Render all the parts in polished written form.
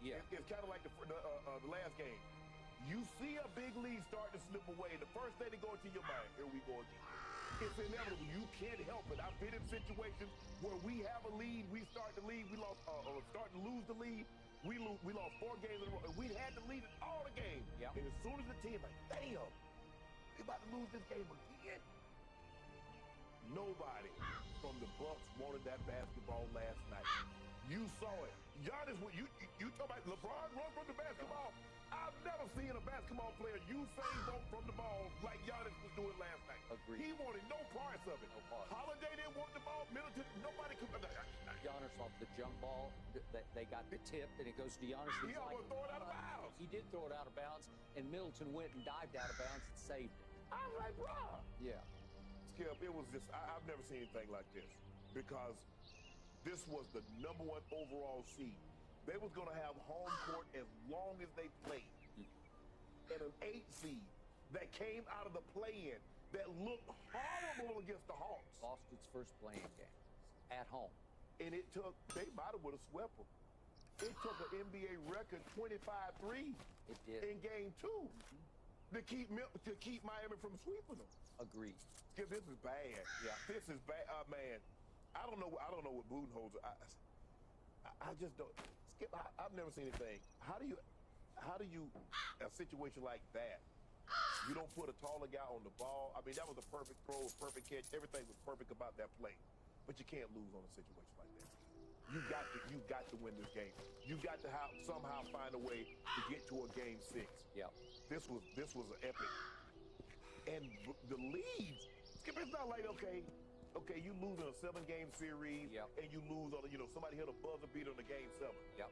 Yeah. It's kind of like the last game. You see a big lead start to slip away. The first thing that goes to your mind, here we go again. It's inevitable. You can't help it. I've been in situations where we have a lead, we start to lead, we lost, start to lose the lead. We lost 4 games in a row, and we had to lead in all the games. Yep. And as soon as the team, like, damn, we about to lose this game again. Nobody from the Bucks wanted that basketball last night. You saw it. Giannis, you talk about LeBron run from the basketball. I've never seen a basketball player use Usain Bolt from the ball like Giannis was doing last night. Agreed. He wanted no parts of it. No parts. Holiday didn't want the ball. Middleton, nobody could. Giannis off the jump ball, they got the tip, and it goes to Giannis. He almost threw it out of bounds. He did throw it out of bounds, and Middleton went and dived out of bounds and saved it. I was like, bro. Yeah. Skip, it was just, I've never seen anything like this, because this was the #1 overall seed. They was going to have home court as long as they played. And an 8 seed that came out of the play-in that looked horrible against the Hawks. Lost its first playing game at home. And it took, they might have would have swept them. It took an NBA record 25-3 It did. in game 2 to keep Miami from sweeping them. Agreed. Skip, this is bad. Yeah. This is bad, man. I don't know what Budenholzer. I just don't. Skip, I've never seen anything. How do you, a situation like that, you don't put a taller guy on the ball? I mean, that was a perfect throw, perfect catch. Everything was perfect about that play. But you can't lose on a situation like that. You got to win this game. You got to somehow find a way to get to a game 6. Yeah. This was an epic. And the leads, Skip, it's not like, okay, you lose in a 7-game series, yep, and you lose on, somebody hit a buzzer beater in the game 7. Yep.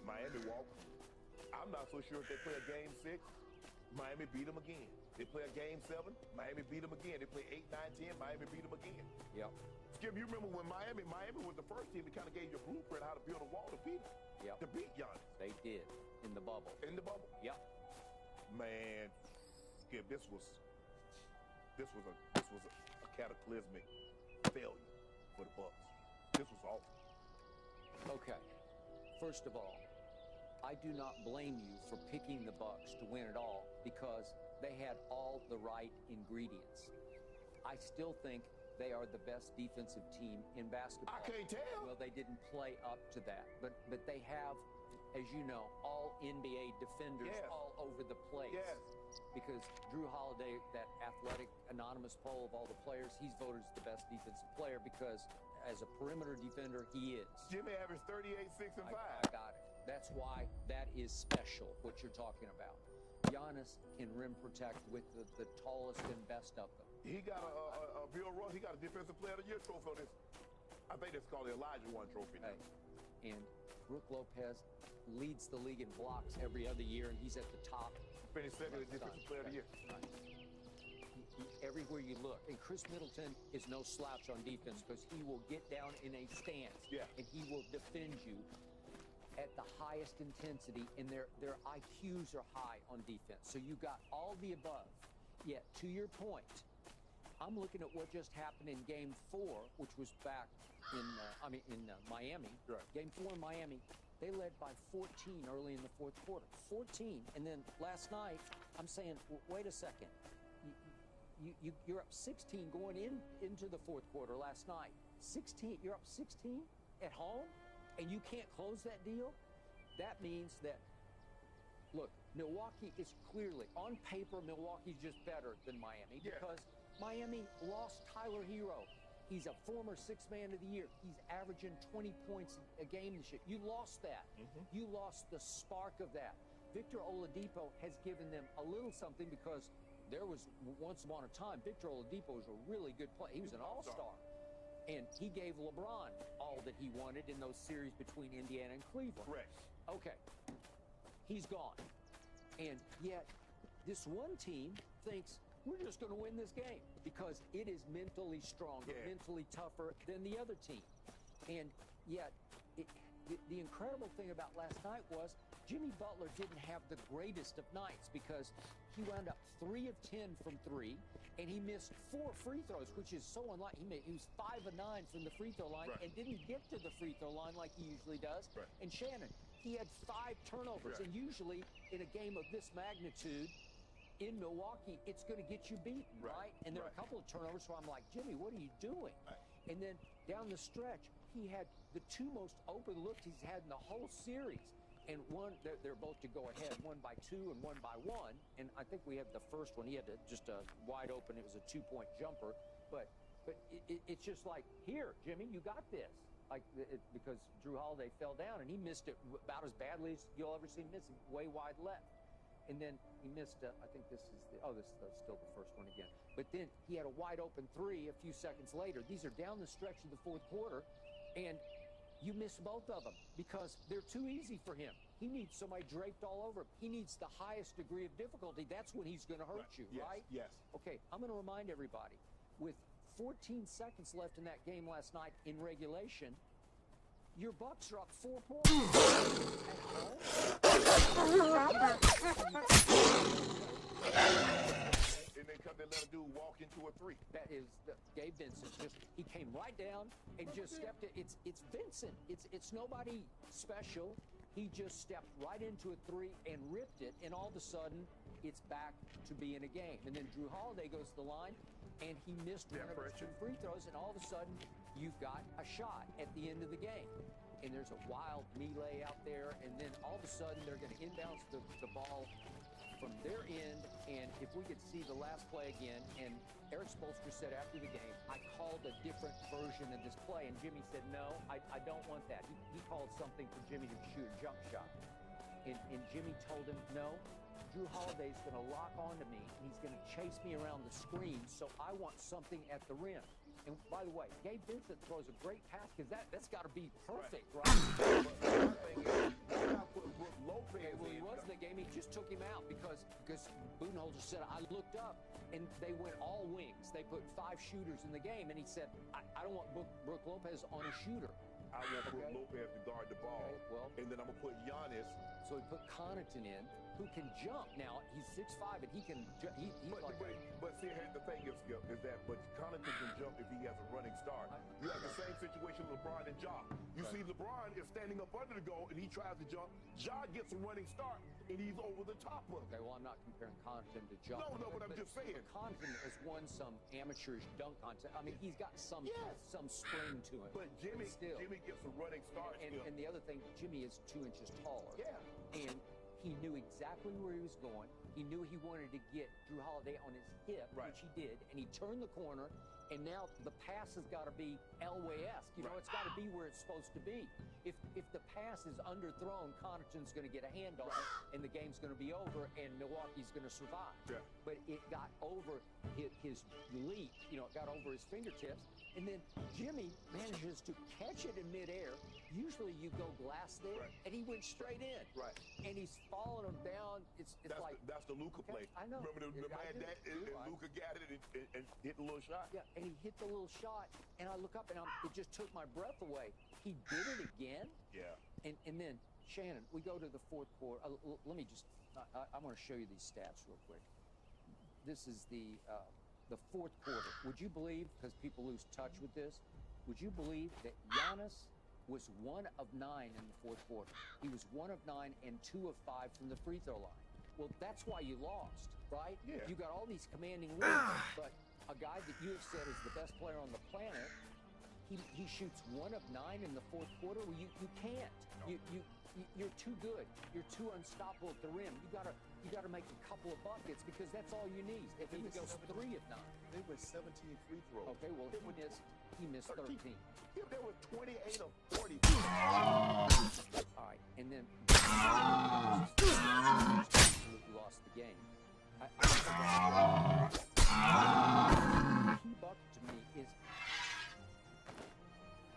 Miami walked. I'm not so sure if they play a game 6, Miami beat them again. They play a game 7, Miami beat them again. They play 8, 9, 10, Miami beat them again. Yep. Skip, you remember when Miami was the first team that kind of gave you a blueprint how to build a wall to beat them? Yep. To beat Giannis. They did, in the bubble. In the bubble? Yep. Man, Skip, this was a cataclysmic failure for the Bucks. This was awful. Okay. First of all, I do not blame you for picking the Bucks to win it all, because they had all the right ingredients. I still think they are the best defensive team in basketball. I can't tell. Well, they didn't play up to that, but they have, as you know, all NBA defenders, yes, all over the place. Yes. Because Drew Holiday, that athletic anonymous poll of all the players, he's voted as the best defensive player because as a perimeter defender, he is. Jimmy averaged 38, 6, and 5. I got it. That's why that is special, what you're talking about. Giannis can rim protect with the tallest and best of them. He got a Bill Russ, he got a Defensive Player of the Year trophy on this. I think it's called the Elijah One trophy now. Hey, and Brook Lopez leads the league in blocks every other year, and he's at the top. Finished second in Defensive Player of the Year. Everywhere you look. And Chris Middleton is no slouch on defense because he will get down in a stance, yeah, and he will defend you at the highest intensity, and their IQs are high on defense. So you got all the above. Yet, to your point, I'm looking at what just happened in Game 4, which was back in Miami. Right. Game 4 in Miami, they led by 14 early in the fourth quarter. 14, and then last night, I'm saying, well, wait a second. You're up 16 going into the fourth quarter last night. 16, you're up 16 at home, and you can't close that deal? That means that, look, Milwaukee is clearly, on paper, Milwaukee's just better than Miami, because Miami lost Tyler Hero. He's a former 6th Man of the Year. He's averaging 20 points a game this year. You lost that. You lost the spark of that. Victor Oladipo has given them a little something, because there was once upon a time, Victor Oladipo was a really good player. He was an all-star. And he gave LeBron all that he wanted in those series between Indiana and Cleveland. Correct. Okay. He's gone. And yet, this one team thinks, we're just going to win this game because it is mentally stronger, mentally tougher than the other team. And yet, the incredible thing about last night was Jimmy Butler didn't have the greatest of nights because he wound up 3 of 10 from 3, and he missed 4 free throws, which is so unlike. He was 5 of 9 from the free throw line and didn't get to the free throw line like he usually does. And Shannon, he had 5 turnovers, and usually in a game of this magnitude in Milwaukee, it's going to get you beaten, right? And there are a couple of turnovers where I'm like, Jimmy, what are you doing? And then down the stretch, he had the 2 most open looks he's had in the whole series. And one, they're both to go ahead, one by 2 and one by 1. And I think we had the first one. He had just a wide open. It was a 2-point jumper. But it's just like, here, Jimmy, you got this. Like because Drew Holiday fell down and he missed it about as badly as you'll ever see him miss it, way wide left. And then he missed, I think this is still the first one again. But then he had a wide open 3 a few seconds later. These are down the stretch of the fourth quarter, and you miss both of them because they're too easy for him. He needs somebody draped all over him. He needs the highest degree of difficulty. That's when he's going to hurt you, right? Yes. Okay, I'm going to remind everybody, with 14 seconds left in that game last night in regulation, your Bucks are up 4 points. And then they let a dude walk into a 3. That is Gabe Vincent. He came right down and just stepped it. It's Vincent. It's nobody special. He just stepped right into a 3 and ripped it, and all of a sudden it's back to being a game. And then Drew Holiday goes to the line, and he missed one of his 2 free throws, and all of a sudden you've got a shot at the end of the game. And there's a wild melee out there, and then all of a sudden they're going to inbounce the ball from their end. And if we could see the last play again, and Eric Spoelstra said after the game, I called a different version of this play, and Jimmy said, no, I don't want that. He called something for Jimmy to shoot a jump shot. And Jimmy told him, no, Drew Holiday's going to lock onto me, and he's going to chase me around the screen, so I want something at the rim. And by the way, Gabe Vincent throws a great pass because that's got to be perfect, right? But my thing is, I put Brook Lopez well, he in. was in the game. He just took him out because Budenholzer said, I looked up, and they went all wings. They put 5 shooters in the game, and he said, I don't want Brook Lopez on a shooter. I want Brook Lopez to guard the ball. Okay, well, and then I'm going to put Giannis. So he put Connaughton in, who can jump. Now, he's 6'5", and he can he's but see, here's the thing is that Connaughton can jump if he has a running start. You have the same situation with LeBron and Ja. You see LeBron is standing up under the goal, and he tries to jump. Ja gets a running start, and he's over the top of it. Okay, well, I'm not comparing Connaughton to Ja. No, but I'm just saying. Connaughton has won some amateurish dunk contest. I mean, he's got some spring to him. But Jimmy gets a running start. And the other thing, Jimmy is 2 inches taller. Yeah. And he knew exactly where he was going. He knew he wanted to get Drew Holiday on his hip, which he did, and he turned the corner, and now the pass has got to be Elway-esque. You know, it's got to be where it's supposed to be. If the pass is underthrown, Connaughton's going to get a hand on it, and the game's going to be over, and Milwaukee's going to survive. Yeah. But it got over his leap, you know, it got over his fingertips, and then Jimmy manages to catch it in midair. Usually you go glass there, and he went straight in. Right. And he's following him down. That's the Luka play. I know. Remember the man that Luka got it and hit the little shot? Yeah, and he hit the little shot, and I look up, and it just took my breath away. He did it again. Yeah. And then, Shannon, we go to the fourth quarter. Let me just, I want to show you these stats real quick. This is the fourth quarter. Would you believe, because people lose touch with this, would you believe that Giannis was 1 of 9 in the fourth quarter? He was 1 of 9 and 2 of 5 from the free throw line. Well, that's why you lost, right? Yeah. You got all these commanding leads, but a guy that you have said is the best player on the planet, he shoots 1 of 9 in the fourth quarter. Well, you can't. No. You're too good. You're too unstoppable at the rim. You gotta make a couple of buckets because that's all you need. If he goes 3 of 9, they were 17 free throws. Okay, well he missed 13. Yeah, there were 28 of 40. All right, and then absolutely lost the game. Key bucket to me is.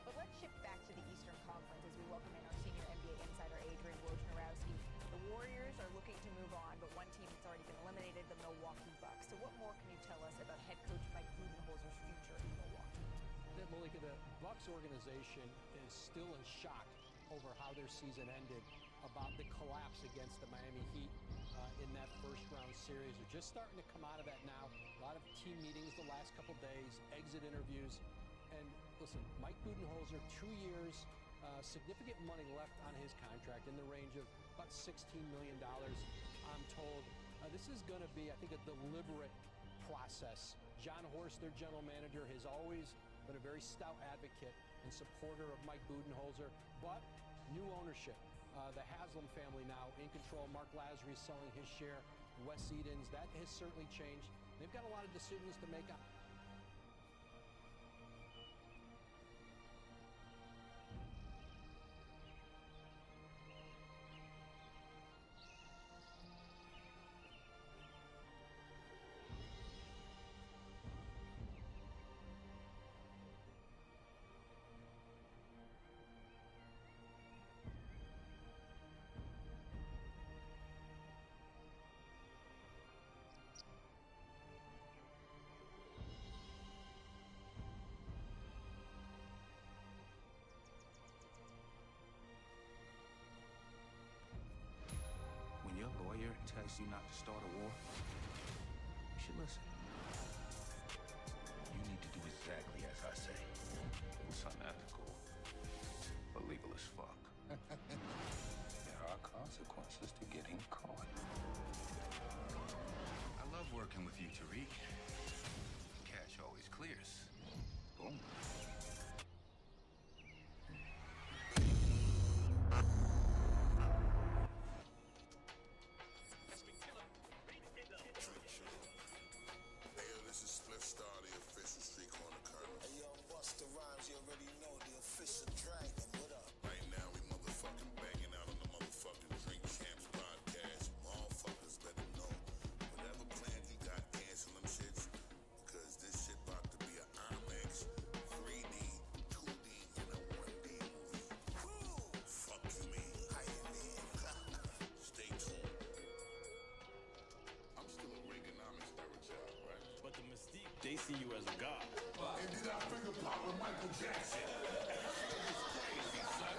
But let's shift back to the Eastern Conference as we welcome in our senior NBA insider Adrian Wojnarowski. The Warriors are looking to move on, but one team that's already been eliminated, the Milwaukee Bucks. So what more can you tell us about head coach Mike Budenholzer's future in Milwaukee? Malika, the Bucks organization is still in shock over how their season ended, about the collapse against the Miami Heat in that first-round series. They're just starting to come out of that now. A lot of team meetings the last couple days, exit interviews. And listen, Mike Budenholzer, 2 years, significant money left on his contract in the range of about $16 million, I'm told. This is going to be, I think, a deliberate process. John Horst, their general manager, has always been a very stout advocate and supporter of Mike Budenholzer, but new ownership. The Haslam family now in control. Mark Lazary selling his share. Wes Edens, that has certainly changed. They've got a lot of decisions to make. When your lawyer tells you not to start a war, you should listen. You need to do exactly as I say. It's unethical, but legal as fuck. There are consequences to getting caught. I love working with you, Tariq. Cash always clears. Boom. They see you as a god. And did I finger pop with Michael Jackson? It's crazy, son.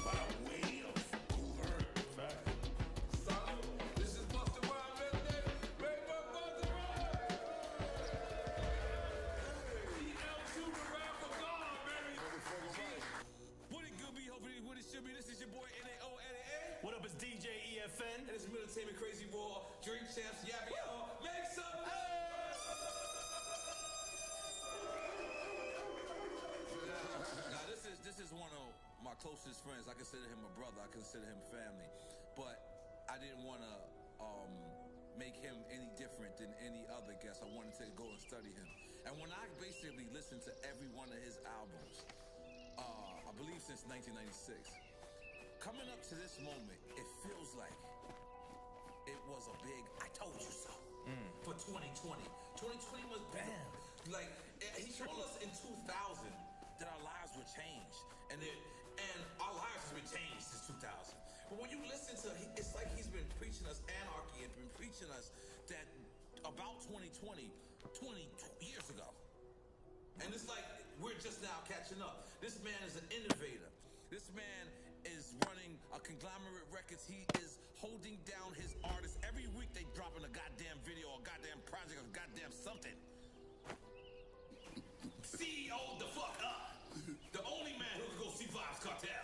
By way of who heard? Fact. Son, this is Busta Rhymes, baby. Make my Busta Rhymes. El Super Rap for God, baby. What it could be, hopefully what it should be. This is your boy N-A-O-N-A. What up, it's DJ EFN. And it's Military Crazy Raw. Drink champs, yapping y'all. Make some noise! Now this is one of my closest friends. I consider him a brother. I consider him family. But I didn't want to make him any different than any other guest. I wanted to go and study him. And when I basically listened to every one of his albums, I believe since 1996, coming up to this moment, it feels like it was a big I told you so for 2020. 2020 was bam. Like he told us in 2000 that our lives would change, and our lives have been changed since 2000. But when you listen to, it's like he's been preaching us anarchy and been preaching us that about 2020, 20 years ago, and it's like we're just now catching up. This man is an innovator. This man is running a conglomerate records. He is holding down his artists. Every week they dropping a goddamn video, a goddamn project, a goddamn something. CEO the fuck up. The only man who can go see Vibes Cartel.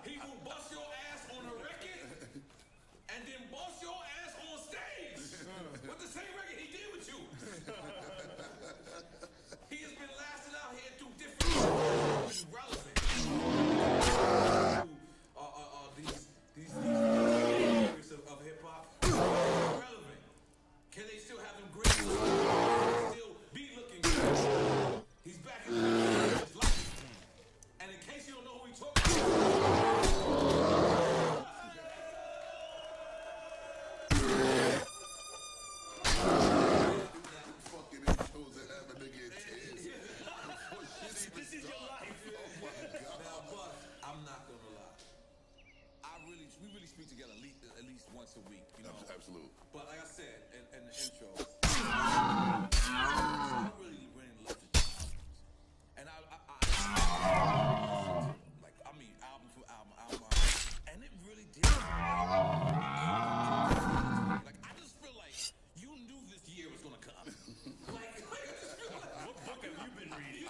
He will bust your ass on a record and then bust your ass on stage with the same record he did with you. He has been lasting out here through different relevant these areas of hip hop. Relevant. Can they still have them great? Still be looking good. He's back in his life. And in case you don't know who we talking about. This is your life. Oh my God. Now, but I'm not gonna lie. We really speak together at least once a week, you know. Absolutely. But like I said, and in the intro, I really love the albums. And I like, I mean, album for album, and it really did. Like, I just feel like you knew this year was gonna come. Like, I just feel like, what book have you been reading?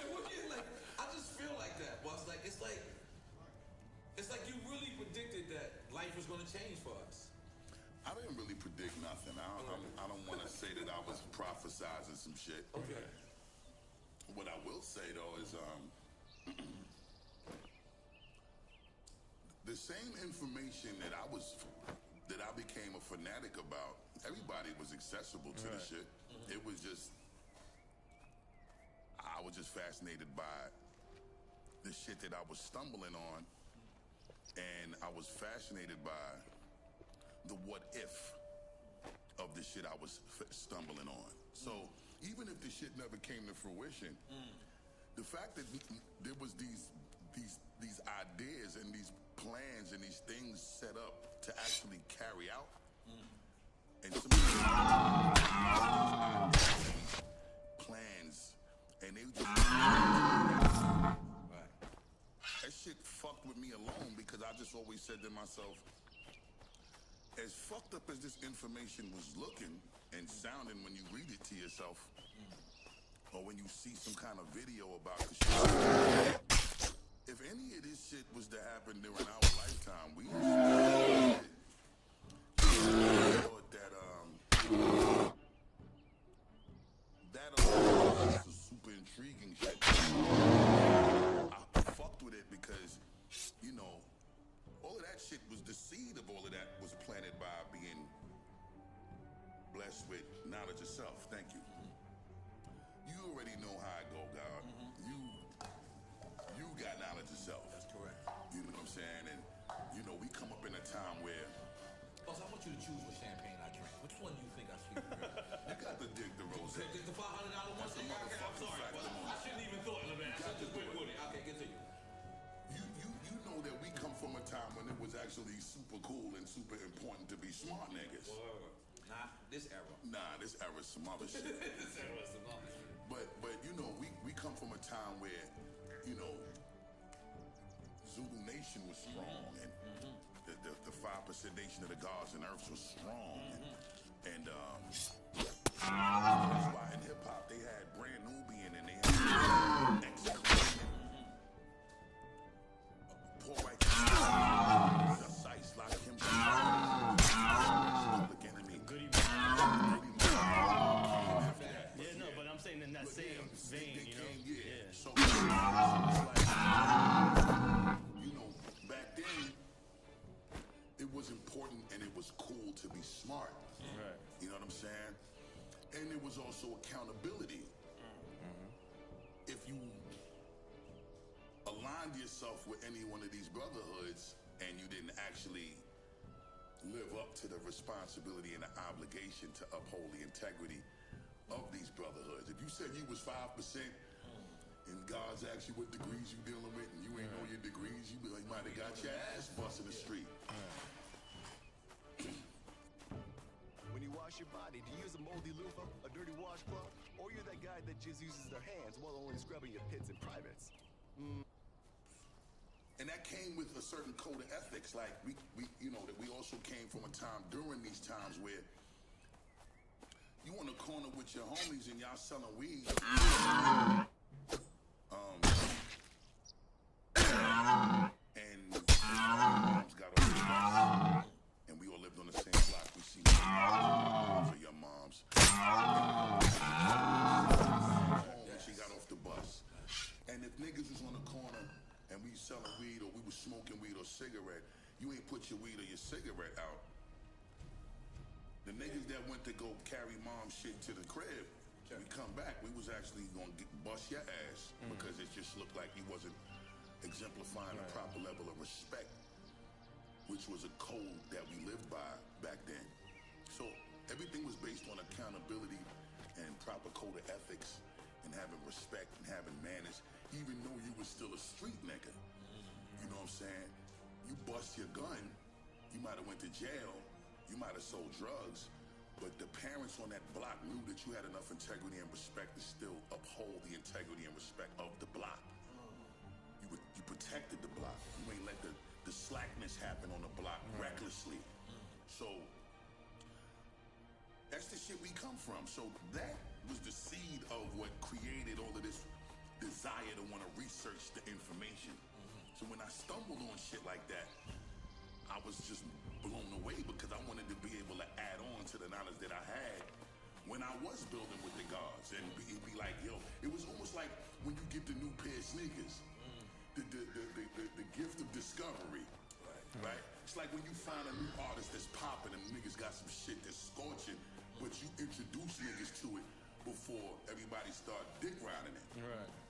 Like, I just feel like that. But it's like you really predicted that life was gonna change for us. I didn't really predict nothing. I don't want to say that I was prophesizing some shit. Okay. What I will say though is the same information that I became a fanatic about, everybody was accessible to the shit. It was just, I was just fascinated by the shit that I was stumbling on, and I was fascinated by the what if of the shit I was stumbling on. So even if the shit never came to fruition, the fact that there was these ideas and these plans and these things set up to actually carry out, and some of these plans, and they just that shit fucked with me alone, because I just always said to myself, as fucked up as this information was looking and sounding when you read it to yourself, or when you see some kind of video about the shit, if any of this shit was to happen during our lifetime, we thought that was a super intriguing shit. I fucked with it because, you know, all of that shit was the seed of all of that was planted by being blessed with knowledge of self. Thank you. You already know how I go, God. You got knowledge of self. That's correct. You know what I'm saying? And, you know, we come up in a time where... Also, I want you to choose what champagne I drink. Which one do you think I should drink? You got to dig the rose. The $500 one? That's a I'm motherfucking sorry, fact. but I shouldn't even thought of that. I just went with it. Okay, continue. You know that we come from a time when it was actually super cool and super important to be smart niggas. Not this era. Nah, this era's some other shit. This era is some other shit. But you know, we come from a time where, you know, Zulu Nation was strong, and the 5% nation of the gods and earths was strong, and that's why in hip hop they had Brand Nubian and they had X-Clan, Poor White, Just Ice, Lock him, Public Enemy, Goody Mob. Yeah, no, but I'm saying in that same vein, you know? Yeah. So, you know, back then, it was important and it was cool to be smart. Right. You know what I'm saying? And there was also accountability. If you aligned yourself with any one of these brotherhoods and you didn't actually live up to the responsibility and the obligation to uphold the integrity of these brotherhoods. If you said you was 5% and God's asked you what degrees you dealing with and you ain't know your degrees, you might have got your ass bust in the street. When you wash your body, do you use a moldy loofah, a dirty washcloth, or you're that guy that just uses their hands while only scrubbing your pits and privates? And that came with a certain code of ethics. Like we you know, that we also came from a time during these times where you on the corner with your homies and y'all selling weed. And moms got off the bus, and we all lived on the same block. We see moms or your moms. When she got off the bus. And if niggas was on the corner and we selling weed or we was smoking weed or cigarette, you ain't put your weed or your cigarette out. The niggas that went to go carry mom's shit to the crib, we come back, we was actually gonna bust your ass because it just looked like he wasn't exemplifying a proper level of respect, which was a code that we lived by back then. So everything was based on accountability and proper code of ethics and having respect and having manners, even though you was still a street nigga. You know what I'm saying? You bust your gun, you might have went to jail, you might have sold drugs, But the parents on that block knew that you had enough integrity and respect to still uphold the integrity and respect of the block. You protected the block. You ain't let the slackness happen on the block recklessly. So that's the shit we come from. So that was the seed of what created all of this desire to want to research the information. So when I stumbled on shit like that, I was just blown away because I wanted to be able to add on to the knowledge that I had when I was building with the gods and be like, yo, it was almost like when you get the new pair of sneakers, the gift of discovery, right? It's like when you find a new artist that's popping and niggas got some shit that's scorching, but you introduce niggas to it before everybody start dick riding it,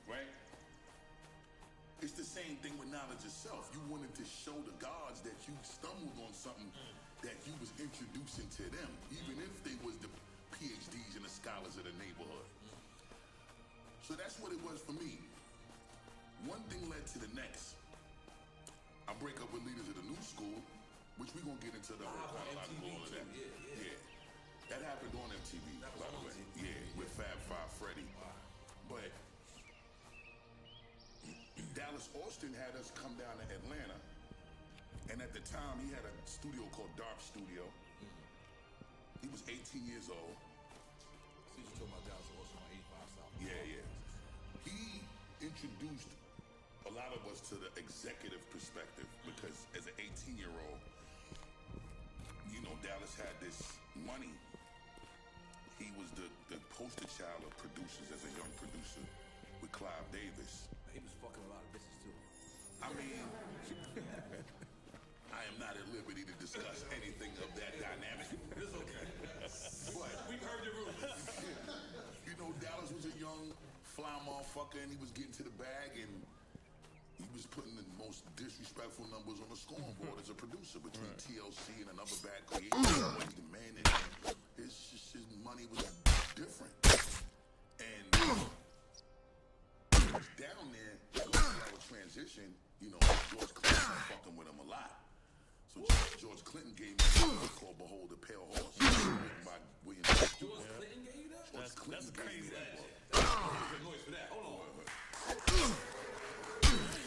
right? It's the same thing with knowledge itself. You wanted to show the gods that you stumbled on something that you was introducing to them, even if they was the PhDs and the scholars of the neighborhood. So that's what it was for me. One thing led to the next. I break up with leaders of the new school, which we're gonna get into the whole chronological all of that. Yeah. That happened on MTV, by the way. Yeah, with Fab Five Freddy. But Dallas Austin had us come down to Atlanta, and at the time he had a studio called Dark Studio. He was 18 years old. See, you talking about Dallas Austin on 85 South. Yeah. He introduced a lot of us to the executive perspective because as an 18-year-old, you know, Dallas had this money. He was the poster child of producers as a young producer with Clive Davis. He was fucking a lot of bitches too. I mean, I am not at liberty to discuss anything of that dynamic. It's okay. But We've heard your rumors. you know, Dallas was a young fly motherfucker, and he was getting to the bag, and he was putting the most disrespectful numbers on the scoreboard as a producer between TLC and another bad creator. The man, and his money was different, and down there, our transition, you know, George Clinton was fucking with him a lot. So George Clinton gave me a book called Behold the Pale Horse, written by William Shakespeare. George Clinton gave you that? George Clinton that's gave me crazy. that book. Make some noise for that. Hold on.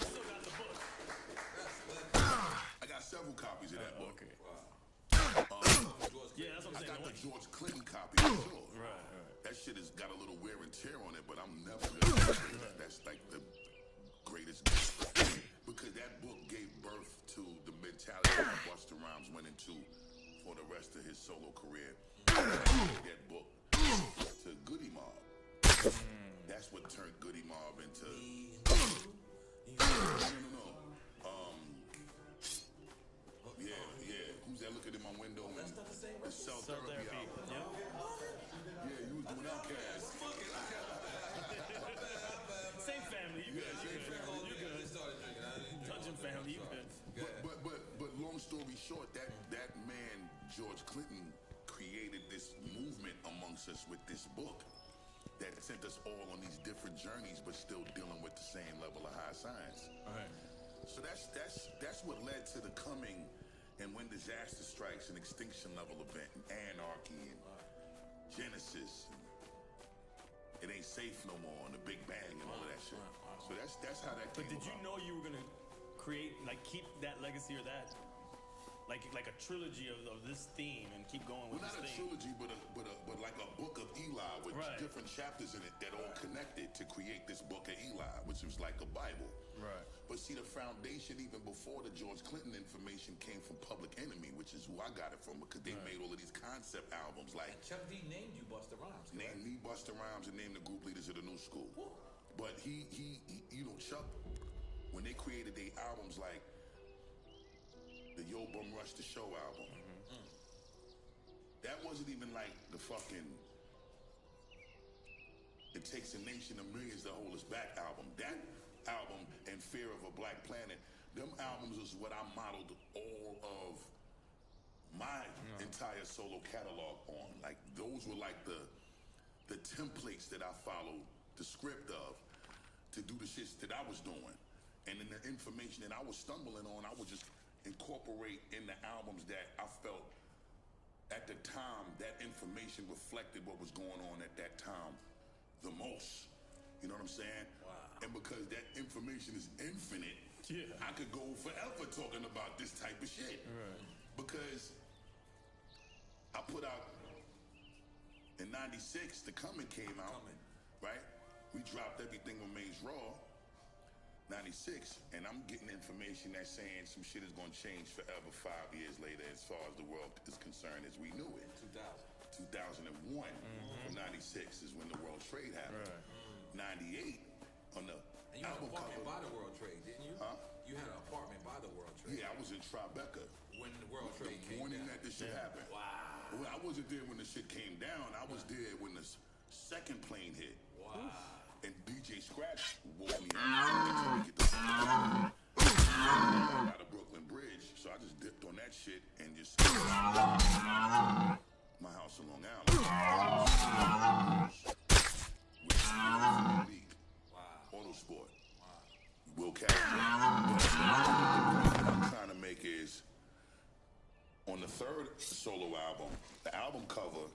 Still got the book. I got several copies of that book. Okay. Yeah, that's what I'm I saying. got the the way. George Clinton copy for sure. Right. That shit has got a little wear and tear on it, but I'm never gonna say that. That's like the greatest gift. Because that book gave birth to the mentality that Busta Rhymes went into for the rest of his solo career. That book to Goody Mob. That's what turned Goody Mob into. No. Yeah. Who's that looking in my window? That's not the same It's Cell Cell Therapy Therapy. album. Yep. Yeah, you was doing Outkast. Same family. You good. same family. You good. Dungeon family. You good. But long story short, that man George Clinton created this movement amongst us with this book that sent us all on these different journeys, but still dealing with the same level of high science. Right. So that's what led to the coming and when disaster strikes, an extinction level event, and anarchy, and Genesis. And it ain't safe no more, and the Big Bang and all of that shit. So that's how that came But did you about. know you were gonna create, like, keep that legacy or that, like a trilogy of this theme and keep going with Well, not a this theme? trilogy, but like a book of Eli with Right. different chapters in it that all connected to create this book of Eli, which was like a Bible. Right. But see, the foundation, even before the George Clinton information, came from Public Enemy, which is who I got it from, because they made all of these concept albums like Chuck D named you Busta Rhymes. Name Me, Busta Rhymes, and name the group leaders of the new school. But he, you know, Chuck, when they created their albums like the Yo Bum Rush the Show album, that wasn't even like the fucking It Takes a Nation of Millions to Hold Us Back album. That album and Fear of a Black Planet, them albums is what I modeled all of my entire solo catalog on. Like, those were like the templates that I followed the script of to do the shits that I was doing. And then the information that I was stumbling on, I would just incorporate in the albums that I felt at the time, that information reflected what was going on at that time the most. You know what I'm saying? Wow. And because that information is infinite, I could go forever talking about this type of shit. Right. Because I put out in '96, The Coming came out, right? We dropped Everything Remains Raw, '96, and I'm getting information that's saying some shit is gonna change forever 5 years later as far as the world is concerned as we knew it. 2001 from '96 is when the World Trade happened. Right. '98 on the And you had an album apartment cover. by the World Trade, didn't you? Huh? You had an apartment by the World Trade. Yeah, I was in Tribeca. When the World Trade The came morning down. that this shit happened. Wow. Well, I wasn't there when the shit came down. I was there when the second plane hit. Wow. And DJ Scratch woke me up until we get the fuck out of Brooklyn Bridge. So I just dipped on that shit and just my house in Long Island. League. Wow. Autosport. Will Castro. What I'm trying to make is on the third solo album, the album cover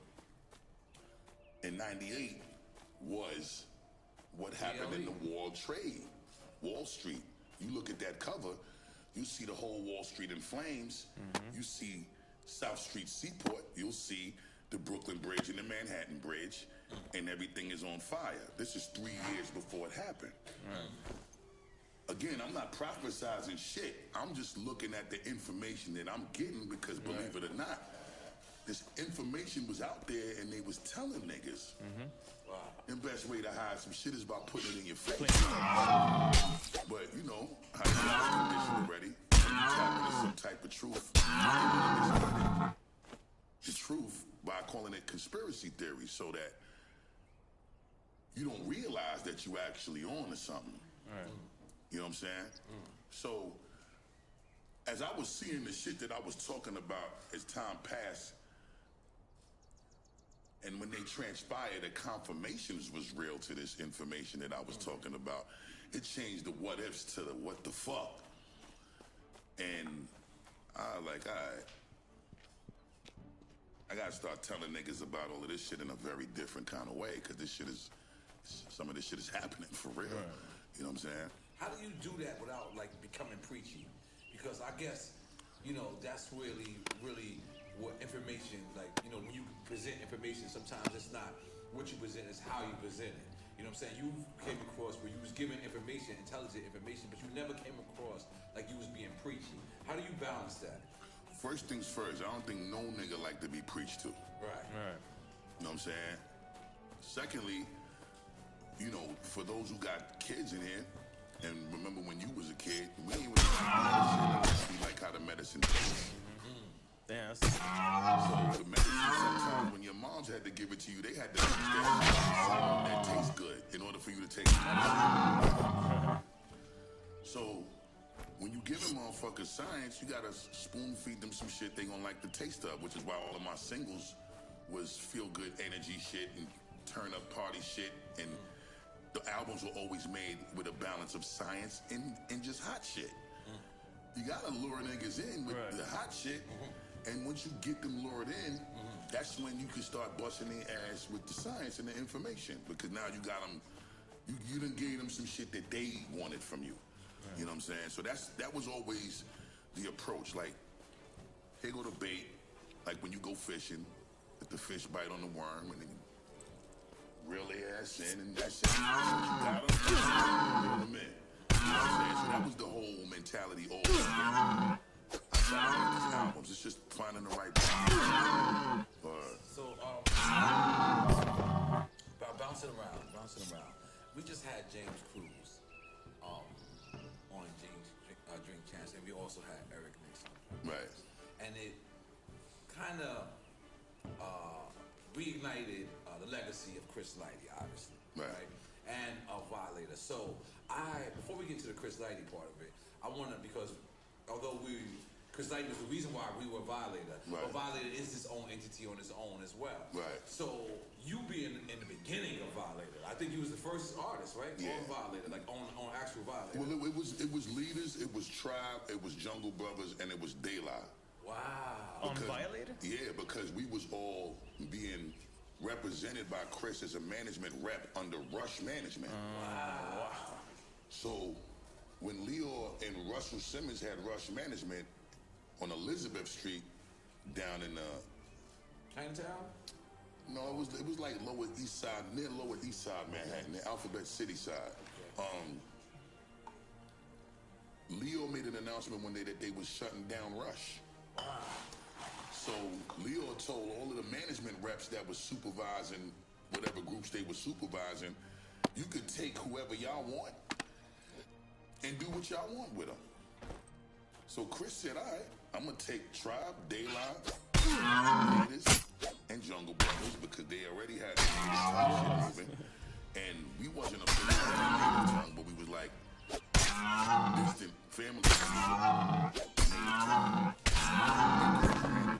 in '98 was what happened in the World Trade, Wall Street. You look at that cover, you see the whole Wall Street in flames. You see South Street Seaport. You'll see the Brooklyn Bridge and the Manhattan Bridge, and everything is on fire. This is 3 years before it happened. Again, I'm not prophesizing shit. I'm just looking at the information that I'm getting because, believe it or not, this information was out there and they was telling niggas. Wow. The best way to hide some shit is by putting it in your face. But you know, how you guys conditioned already. You tap into some type of truth. The truth by calling it conspiracy theory so that you don't realize that you actually on to something. You know what I'm saying? So, as I was seeing the shit that I was talking about as time passed, and when they transpired, the confirmations was real to this information that I was talking about. It changed the what ifs to the what the fuck. And I like, all right, I gotta start telling niggas about all of this shit in a very different kind of way, because this shit is, some of this shit is happening for real. You know what I'm saying? How do you do that without like becoming preachy? Because I guess, you know, that's really what information, like, you know, when you present information, sometimes it's not what you present, it's how you present it. You know what I'm saying? You came across where you was giving information, intelligent information, but you never came across like you was being preachy. How do you balance that? First things first, I don't think no nigga like to be preached to. Right. You know what I'm saying? Secondly, you know, for those who got kids in here, and remember when you was a kid, we ain't really medicine. We like how the medicine tastes. Damn. So the medicine, sometimes when your moms had to give it to you, they had to mix that tastes good in order for you to take the medicine. So when you give them motherfuckers science, you gotta spoon feed them some shit they gonna like the taste of, which is why all of my singles was feel good energy shit and turn up party shit, and the albums were always made with a balance of science and just hot shit. You gotta lure niggas in with the hot shit, and once you get them lured in, that's when you can start busting their ass with the science and the information, because now you got them, you done gave them some shit that they wanted from you. You know what I'm saying? So that was always the approach. Like, here go the bait. Like when you go fishing, if the fish bite on the worm, and then reel their ass in, and that's it. You got them, reel them in. You know what I'm saying? So that was the whole mentality always. I try to make these albums. It's just finding the right balance. So, bouncing around. We just had James Cruz on Drink Chance, and we also had Eric Nixon. Right. And it kind of reignited the legacy of Chris Lighty, obviously. Right. And Violator. So before we get to the Chris Lighty part of it, I want to, because although Chris Lighty was the reason why we were Violator, but Violator is its own entity on its own as well. Right. So you being in the beginning of Violator, I think you was the first artist, right? Yeah. On Violator, like on actual Violator. Well, it was Leaders, it was Tribe, it was Jungle Brothers, and it was De La. Wow. On Violator? Yeah, because we was all being represented by Chris as a management rep under Rush Management. Wow. So when Leo and Russell Simmons had Rush Management on Elizabeth Street down in Chinatown? no, it was like Lower East Side, near Lower East Side Manhattan, the Alphabet City side. Leo made an announcement one day that they was shutting down Rush. So Leo told all of the management reps that was supervising whatever groups they were supervising, you could take whoever y'all want and do what y'all want with them. So Chris said, all right, I'm going to take Tribe, Daylight, Leaders, and Jungle Brothers because they already had the shit moving. And we wasn't a native tongue, but we was like distant family.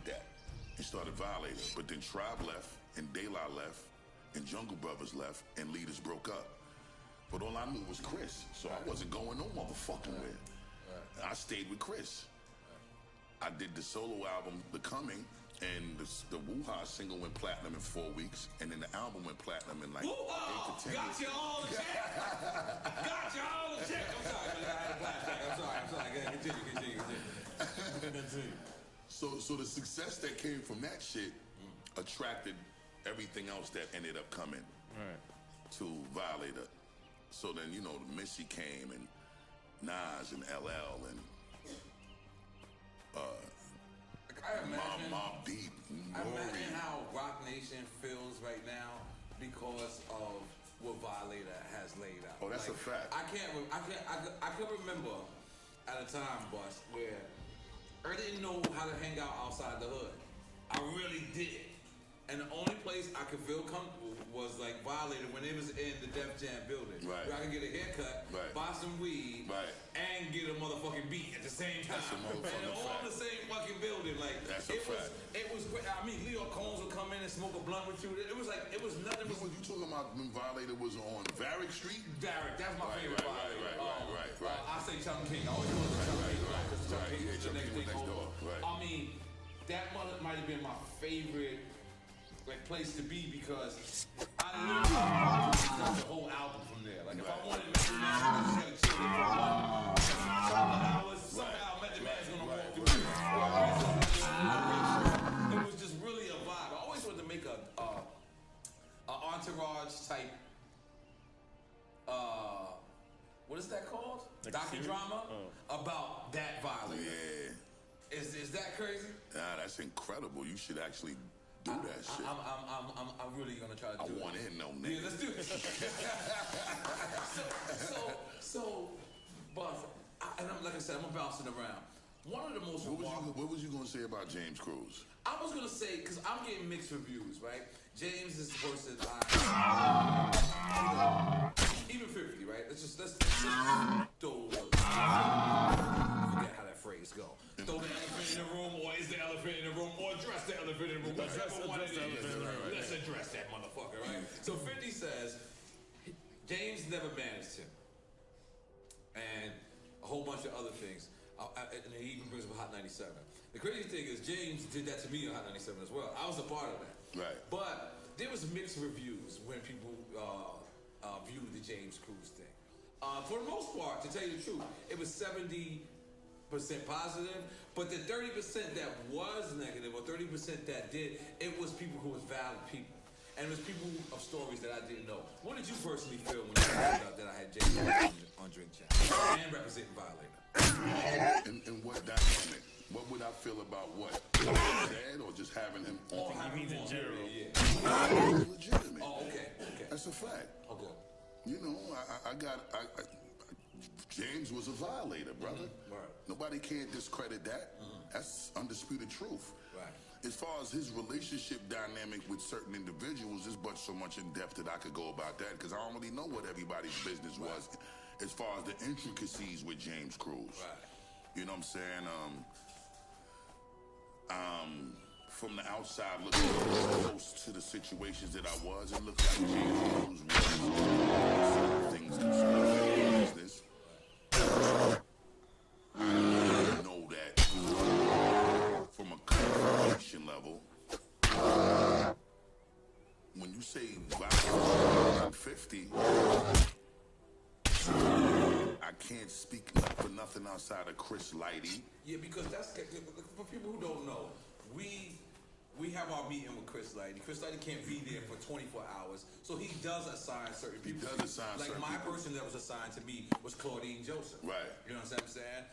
That and started Violator. But then Tribe left, and Daylight left, and Jungle Brothers left, and Leaders broke up. But all I knew was Chris, so I wasn't going no motherfucking where. I stayed with Chris. I did the solo album, The Coming, and the Woo-Ha single went platinum in 4 weeks, and then the album went platinum in like 8 to 10 Got weeks. you all the check. Got you all the check. I'm sorry, man. I had a flashback. I'm sorry. Continue. So the success that came from that shit attracted everything else that ended up coming to Violator. So then, you know, Missy came and Nas and LL and Mobb Deep. I imagine how Rock Nation feels right now because of what Violator has laid out. Oh, that's a fact. I can remember at a time, Bus, where I didn't know how to hang out outside the hood. I really did. And the only place I could feel comfortable was like Violator when it was in the Def Jam building. Right. Where I could get a haircut, buy some weed, and get a motherfucking beat at the same time. That's a motherfucking and all fact. in the same fucking building. Like That's a fact. It was great. I mean, Leo Combs would come in and smoke a blunt with you. It was like it was nothing. You talking about when Violator was on Varick Street? Varick, that's my favorite Violator. Right. I say Chum King. I always want to say Chum King. Because Chum King was the next thing over. Right. I mean, that might have been my favorite place to be because I literally got the whole album from there. Like if I wanted to Method Man, I just gotta chill there for a couple of hours. Somehow Method Man's gonna walk through it. It was just really a vibe. I always wanted to make a entourage type. What is that called? Like docudrama about that Violator. Yeah. Is that crazy? Nah, that's incredible. You should actually do that shit. I'm really gonna try to do it. I want in, no nigga. Yeah, let's do it. so, Buff, like I said, I'm bouncing around. One of the most What was you gonna say about James Cruz? I was gonna say, because I'm getting mixed reviews, right? James is the person even 50, right? Let's just throw forget how that phrase go. Throw the elephant in the room, or is the elephant in the room, or address the elephant in the room. Whichever one it is. Let's address that motherfucker, right? So 50 says James never managed him, and a whole bunch of other things. And he even brings up Hot 97. The crazy thing is James did that to me on Hot 97 as well. I was a part of that. Right. But there was mixed reviews when people viewed the James Cruz thing. For the most part, to tell you the truth, it was 70% positive, but the 30% that was negative, or 30% that did, it was people who was valid people. And it was people of stories that I didn't know. What did you personally feel when you found out that I had James on Drink Champ and representing Violator? And what dynamic? What would I feel about what? Said or just having him on? He means in general. Yeah. Legitimate. Oh, okay. That's a fact. Okay. You know, James was a violator, brother. Right. Nobody can't discredit that. That's undisputed truth. Right. As far as his relationship dynamic with certain individuals, there's but so much in depth that I could go about that because I don't really know what everybody's business was as far as the intricacies with James Cruz. Right. You know what I'm saying? From the outside looking close to the situations that I was, it looked like James Cruz was certain things concerning business. I know that 50. I can't speak for nothing outside of Chris Lighty. Yeah, because that's for people who don't know. We have our meeting with Chris Lighty. Chris Lighty can't be there for 24 hours, so he does assign certain people. He does assign like certain my people. person that was assigned to me was Claudine Joseph. Right. You know what I'm saying?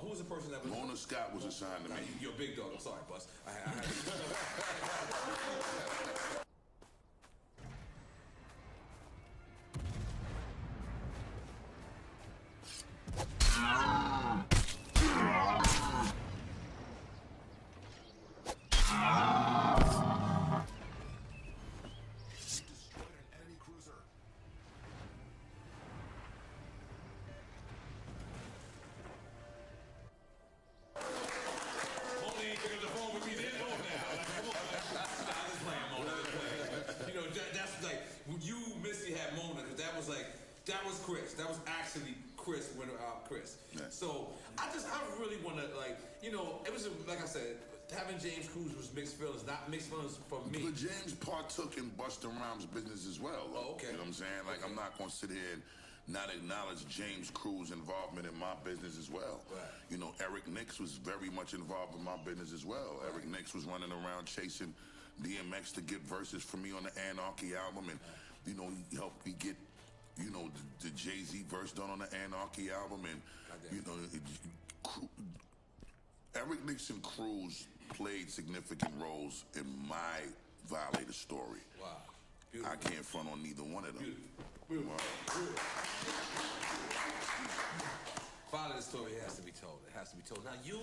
Who was the person that was? Mona Scott was assigned to me. You're a big dog. I'm sorry, Bus. I had Destroyed an enemy cruiser. Mona ain't picking up the phone with me. They're on now. Like, come on. I'm just playing, Mona. I'm just playing. You know, that's like when you Missy had Mona, because that was Chris. That was actually Chris when Chris. Yeah. So I really want to it was like I said, having James Cruz was mixed feelings, not mixed feelings for me. But James partook in Busta Rhymes' business as well. Oh, okay. You know what I'm saying? Like, I'm not going to sit here and not acknowledge James Cruz' involvement in my business as well. Right. You know, Eric Nix was very much involved in my business as well. Right. Eric Nix was running around chasing DMX to get verses for me on the Anarchy album, and he helped me get the Jay-Z verse done on the Anarchy album, and Eric Nix and Cruz played significant roles in my Violator story. Wow. Beautiful. I can't front on neither one of them. Beautiful. Wow. Violator story has to be told. It has to be told. Now you,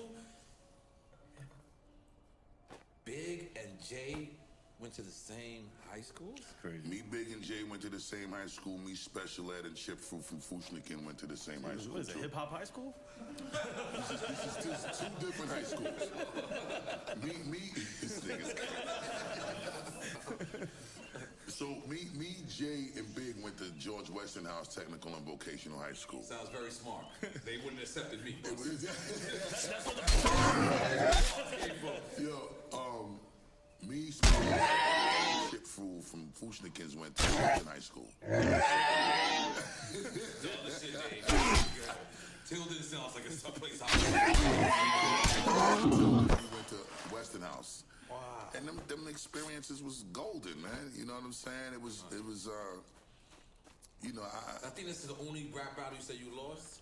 Big and Jay went to the same high school? Crazy. Me, Big, and Jay went to the same high school. Me, Special Ed, and Chip Fruit from Fushnikin went to the same high school. What is it, too. hip hop high school? This is two different high schools. This nigga's So me, Jay, and Big went to George Westinghouse Technical and Vocational High School. Sounds very smart. They wouldn't have accepted me. Me, Special Ed, and Chip Fruit from Fushnikins went to Western High School. Tilden sounds like a someplace We went to Westinghouse. Wow. And them experiences was golden, man. You know what I'm saying? It was I think this is the only rap battle you said you lost.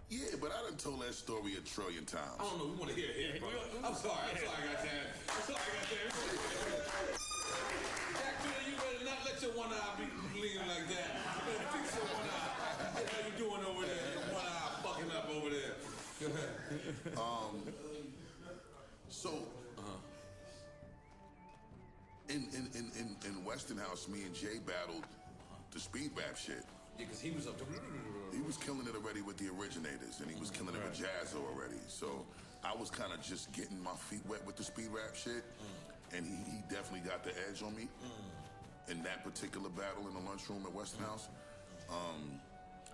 Yeah, but I done told that story a trillion times. I don't know. We want to hear it, bro. I'm sorry. I got that. Jack, you better not let your one eye be bleeding like that. You better fix your one eye. How you doing over there? Your one eye fucking up over there. Go ahead. In Westinghouse, me and Jay battled the speed rap shit. Yeah, because he was up to... He was killing it already with the originators, and he was killing it with Jazzo already. So I was kind of just getting my feet wet with the speed rap shit, and he definitely got the edge on me in that particular battle in the lunchroom at Westinghouse.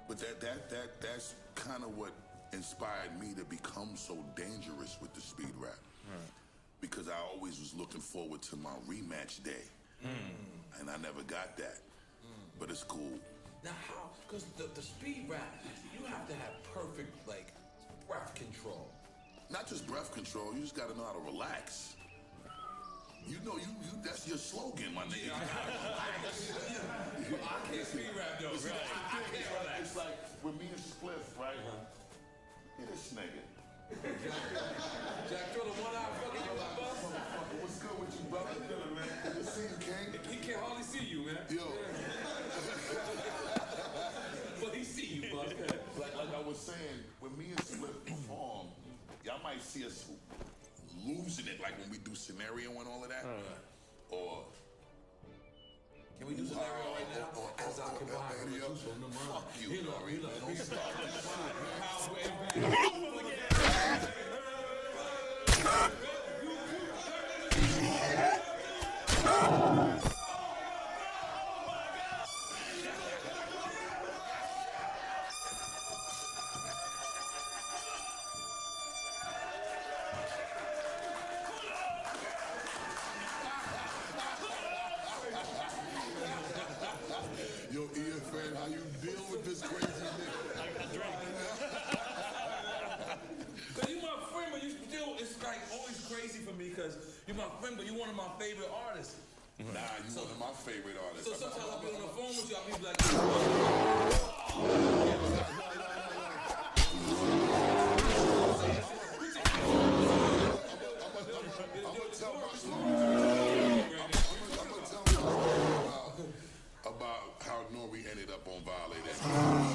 But that's kind of what inspired me to become so dangerous with the speed rap. Because I always was looking forward to my rematch day. And I never got that. But it's cool. Now how, because the speed rap, you have to have perfect, like, breath control. Not just breath control, you just gotta know how to relax. You know, that's your slogan, my nigga. I can't speed rap though, right? I can't relax. It's like, with me and Spliff, right? Get this nigga. Jack, throw the one eye fucking you up, bus. What's good with you, brother? Good, man. Good to see you, King. He can't hardly see you, man. Yo. But he see you, bus. Like I was saying, when me and Spliff perform, y'all might see us losing it, like when we do scenario and all of that. Or can we do scenario right now? As I combine with you from the mind. Fuck you, Larry. Don't start Yo, how you deal with this crazy nigga. I drank. Cause you my friend, but you still, it's like always crazy for me because you're my friend, but you're one of my favorite artists. Nah, you one of my favorite artists. So sometimes I'll be on the phone with you, I'll be like, about how Nori ended up on Violate in 2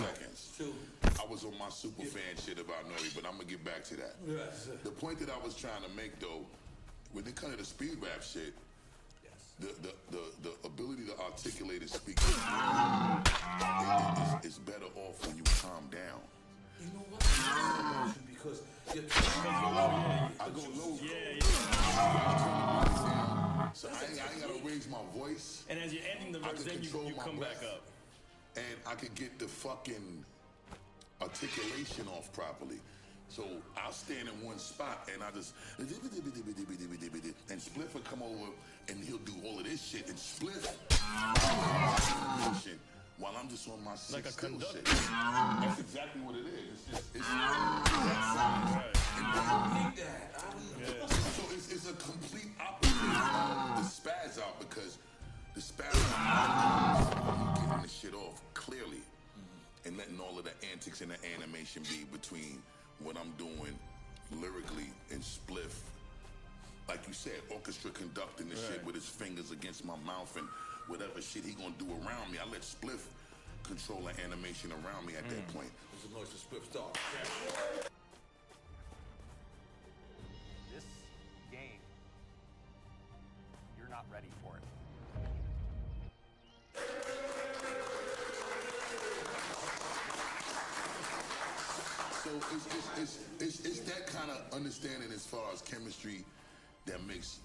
seconds. I was on my super fan shit about Nori, but I'm gonna get back to that. The point that I was trying to make though, when it comes to the speed rap shit, the ability to articulate and speak is better off when you calm down. you know what? Because I go low. So I ain't gotta raise my voice. And as you're ending the verse, then you come back up. And I could get the fucking articulation off properly. So I'll stand in one spot and I just and Spliff will come over and he'll do all of this shit and Spliff while I'm just on my Like a still conductor. shit. That's exactly what it is. It's that So it's a complete opposite of the spaz out because the spaz out getting the shit off clearly and letting all of the antics and the animation be between what I'm doing lyrically and Spliff. Like you said, orchestra conducting the shit with his fingers against my mouth and whatever shit he gonna do around me. I let Spliff control the animation around me at that point. There's a noise for Spliff Star. This game, you're not ready for it. So it's that kind of understanding as far as chemistry that makes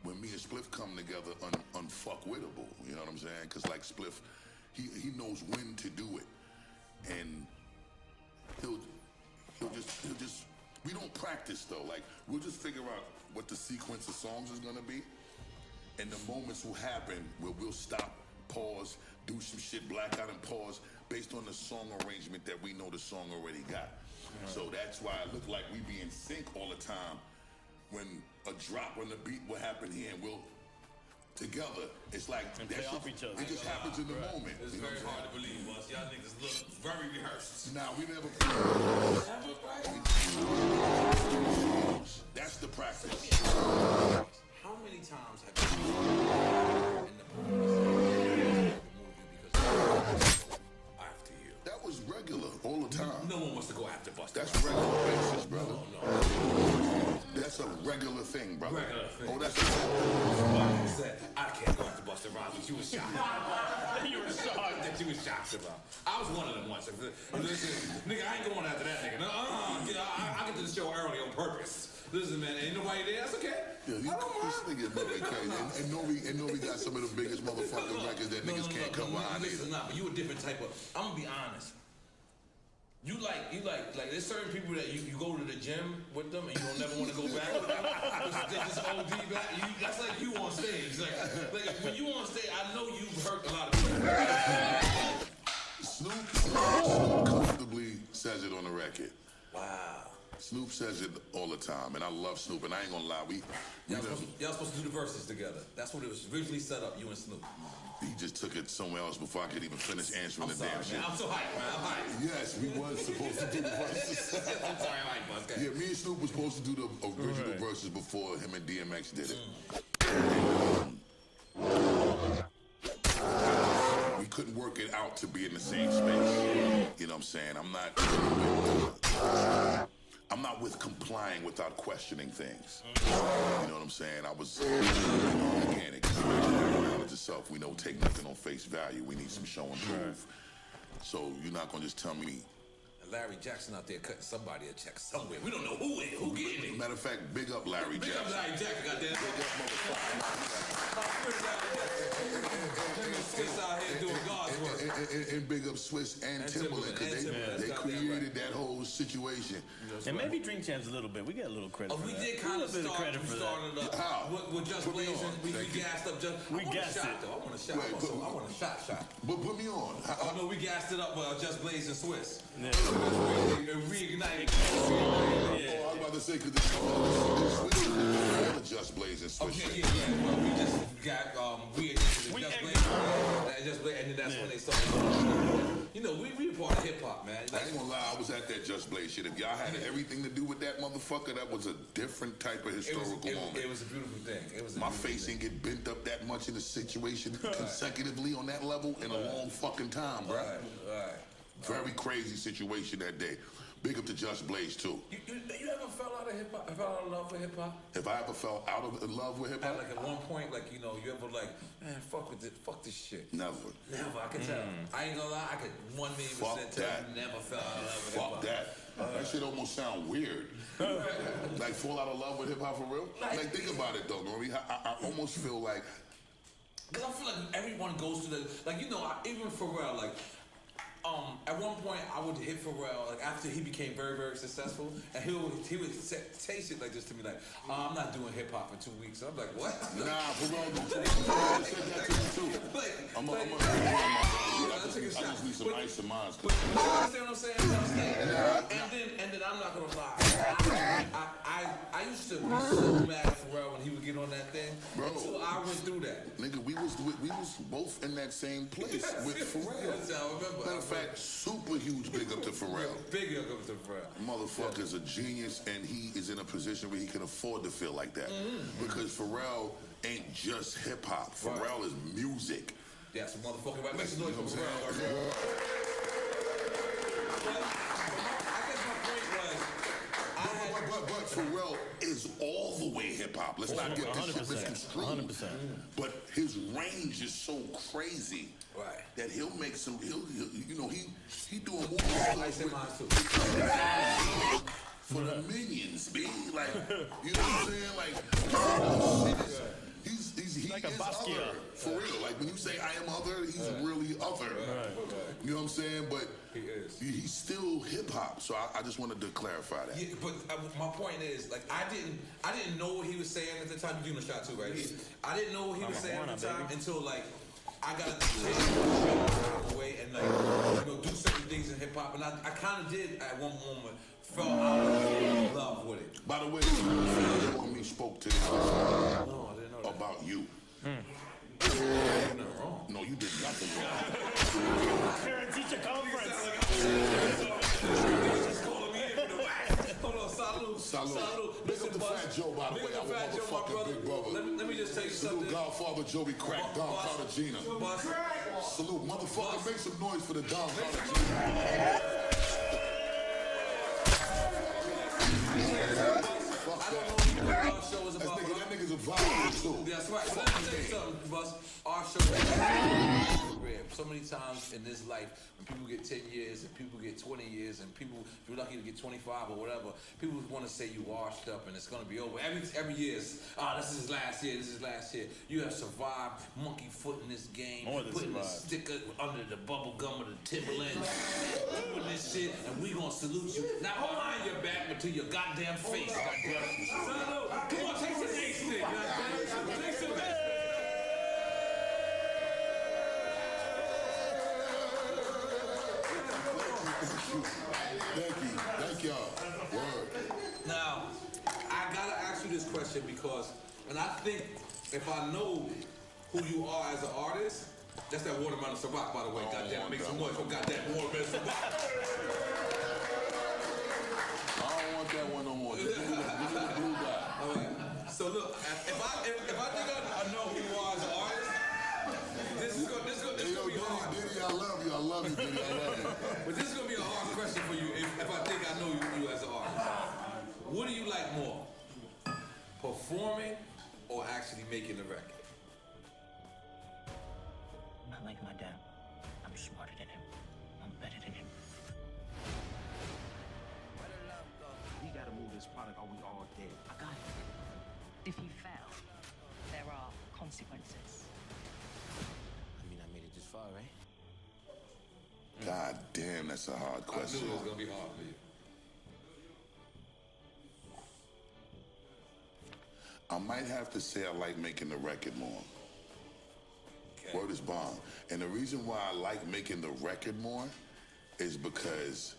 when me and Spliff come together unfuckwittable. You know what I'm saying? Because like Spliff, he knows when to do it, and he'll just. We don't practice though. Like we'll just figure out what the sequence of songs is gonna be, and the moments will happen where we'll stop, pause, do some shit, black out and pause based on the song arrangement that we know the song already got. So that's why it look like we be in sync all the time. When a drop on the beat will happen here and we'll together, it's like And play off each other. It just happens in the moment. It's You know very what I'm hard to believe, boss. Y'all niggas look very rehearsed. saying? Nah, we never. That's the practice. How many times have you in the movie because after you? That was regular all the time. No one wants to go after Busta. That's regular basis, brother. That's a regular thing, brother. Regular thing. Oh, that's Somebody said, I can't go after Busta Rhymes, but you was shocked. You were shocked. That you was shocked about. I was one of them once. Listen, nigga, I ain't going after that nigga. I get to the show early on purpose. Listen, man, ain't nobody there. That's okay. Yeah, this nigga Nori crazy. And Nori got some of the biggest motherfucking records that niggas can't come behind either. Listen, but you a different type of. I'm gonna be honest. You like there's certain people that you go to the gym with them and you don't never want to go back with them. They just OD back. That's like you on stage. Like when you on stage, I know you've hurt a lot of people. Snoop comfortably says it on the record. Wow. Snoop says it all the time, and I love Snoop, and I ain't gonna lie, Y'all supposed to do the verses together. That's what it was originally set up, you and Snoop. he just took it somewhere else before I could even finish answering I'm the sorry, damn shit. man. I'm so hyped, man. I'm hyped. Yes, we was supposed to do the verses. I'm sorry, I'm hyped, Buzz. Yeah, me and Snoop was supposed to do the original verses before him and DMX did it. We couldn't work it out to be in the same space. You know what I'm saying? I'm not with complying without questioning things. You know what I'm saying? I was, organic. Acknowledge yourself. We don't take nothing on face value. We need some show and prove. So you're not gonna just tell me. Larry Jackson out there cutting somebody a check somewhere. We don't know who getting it. Matter of fact, big up Larry Big Jackson. up Larry Jackson, goddamn. Big up motherfucker. Skits out here doing God's work. And big up Swiss and Timberland, because they created that whole situation. And maybe Drink Champs a little bit. We get a little credit for we that. did kind of start up How? with Just Blazing. We gassed up Just. We gassed it. I want a shot. I want a shot. But put me on. Oh no, we gassed it up with Just Blazing Swiss. Yeah. Reignited. I was about to say, because it's Just Blazing Swiss. Okay, yeah. Well, we just got Just Blazing, and then that's when they started. You know, we part of hip hop, man. I ain't gonna lie, I was at that Just Blaze shit. If y'all had everything to do with that motherfucker, that was a different type of historical moment. It was a beautiful thing. My face didn't get bent up that much in a situation consecutively on that level in a long fucking time, bro. Right. Very crazy situation that day. Big up to Just Blaze too. You ever fell out of hip hop? Fell out of love with hip hop? If I ever fell out of love with hip hop, Like at one point, like you ever like, man, fuck this shit. Never. I can tell. I ain't gonna lie, I could 1,000,000% tell I never fell out of love with hip hop. Fuck that. That shit almost sound weird. Like fall out of love with hip hop for real? Like think about it though, Nori. I almost feel like. Because I feel like everyone goes through that. Like even Pharrell, like. At one point, I would hit Pharrell, like after he became very, very successful, and he would say shit like this to me, like, I'm not doing hip hop for 2 weeks. And I'm like, what? Nah, Pharrell said that to me too. I just need some ice in mine. But you understand what I'm saying? And then I'm not gonna lie. I used to be so mad at Pharrell when he would get on that thing. Bro, until I went through that. Nigga, we was both in that same place with Pharrell. I remember. Matter of fact, super huge big up to Pharrell. Big up to Pharrell. Motherfucker's a genius, and he is in a position where he can afford to feel like that. Because Pharrell ain't just hip hop. Pharrell is music. Yeah, some motherfucking right. Make some noise for Pharrell. I guess my point was, but Pharrell is all the way hip hop. Let's not get this shit misconstrued. 100%. But his range is so crazy. Right. That he'll make some. He doing more for the minions, B. Like, you know what I'm saying? Like, he like a is Basquiat. other for real. Like when you say I am other, he's really other. You know what I'm saying? But he's still hip hop. So I just wanted to clarify that. Yeah, but my point is, like, I didn't know what he was saying at the time. You're doing a shot too, right? I didn't know what he was saying at the time until like. I got to change the way and like do certain things in hip hop, and I kind of did at one moment. Fell out of love with it. By the way, you and me spoke to this No, I didn't know that. about you. I did nothing wrong. No, you did nothing wrong. Parent-teacher conference. Hold on, salute. Big up to Fat Joe, by the way. Our motherfucking big brother. Let me just tell you something. Salute Godfather Joey Crack, Don Cartagena. Salute, motherfucker, make some noise for the Don Cartagena. I don't know what our show is about. That nigga's a vibe too. That's right. Let me tell you something, Bus. Our show is so many times in this life, when people get 10 years and people get 20 years and people, if you're lucky to get 25 or whatever, people want to say you washed up and it's going to be over. Every year is, this is his last year, this is his last year. You have survived monkey foot in this game, putting the sticker under the bubble gum of the Timberland, doing this shit, and we going to salute you. Not behind your back, but to your goddamn face. Goddamn. Come on, take some next stick, goddamn. Take some next. Thank y'all. Word. Now, I gotta ask you this question because, and I think if I know who you are as an artist, that's that watermelon Ciroc, by the way. Goddamn, make some noise for goddamn watermelon Ciroc. I don't want that one no more. Give me the blue guy. All right. So look, if I think I know who you are as an artist, this is gonna be hard. Diddy, I love you, Diddy, I love you. But this is gonna be a hard question for you if I think I know you as an artist. What do you like more? Performing or actually making the record? Not like my dad. I'm smarter than him. I'm better than him. We gotta move this product or we all dead. I got it. If you fail, there are consequences. I mean, I made it this far, right? God damn, that's a hard question. I knew it was gonna be hard for you. I might have to say I like making the record more. Okay. Word is bond. And the reason why I like making the record more is because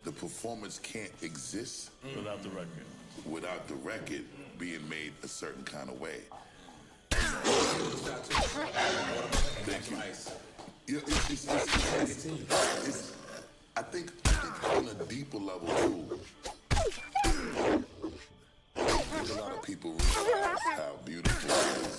the performance can't exist without the record. Without the record being made a certain kind of way. Thank you. Yeah, I think on a deeper level too, there's a lot of people realize how beautiful it is.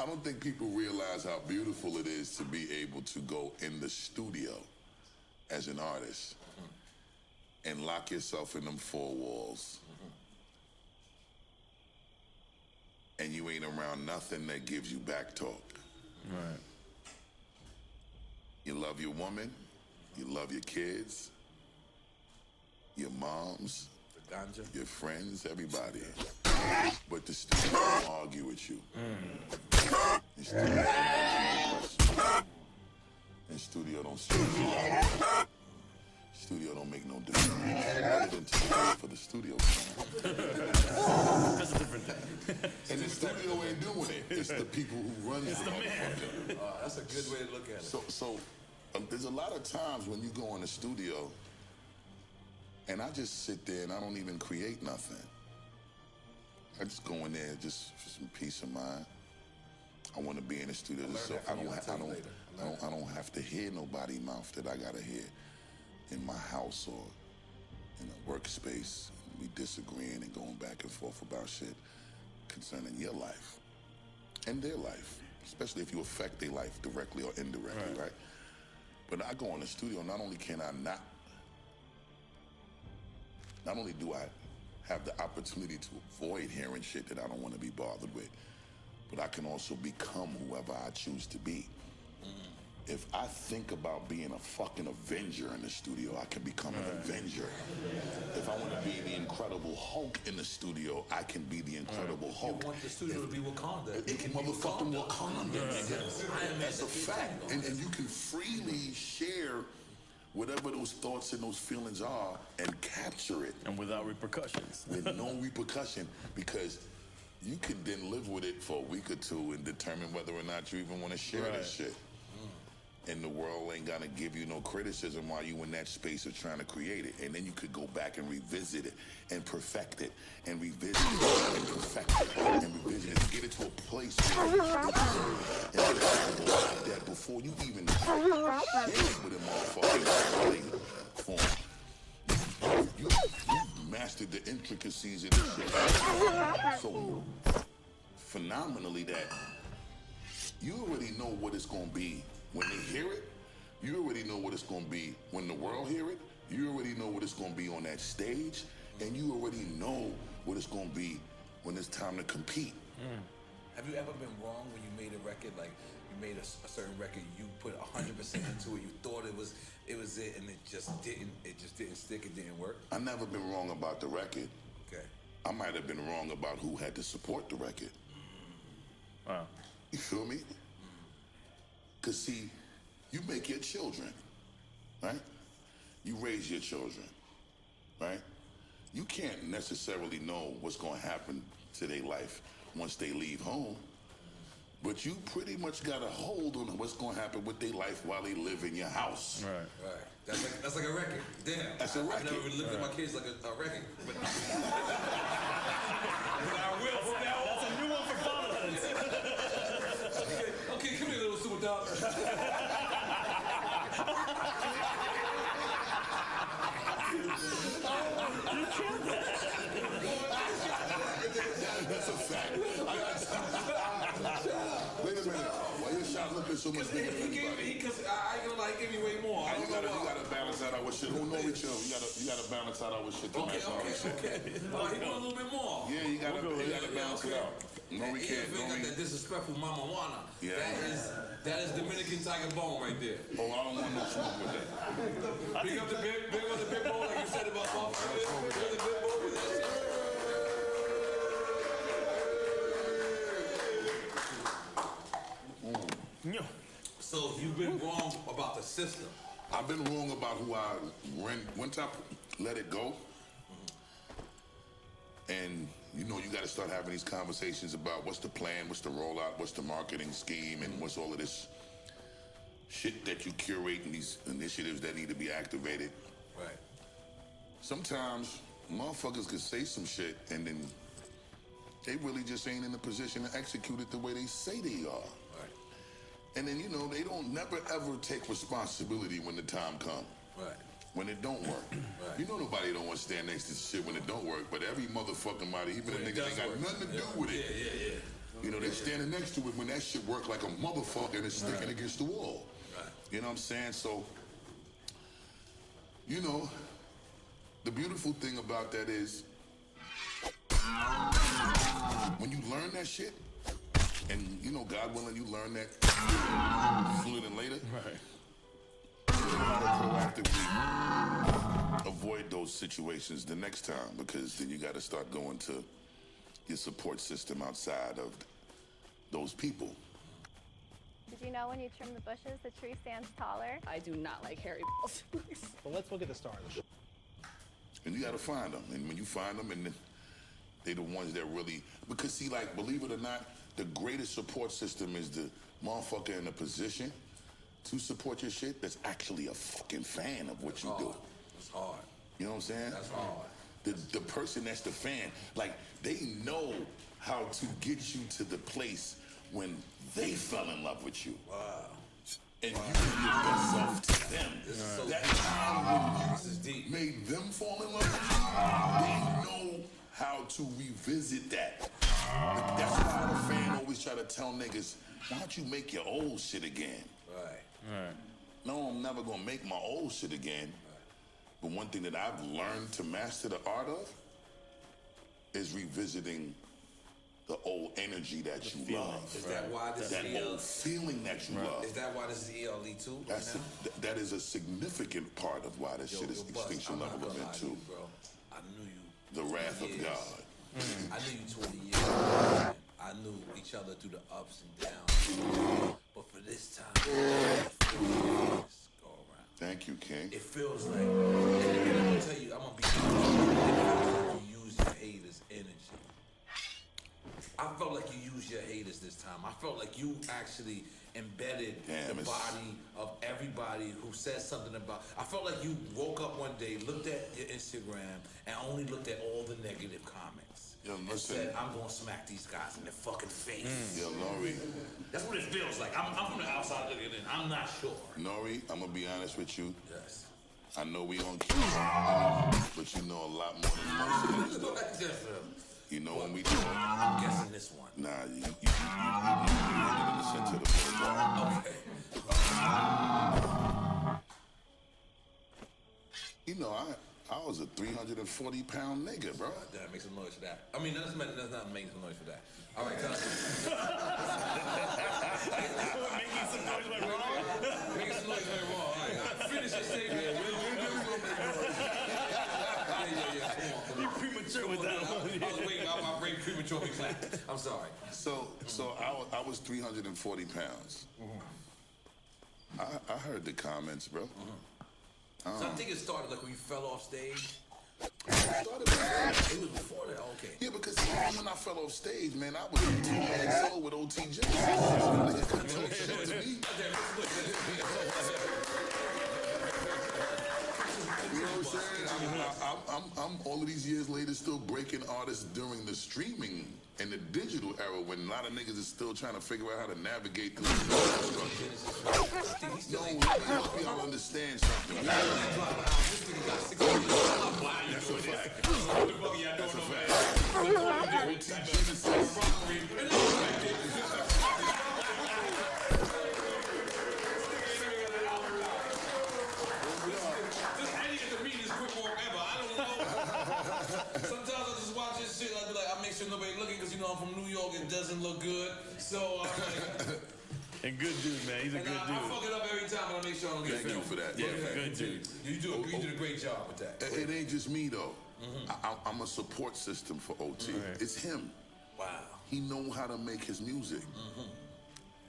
I don't think people realize how beautiful it is to be able to go in the studio as an artist and lock yourself in them four walls. And you ain't around nothing that gives you back talk. Right. You love your woman, you love your kids, your moms, your friends, everybody. But the studio don't argue with you. The studio don't ask you no questions. The studio don't stress you out. Studio don't make no difference. Other than to pay for the studio time. That's a different thing. And the studio ain't doing it. It's the people who run it. It's the man. That's a good way to look at it. So there's a lot of times when you go in the studio and I just sit there and I don't even create nothing. I just go in there just for some peace of mind. I want to be in the studio just so I don't have to hear nobody's mouth that I gotta hear in my house or in a workspace. We disagreeing and going back and forth about shit concerning your life and their life, especially if you affect their life directly or indirectly, right? But I go in the studio, not only can I not only do I have the opportunity to avoid hearing shit that I don't want to be bothered with, but I can also become whoever I choose to be. If I think about being a fucking Avenger in the studio, I can become an Avenger. If I want to be the Incredible Hulk in the studio, I can be the Incredible Hulk. You want the studio to be Wakanda. It can motherfucking Wakanda. That's a fact. And you can freely share whatever those thoughts and those feelings are and capture it. And without repercussions. With no repercussion, because you can then live with it for a week or two and determine whether or not you even want to share this shit. And the world ain't gonna give you no criticism while you in that space of trying to create it. And then you could go back and revisit it and perfect it and revisit it and perfect it and revisit it. Get it to a place where that before you even share it with a motherfucking form. You mastered the intricacies of this shit so phenomenally that you already know what it's gonna be. When they hear it, you already know what it's going to be. When the world hear it, you already know what it's going to be on that stage, and you already know what it's going to be when it's time to compete. Have you ever been wrong when you made a record? Like you made a certain record, you put 100% into it, you thought it was it, and it just didn't stick, it didn't work? I've never been wrong about the record. Okay. I might have been wrong about who had to support the record. Wow. You feel me? Because, see, you make your children, right? You raise your children, right? You can't necessarily know what's going to happen to their life once they leave home, but you pretty much got a hold on what's going to happen with their life while they live in your house. Right. That's like a record. Damn. That's a record. I've never really looked at my kids like a record. But I will from now on. That's a new one for fathers. Okay, come here, little super dog. That's a fact. Wait a minute. Why your shot looking so much bigger than anybody? Because I ain't gonna like give me way more. You gotta balance that out with shit. Who know each other? You gotta balance that out with shit. Okay. He want a little bit more. Yeah, you gotta balance it out. No, And we even can't. if you got that disrespectful Mama Juana, Yeah. that is Dominican Tiger Bone right there. Oh, I don't want no smoke with that. Big up the big bone, like you said about Buff. Big up the big bone with that shit. So you've been wrong about the system. I've been wrong about who I once I let it go. And you know, you got to start having these conversations about what's the plan, what's the rollout, what's the marketing scheme, and what's all of this shit that you curate and these initiatives that need to be activated. Right. Sometimes motherfuckers could say some shit and then they really just ain't in a position to execute it the way they say they are. Right. And then, you know, they don't never ever take responsibility when the time comes. Right. When it don't work. Right. You know nobody don't want to stand next to shit when it don't work, but every motherfucking body, even the niggas ain't got nothing to do with it. Yeah. You know, they standing next to it when that shit work like a motherfucker and it's sticking against the wall. Right. You know what I'm saying? So, you know, the beautiful thing about that is when you learn that shit, and you know, God willing, you learn that sooner than later. Right. You gotta proactively avoid those situations the next time, because then you gotta start going to your support system outside of those people. Did you know when you trim the bushes, the tree stands taller? I do not like hairy balls. Well, let's look at the star of the show. And you gotta find them. And when you find them, and they the ones that really, because see, like, believe it or not, the greatest support system is the motherfucker in a position to support your shit that's actually a fucking fan of what you do. It's hard. You know what I'm saying? That's hard. The person that's the fan, like, they know how to get you to the place when they fell in love with you. Wow. And you give your best self to them. This is so that deep. time This is deep. made them fall in love with you. They know how to revisit that. That's why the fan always try to tell niggas, why don't you make your old shit again? Right. No, I'm never gonna make my old shit again. But one thing that I've learned to master the art of is revisiting the old energy that you love. Is that why this that is old feeling that you love? Is that why this is ELE too? That's that is a significant part of why this shit is Extinction Level Event 2. Bro, I knew you. The Wrath of years. God. I knew you 20 years. Man. I knew each other through the ups and downs. But for this time, go around. Thank you, King. It feels like, and I'm gonna tell you, I'm gonna be honest, it feels like you use your haters' energy. I felt like you used your haters this time. I felt like you actually embedded the body of everybody who said something about. I felt like you woke up one day, looked at your Instagram, and only looked at all the negative comments. Yo, and listen. said, I'm gonna smack these guys in the fucking face. Yo, Nori. That's what it feels like. I'm from the outside looking in. I'm not sure. Nori, I'm gonna be honest with you. Yes. I know we on camera, but you know a lot more than most niggas do. You know when we talk. I'm guessing this one. Nah, you landed in the center of the boulevard. Okay. You know, I was a 340-pound nigga, bro. That makes some noise for that. I mean, that's not making some noise for that. All right, tell us. Making some noise went wrong. Making some noise went wrong. All right, finish your statement. Yeah. Come on. You're premature with that one. I was waiting. My brain prematurely clapped. I'm sorry. So I was 340 pounds. I heard the comments, bro. So I think it started like when you fell off stage. It was before that, okay. Yeah, because when I fell off stage, man, I was 2 years old with OTJ. Nigga couldn't talk shit to me. You know what I'm saying? I'm all of these years later still breaking artists during the streaming and the digital era when a lot of niggas is still trying to figure out how to navigate through the structure. No, let me help y'all understand something. That's a fact. That's a Sometimes I just watch this shit, I be like, I make sure nobody looking because you know I'm from New York and doesn't look good. So I'm like, and good dude, man. He's a good dude. I fuck it up every time, but I make sure I don't get Thank you for that. Yeah, good dude. You did a great job with that. It ain't just me though. I'm a support system for OT. Right. It's him. Wow. He know how to make his music.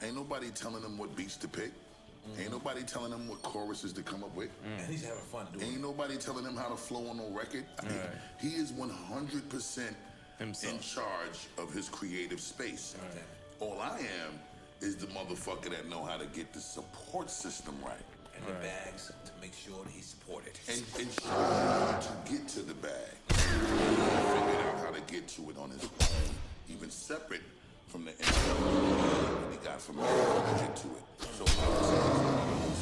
Ain't nobody telling him what beats to pick. Ain't nobody telling him what choruses to come up with. And he's having fun doing it. Ain't nobody telling him how to flow on no record. He is 100% in charge of his creative space. All I am is the motherfucker that know how to get the support system right. And the bags to make sure that he's supported. And show him how to get to the bag. Figured out how to get to it on his own, even separate from the intel that he got from me to get to it. So I was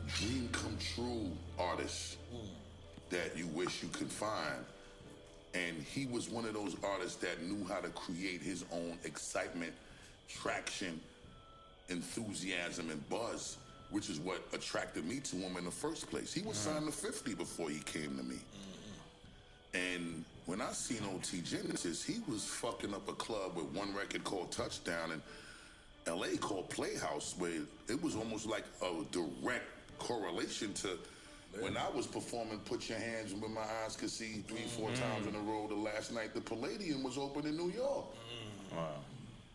dream come true artist that you wish you could find. And he was one of those artists that knew how to create his own excitement, traction, enthusiasm, and buzz, which is what attracted me to him in the first place. He was signed to 50 before he came to me. And when I seen OT Genesis, he was fucking up a club with one record called Touchdown in LA called Playhouse, where it was almost like a direct correlation to when I was performing Put Your Hands Where My Eyes Could See 3-4 times in a row. The last night the Palladium was open in New York. Wow.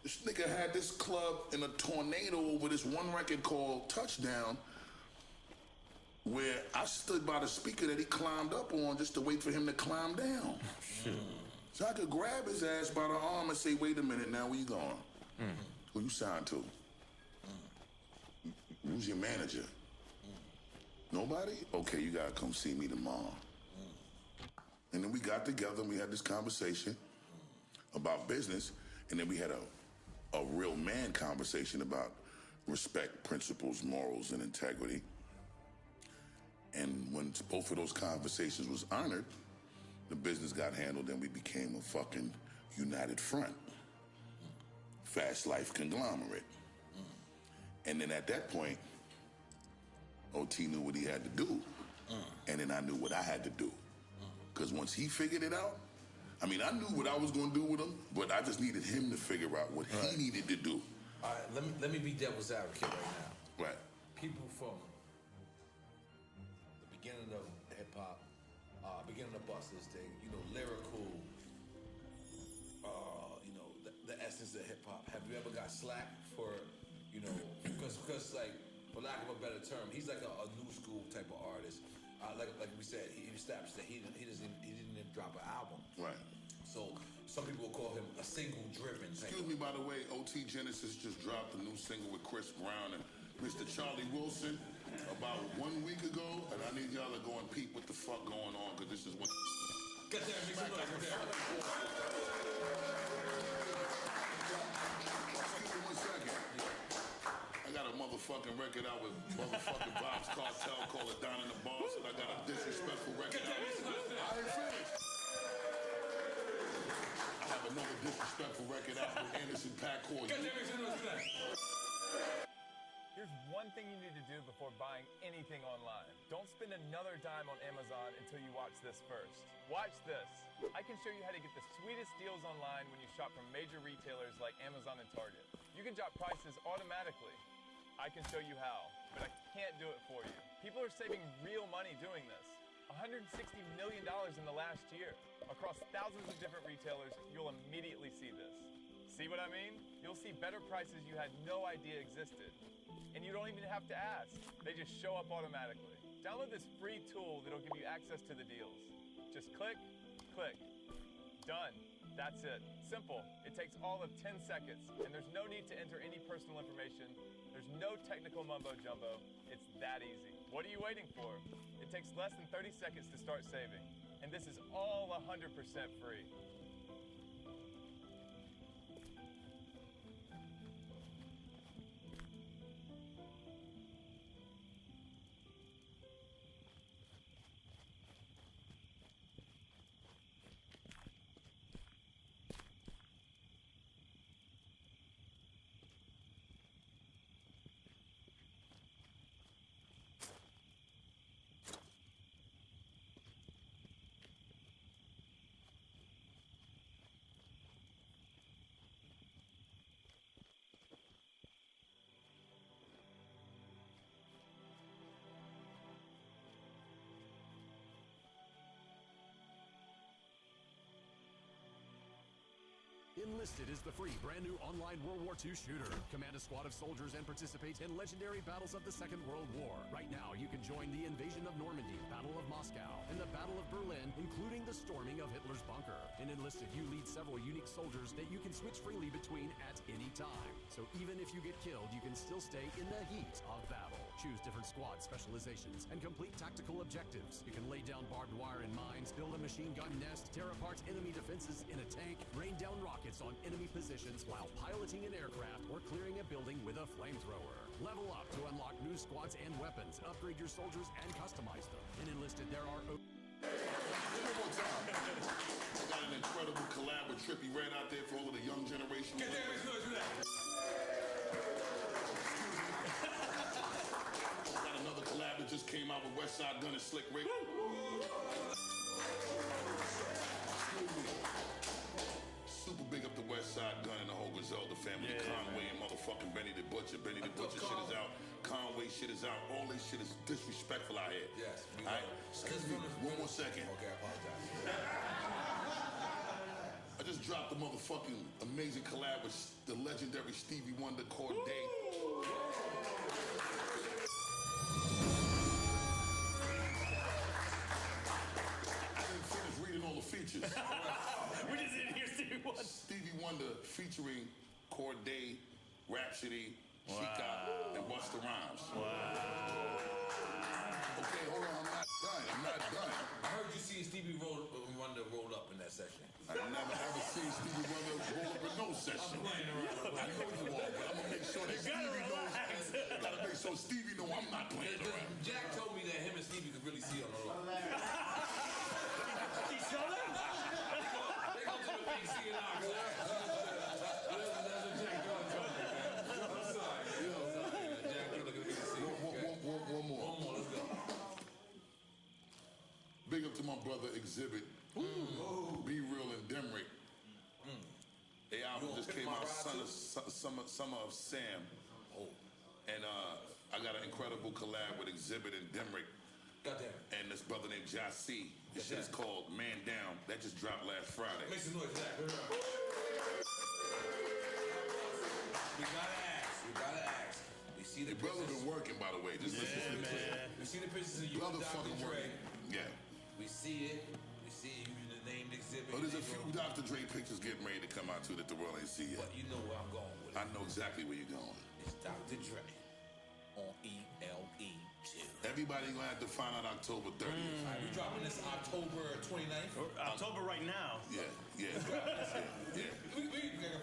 This nigga had this club in a tornado over this one record called Touchdown, where I stood by the speaker that he climbed up on just to wait for him to climb down. So I could grab his ass by the arm and say, wait a minute, now where you going? Who you signed to? Who's your manager? Nobody? Okay, you gotta come see me tomorrow. And then we got together and we had this conversation about business, and then we had a real man conversation about respect, principles, morals, and integrity. And when both of those conversations was honored, the business got handled and we became a fucking united front. Fast life conglomerate. And then at that point, OT knew what he had to do. And then I knew what I had to do. Because once he figured it out, I mean, I knew what I was going to do with him, but I just needed him to figure out what he needed to do. All right, let me be devil's advocate right now. Right. People from the beginning of hip hop, beginning of Busters, they, lyrical, the essence of hip hop. Have you ever got slack for, because like, for lack of a better term, he's like a new school type of artist. Like we said, he established that he didn't even drop an album. Right. So some people will call him a single driven. Excuse me, by the way, OT Genesis just dropped a new single with Chris Brown and Mr. Charlie Wilson about 1 week ago, and I need y'all to go and peep what the fuck going on, because this is what. Get there, make some noise, get there. Excuse me 1 second. I got a motherfucking record out with motherfucking Bob's Cartel called It Down in the Bars, and I got a disrespectful record out. I ain't finished. I have another disrespectful record out with Anderson .Paak called. Here's one thing you need to do before buying anything online. Don't spend another dime on Amazon until you watch this first. Watch this. I can show you how to get the sweetest deals online when you shop from major retailers like Amazon and Target. You can drop prices automatically. I can show you how, but I can't do it for you. People are saving real money doing this. $160 million in the last year. Across thousands of different retailers, you'll immediately see this. See what I mean? You'll see better prices you had no idea existed. And you don't even have to ask. They just show up automatically. Download this free tool that'll give you access to the deals. Just click, click. Done. That's it. Simple. It takes all of 10 seconds, and there's no need to enter any personal information. There's no technical mumbo jumbo. It's that easy. What are you waiting for? It takes less than 30 seconds to start saving. And this is all 100% free. Enlisted is the free, brand new online World War II shooter. Command a squad of soldiers and participate in legendary battles of the Second World War. Right now, you can join the invasion of Normandy, Battle of Moscow, and the Battle of Berlin, including the storming of Hitler's bunker. In Enlisted, you lead several unique soldiers that you can switch freely between at any time. So even if you get killed, you can still stay in the heat of battle. Choose different squad specializations and complete tactical objectives. You can lay down barbed wire in mines, build a machine gun nest, tear apart enemy defenses in a tank, rain down rockets on enemy positions while piloting an aircraft or clearing a building with a flamethrower. Level up to unlock new squads and weapons, upgrade your soldiers, and customize them. In Enlisted, there are... One more time. I got an incredible collab with Trippie Redd out there for all of the young generation. Get there, let's do that. Got another collab that just came out with Westside Gunn and Slick Rick. Super big up the Westside Gunn and the whole Griselda family. Yeah, Conway and motherfucking Benny the Butcher. Benny the Butcher shit is out. Conway shit is out. All this shit is disrespectful out here. Yes. All right? Excuse me. One more second. Okay, I apologize. I just dropped the motherfucking amazing collab with the legendary Stevie Wonder, Corday. I didn't finish reading all the features. We just didn't hear Stevie Wonder. Stevie Wonder featuring Corday, Rhapsody, Chica, and Busta Rhymes. Okay, hold on, I'm not done. I heard you see Stevie Wonder roll up in that session. I never ever seen Stevie Wonder roll up in no session. I know you are, but I'm gonna make sure that Stevie knows. Gotta make sure Stevie know I'm not playing around. Jack told me that him and Stevie could really see on the road. He saw that? They go to the big CNR. That's what Jack told me, man. I'm sorry. Jack, you're looking at me to see. One more. One more, let's go. Big up to my brother Exhibit. Be Real in Dimrick. The album just came out, Summer of Sam. And I got an incredible collab with Exhibit in Dimrick. Goddamn. And this brother named Jassi. This shit is called Man Down. That just dropped last Friday. Make some noise, Jack. We gotta ask. We see the brother been working, by the way. Just listen to the clip. We see the pictures of you Brother and Dr. fucking Dre. working. Yeah. We see it. We see you in the named Exhibit. Oh, there's a few Dr. Dre pictures getting ready to come out too that the world ain't see yet. But you know where I'm going with it. I know exactly where you're going. It's Dr. Dre on ELE2. Everybody gonna have to find out October 30th. We dropping this October 29th. October right now. Yeah. We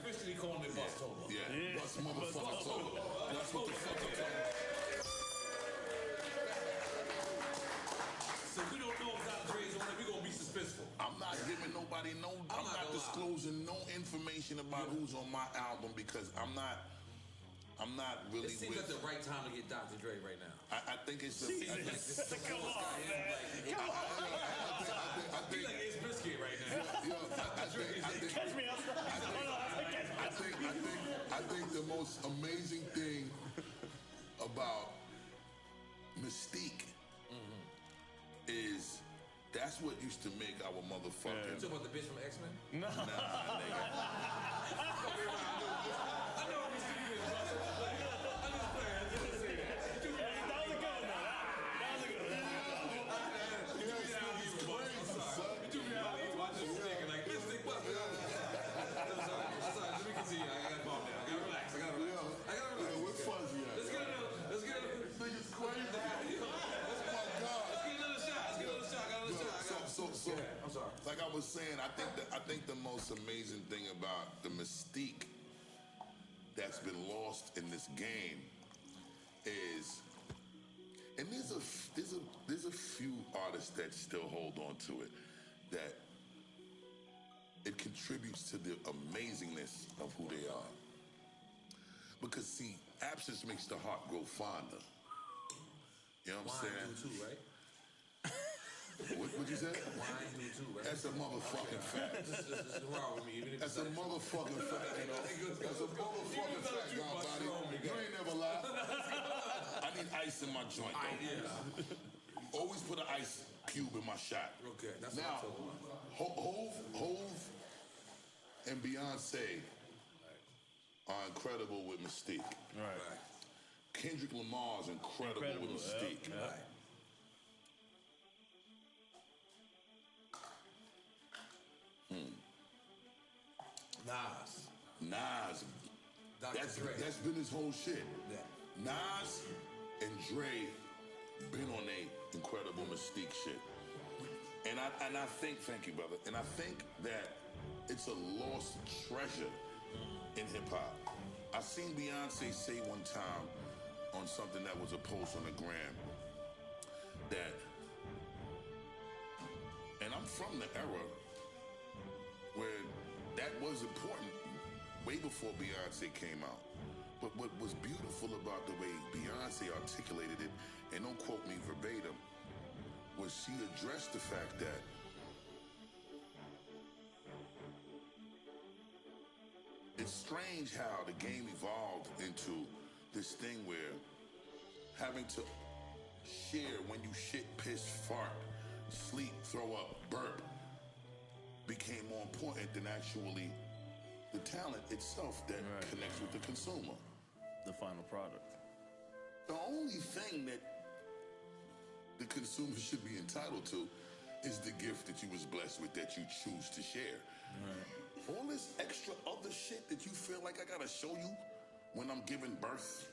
officially calling it Bustober. Yeah. Bust motherfucker October. That's what the fuck I'm talking about. So we don't know if Dr. Dre is on it. We're gonna be suspenseful. I'm not giving nobody I'm not disclosing no information about who's on my album because I'm not really. It seems like the right time to get Dr. Dre right now. I think it's the. Come on, man. I think like Ace Biscuit right now. Catch me outside. I think the most amazing thing about Mystique is that's what used to make our motherfucking. You talking about the bitch from X-Men? No. Nah, nigga. I know Mystique is I'm just playing. I just say that. That was a good one, though. That was a good one. You took me out of you, boss. I'm sorry. You took me out of you. I just thinking like Mystique, what? I'm sorry. Let me continue. I gotta calm down. I gotta relax. I gotta relax. Yeah, we're fuzzy at. Let's get another. Nigga's crazy. So, I'm sorry. like I was saying, I think the most amazing thing about the mystique that's been lost in this game is, and there's a few artists that still hold on to it, that it contributes to the amazingness of who they are. Because see, absence makes the heart grow fonder. You know what I'm saying? Wine do too, right? What'd you say? Wine do too, right? That's a motherfucking fact. This is wrong with me. That's a motherfucking fact, you know. That's a motherfucking fact, Godbody. You ain't never lied. I need ice in my joint, though. Always put an ice cube in my shot. Okay, that's now, what I'm talking about. Hove and Beyonce are incredible with Mystique. Right. Kendrick Lamar's incredible with Mystique. Yep. Nas. Dr. Dre. That's been his whole shit. Yeah. Nas and Dre been on a incredible Mystique shit. And I think, thank you, brother, and I think that it's a lost treasure in hip-hop. I seen Beyonce say one time on something that was a post on the gram that, and I'm from the era where that was important way before Beyonce came out. But what was beautiful about the way Beyonce articulated it, and don't quote me verbatim, was she addressed the fact that it's strange how the game evolved into this thing where having to share when you shit, piss, fart, sleep, throw up, burp became more important than actually the talent itself that connects with the consumer. The final product. The only thing that the consumer should be entitled to is the gift that you was blessed with that you choose to share. All this extra other shit that you feel like I gotta show you when I'm giving birth,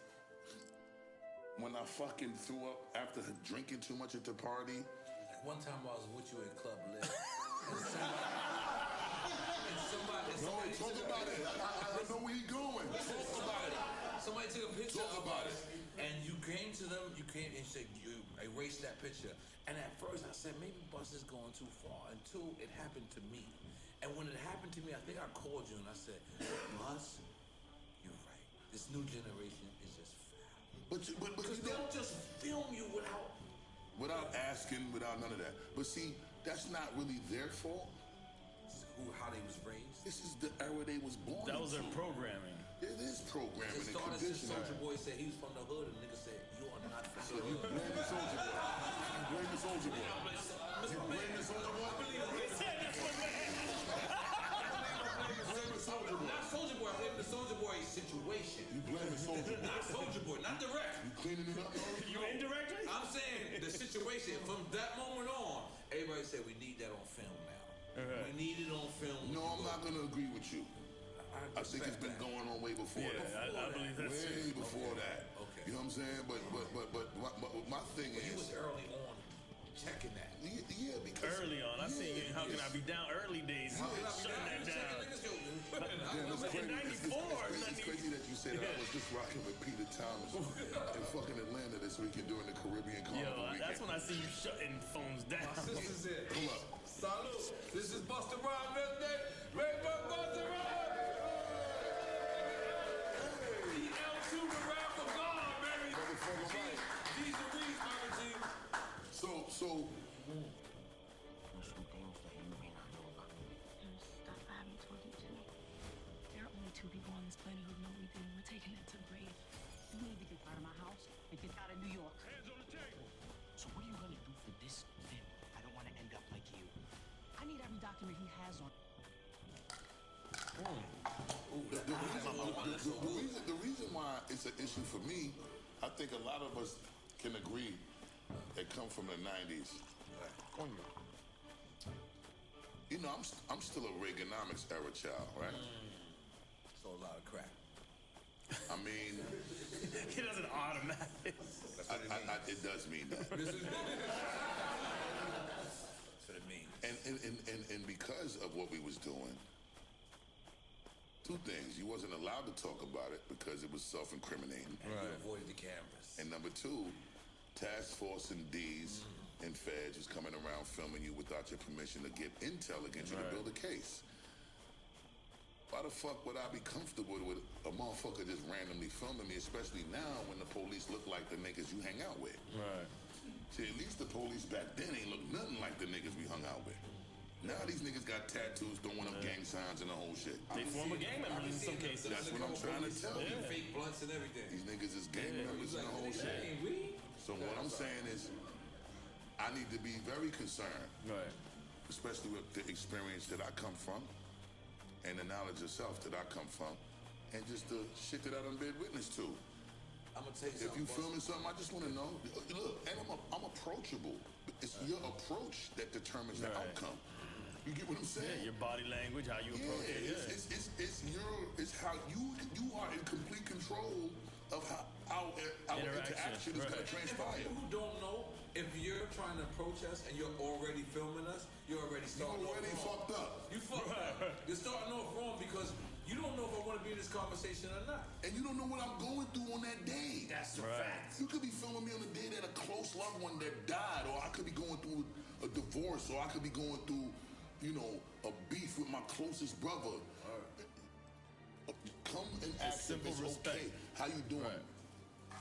when I fucking threw up after drinking too much at the party. One time I was with you in Club Lit. Somebody talk about it. I know where he's going. Talk about it. Somebody took a picture Talk about it. And you came to them, you came and said, you erased that picture. And at first I said, maybe Bus is going too far. Until it happened to me. And when it happened to me, I think I called you and I said, Bus, you're right. This new generation is just foul. Because they don't just film you without asking, without none of that. But see, that's not really their fault. How they was raised? This is the era they was born That was their into. programming. It is programming It and started since conditioning. Soulja Boy said he was from the hood, and the nigga said, you are not from So the you hood. blame the Soulja Boy. You blame the Soulja Boy. You blame the Soulja Boy. He said this one, man. You blame the Soulja Boy. Not Soulja Boy, I blame the Soulja Boy situation. You blame the Soulja Boy. Not Soulja Boy, not direct. You cleaning it up? You indirectly? I'm saying the situation from that moment on, everybody said we need that on film now. We need it on film. No, I'm not going to agree with you. I think it's been going on way before that. I believe that's way before that. Okay. You know what I'm saying? But my thing He is. was early on checking that. Yeah, because early on. I see you. How can I be down early days? Shutting that down. Damn, it's In crazy. 94. It's crazy that you said that. I was just rocking with Peter Thomas in fucking Atlanta this weekend during the Caribbean Carnival weekend. That's when I see you shutting phones down. This is it. Pull up. Salute. This is Busta Rhymes birthday. Make my Busta Rhymes. EL2 the rap for God, baby. Motherfucker, right. G's and Weeds, Mama G. So. There's some things that you may not know about me. There's stuff I haven't told you to. There are only two people on this planet who know everything. We're taking it to the grave. You need to get out of my house and get out of New York. Hands on the table. So what are you gonna do for this film? I don't want to end up like you. I need every document he has on. The reason why it's an issue for me, I think a lot of us can agree that come from the 90s. You know, I'm still a Reaganomics era child, right? So a lot of crack. I mean, He doesn't automatic. it does mean that. That's what it means. And because of what we was doing, two things. You wasn't allowed to talk about it because it was self-incriminating. And you avoided the cameras. And number two, task force and D's and feds was coming around filming you without your permission to get intel against you to build a case. Why the fuck would I be comfortable with a motherfucker just randomly filming me, especially now when the police look like the niggas you hang out with? Right. See, at least the police back then ain't look nothing like the niggas we hung out with. Now these niggas got tattoos, throwing up gang signs and the whole shit. They form a gang members in some cases. That's what I'm trying to tell you. Fake blunts and everything. These niggas is gang members and the whole shit. So what I'm saying is, I need to be very concerned, Right. especially with the experience that I come from and the knowledge of self that I come from, and just the shit that I done been witness to. I'm gonna tell you If something. you filming something, I just want to know. Look, and I'm approachable. It's your approach that determines the outcome. You get what I'm saying? Yeah, your body language, how you approach it. Yeah. It's how you are in complete control of how our interaction is going to transpire. People who don't know, if you're trying to approach us and you're already filming us, you're already starting off wrong. Fucked up. You fucked up. You're starting off wrong because you don't know if I want to be in this conversation or not. And you don't know what I'm going through on that day. That's a fact. You could be filming me on the day that a close loved one that died, or I could be going through a divorce, or I could be going through, a beef with my closest brother. Come and ask if it's okay. How you doing?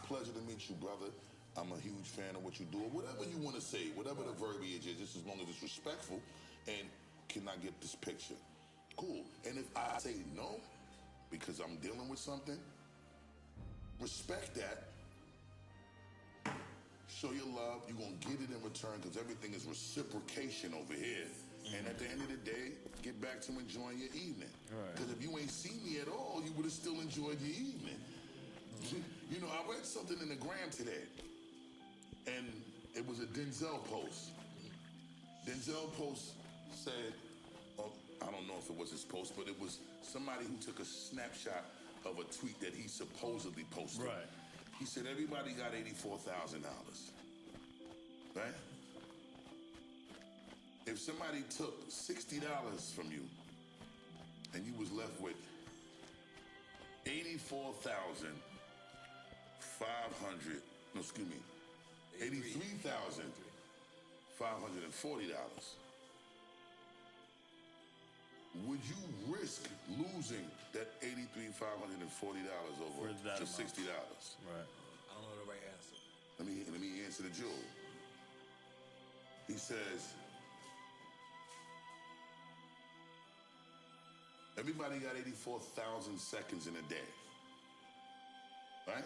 Pleasure to meet you, brother. I'm a huge fan of what you do, or whatever you want to say, whatever the verbiage is, just as long as it's respectful. And can I get this picture? Cool. And if I say no, because I'm dealing with something, respect that. Show your love. You're going to get it in return because everything is reciprocation over here. And at the end of the day, get back to enjoying your evening. Because if you ain't seen me at all, you would have still enjoyed your evening. I read something in the gram today, and it was a Denzel post. Denzel post said, I don't know if it was his post, but it was somebody who took a snapshot of a tweet that he supposedly posted. He said, everybody got $84,000, right? If somebody took $60 from you and you was left with $83,540, would you risk losing that $83,540 over just $60? Right. I don't know the right answer. Let me answer the jewel. He says, everybody got 84,000 seconds in a day, right?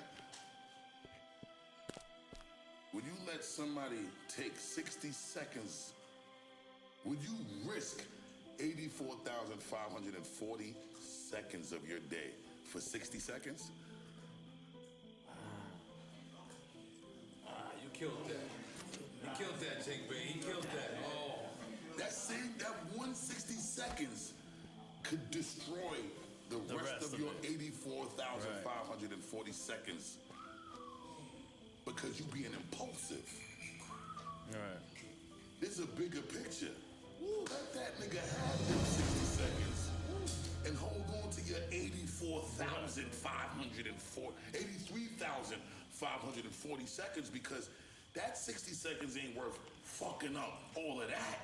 Would you let somebody take 60 seconds? Would you risk 84,540 seconds of your day for 60 seconds? You killed that. You killed that, Jake Bay. He killed that. Oh. That 160 seconds could destroy the rest of your 84,540 seconds because you being impulsive. There's a bigger picture. Let that nigga have them 60 seconds and hold on to your 83,540 seconds because that 60 seconds ain't worth fucking up all of that.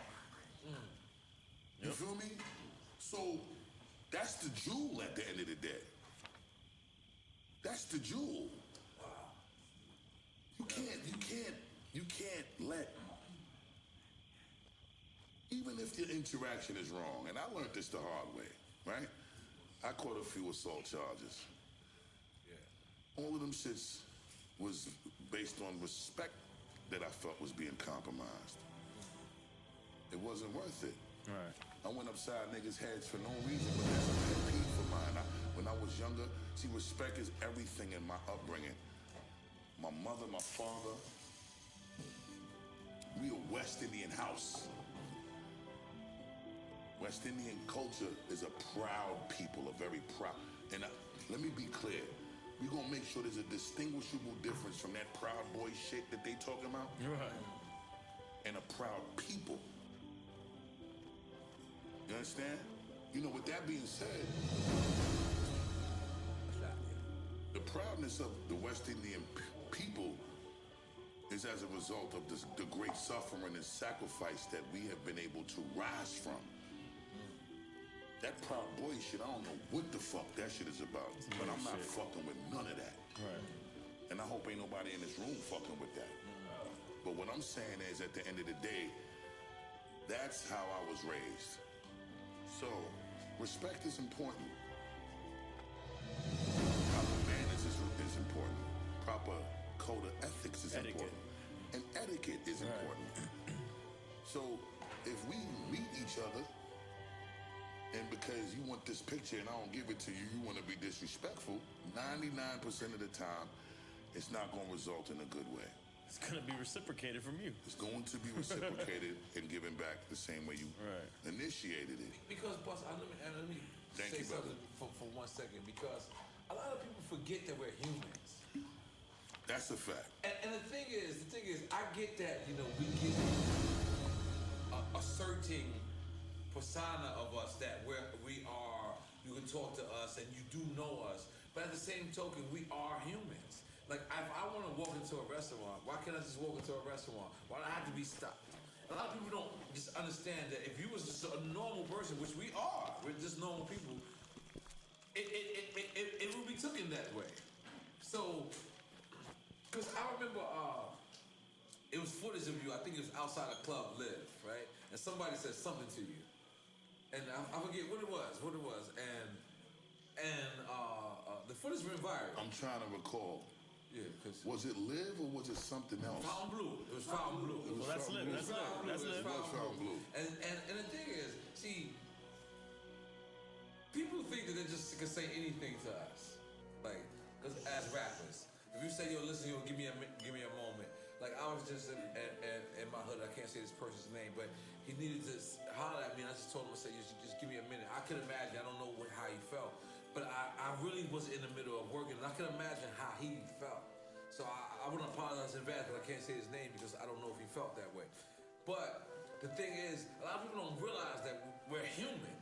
You feel me? So that's the jewel at the end of the day. That's the jewel. You can't let, even if your interaction is wrong, and I learned this the hard way, right? I caught a few assault charges. All of them shits was based on respect that I felt was being compromised. It wasn't worth it. I went upside niggas' heads for no reason, but that's a pet peeve for mine. When I was younger, see, respect is everything in my upbringing. My mother, my father, we a West Indian house. West Indian culture is a proud people, a very proud. And let me be clear. We're gonna make sure there's a distinguishable difference from that proud boy shit that they talking about. And a proud people. You understand? With that being said, the proudness of the West Indian people is as a result of the great suffering and sacrifice that we have been able to rise from. That proud boy shit, I don't know what the fuck that shit is about, but I'm not fucking with none of that. And I hope ain't nobody in this room fucking with that. But what I'm saying is, at the end of the day, that's how I was raised. So, respect is important. Proper manners is important. Proper code of ethics is important. And etiquette is important. So, if we meet each other And because you want this picture and I don't give it to you, you want to be disrespectful, 99% of the time, it's not going to result in a good way. It's going to be reciprocated from you. It's going to be reciprocated and given back the same way you initiated it. Because, boss, let me say something for 1 second. Because a lot of people forget that we're humans. That's a fact. And the thing is, I get that, you know, we get a certain persona of us that we are, you can talk to us and you do know us, but at the same token, we are humans. Like, if I want to walk into a restaurant, why can't I just walk into a restaurant? Why do I have to be stopped? A lot of people don't just understand that if you was just a normal person, which we are, we're just normal people, it would be taken that way. So, because I remember it was footage of you, I think it was outside a club, Live, right? And somebody said something to you. And I forget what it was, and the footage went viral. I'm trying to recall. Yeah, because was it Live or was it something else? Fountain Blue. It was Fountain Blue. Well, that's Live. That's Live. Fountain Blue. And the thing is, see, people think that they just can say anything to us, like, because as rappers, if you say, yo, listen, yo, give me a moment. Like, I was just in my hood, I can't say this person's name, but he needed to holler at me, and I just told him, I said, you should just give me a minute. I could imagine, I don't know how he felt, but I really was in the middle of working, and I could imagine how he felt. So I wouldn't apologize in advance, but I can't say his name because I don't know if he felt that way. But the thing is, a lot of people don't realize that we're human.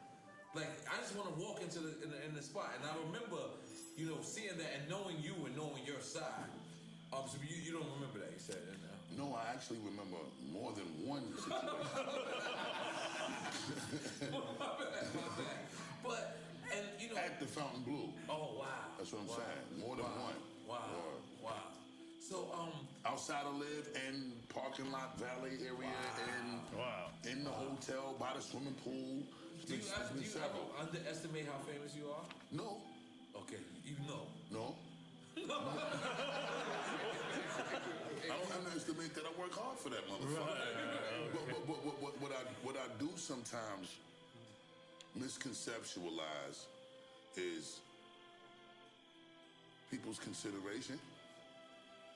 Like, I just want to walk into the spot, and I remember, you know, seeing that and knowing you and knowing your side. So you don't remember that, you said, No, I actually remember more than one situation. My bad. But, and you know. At the Fountain Blue. Oh, wow. That's what I'm saying. More than one. Wow. So, outside of Live and parking lot, valet area, and in the hotel, by the swimming pool. Do you ever underestimate how famous you are? No. Okay, you know. No. I don't underestimate that. I work hard for that motherfucker. But what I do sometimes misconceptualize is people's consideration.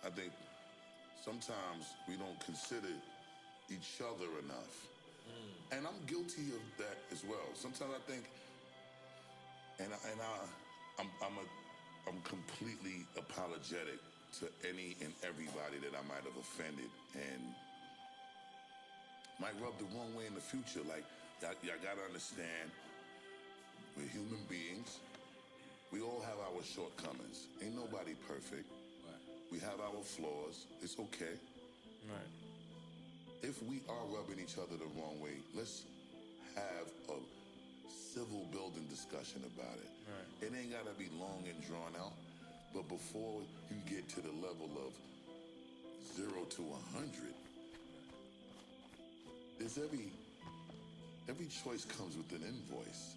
I think sometimes we don't consider each other enough. And I'm guilty of that as well. Sometimes I think, I'm completely apologetic to any and everybody that I might have offended and might rub the wrong way in the future. Like, y'all gotta understand, we're human beings. We all have our shortcomings. Ain't nobody perfect. Right. We have our flaws. It's okay. Right. If we are rubbing each other the wrong way, let's have a civil building discussion about it. Right. It ain't gotta be long and drawn out, but before you get to the level of 0 to 100, there's every choice comes with an invoice.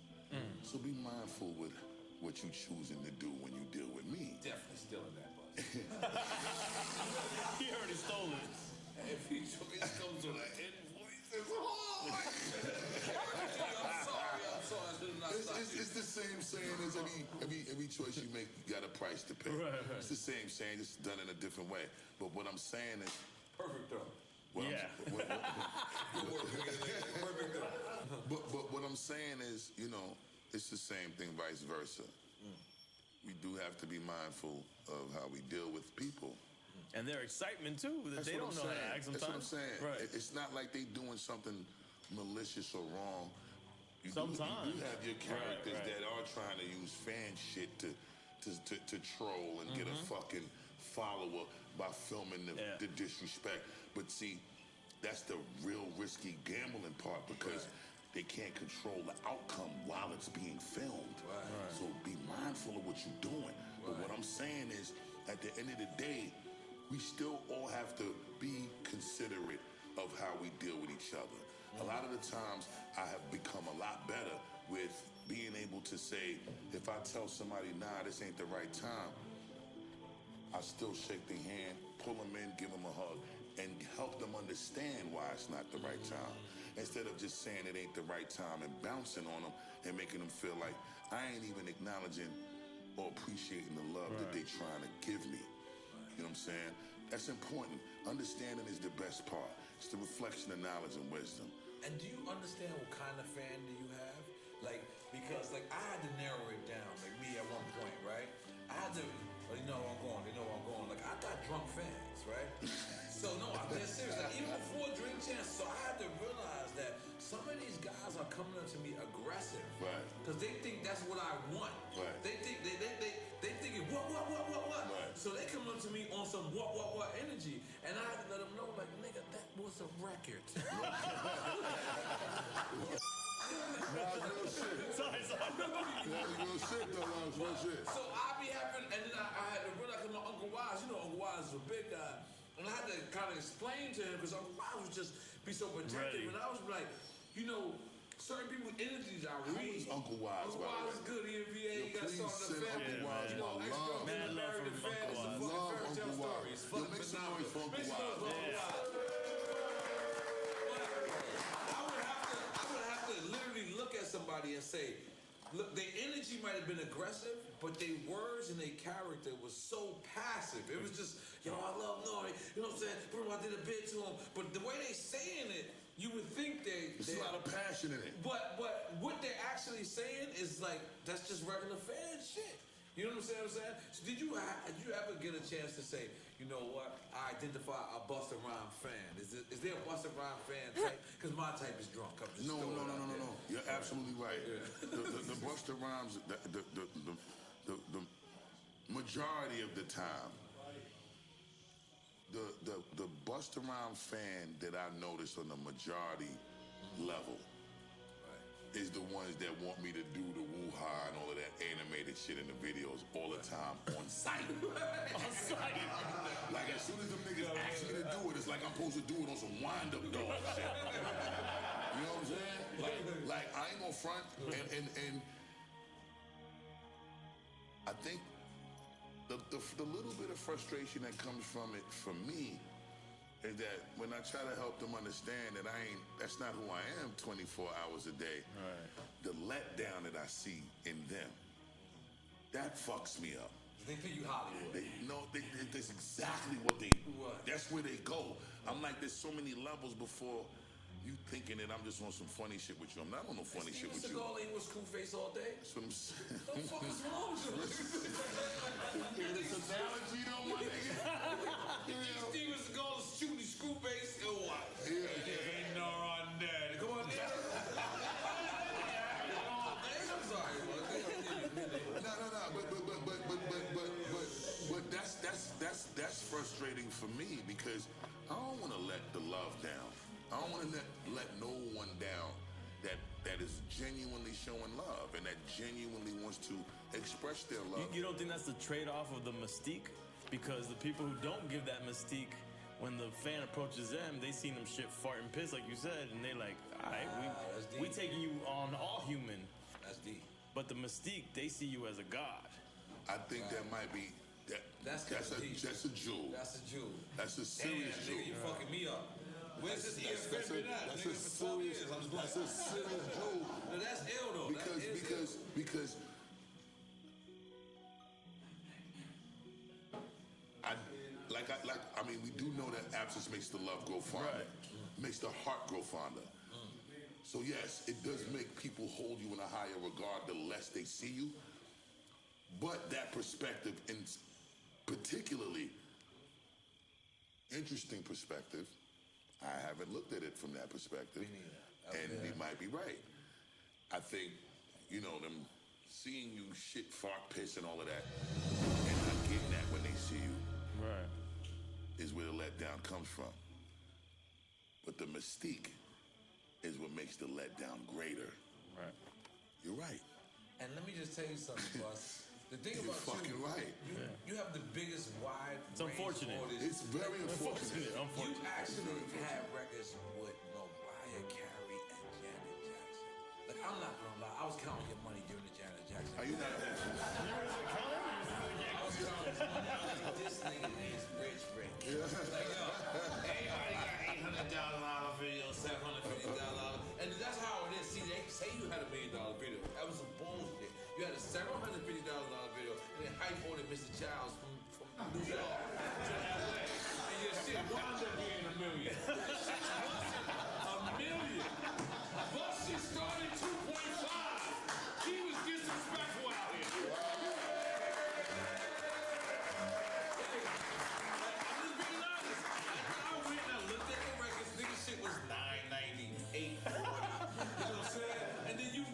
So be mindful with what you're choosing to do when you deal with me. Definitely stealing that bus. He already stole it. Every choice comes with an invoice. It's hard. I'm sorry. It's the same saying as every choice you make, you got a price to pay. Right. It's the same saying, just done in a different way. But what I'm saying is, Perfect throw. Perfect throw. But what I'm saying is, you know, it's the same thing, vice versa. We do have to be mindful of how we deal with people. And their excitement, too, that they don't know how to act sometimes. That's what I'm saying. Right. It's not like they doing something malicious or wrong. Sometimes. You have your characters that are trying to use fan shit to troll and get a fucking follower by filming the disrespect. But see, that's the real risky gambling part because they can't control the outcome while it's being filmed. So be mindful of what you're doing. But what I'm saying is, at the end of the day, we still all have to be considerate of how we deal with each other. A lot of the times, I have become a lot better with being able to say, if I tell somebody, nah, this ain't the right time, I still shake their hand, pull them in, give them a hug, and help them understand why it's not the right time. instead of just saying it ain't the right time and bouncing on them and making them feel like I ain't even acknowledging or appreciating the love that they trying to give me. You know what I'm saying? That's important. Understanding is the best part. It's the reflection of knowledge and wisdom. And do you understand what kind of fan do you have? Like, because like I had to narrow it down, like me at one point, right? I had to, well, they know where I'm going. Like I got drunk fans, right? So no, I'm dead serious. Like, even before Drink Chance, so I had to realize that some of these guys are coming up to me aggressive, right? Because they think that's what I want, right? They think they thinking what, right? So they come up to me on some what energy, and I had to let them know, like, nigga, that was a record. That's real shit. Sorry. That's real shit, though. That's real shit. So I be having, and then I had to realize, because my Uncle Wise, you know, Uncle Wise is a big guy, and I had to kind of explain to him, because Uncle Wise would just be so protective, and I was like, you know, certain people's energies I read. Who's Uncle Wise? Uncle Wise is good. He in VA. He got something in the family. Uncle Wise, You know, ex-girls man, who married the fans. The fucking fairy tale stories. Yo, make some noise for Uncle Wise. I would have to literally look at somebody and say, look, their energy might have been aggressive, but their words and their character was so passive. It was just, yo, I love Nori. You know what I'm saying? Bro, I did a bit to him. But the way they saying it, you would think there's a lot of passion in it. But what they're actually saying is like, that's just regular fan shit. You know what I'm saying? So did you ever get a chance to say, you know what, I identify a Busta Rhymes fan? Is there a Busta Rhymes fan type? Because my type is drunk. No. You're absolutely right. Yeah. The Busta Rhymes, the majority of the time, the Busta Rhymes fan that I notice on the majority level is the ones that want me to do the woo-ha and all of that animated shit in the videos all the time on site. On site. Like as soon as them niggas ask me to do it, it's like I'm supposed to do it on some wind-up dog shit. You know what I'm saying? Like I ain't gonna front, and I think the little bit of frustration that comes from it for me is that when I try to help them understand that that's not who I am 24 hours a day, right. The letdown that I see in them, that fucks me up. They think you Hollywood. That's exactly what that's where they go. I'm like, there's so many levels before you thinking that I'm just on some funny shit with you. I'm not on no funny shit with you. Steven Seagal ain't with Screwface all day. That's what I'm saying. What the fuck is wrong with you? This analogy though, my nigga. Steven Seagal is shooting Screwface and what? Yeah. Ain't no on that. Come on, man. I'm sorry. No. But that's frustrating for me because I don't want to let the love down. I don't want to let no one down that is genuinely showing love and that genuinely wants to express their love. You don't think that's the trade-off of the mystique? Because the people who don't give that mystique, when the fan approaches them, they see them shit fart and piss, like you said, and they like, all right, we taking you on all human. That's deep. But the mystique, they see you as a god. I think that might be that's a jewel. That's a jewel. That's a serious jewel. Nigga, you fucking me up. Where's this EFN been at? That's Nigga, a for 12 years. I'm just like, that's a serious jewel. No, that's ill though. Because I mean, we do know that absence makes the love grow fonder, makes the heart grow fonder. So yes, it does make people hold you in a higher regard the less they see you. But that perspective, and particularly interesting perspective, I haven't looked at it from that perspective. And we might be right. I think, them seeing you shit, fart, piss, and all of that, and not getting that when they see you, is where the letdown comes from. But the mystique is what makes the letdown greater. Right. You're right. And let me just tell you something, Bus. The thing You're about fucking right. You have the biggest wide It's unfortunate. It's very unfortunate. You actually had records with Mariah Carey and Janet Jackson. Like, I'm not gonna lie, I was counting your money during the Janet Jackson. Are you not? This nigga is rich. Yeah. Like, yo, everybody got $800,000 video, $750,000 $750,000 video, and then Hype ordered Mr. Childs from New York to LA. And your shit wound up being $1 million. Your shit wasn't $1 million. But shit started 2.5. He was disrespectful out here. I'm just being honest. I went and I looked at the records. Nigga shit was $9.90, $8.40. You know what I'm saying? And then you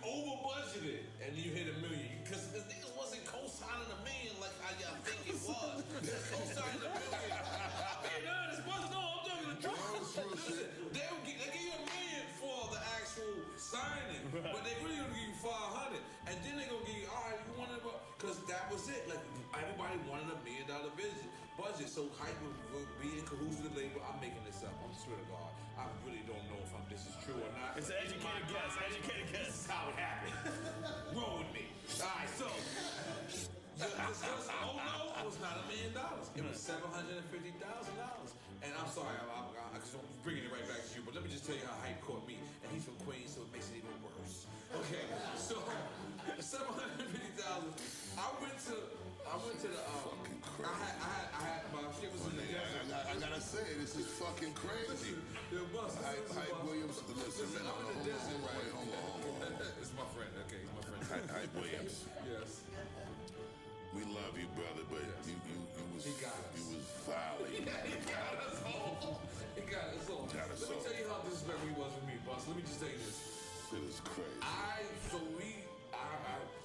over budgeted, and you hit $1 million. Because the niggas wasn't co-signing $1 million like how y'all think it was. They're co-signing $1 million. I'm being honest, but no, I'm talking the truth. Listen, they give you $1 million for the actual signing, but they really gonna give you $500, and then they gonna give you, all right, you want it, because that was it. Like everybody wanted $1 million budget, so Hype would be in cahoots with the label. I'm making this up. I swear to God, I really don't know if this is true or not. It's an educated guess. Educated guess. This is how it happened. Roll with me. All right, so Oh No was not $1 million. It was $750,000. And I'm sorry, I just bringing it right back to you, but let me just tell you how Hype caught me. And he's from Queens, so it makes it even worse. Okay, so $750,000. I went to the I had my shit was in the desert. I gotta say, this is fucking crazy. Hype Williams, listen, man, hold on. It's my friend, okay, he's my friend. Hype Williams. Yes. We love you, brother, but you was violent. He got us all. Let me tell you how disrespectful he was with me, boss. Let me just tell you this. It was crazy. I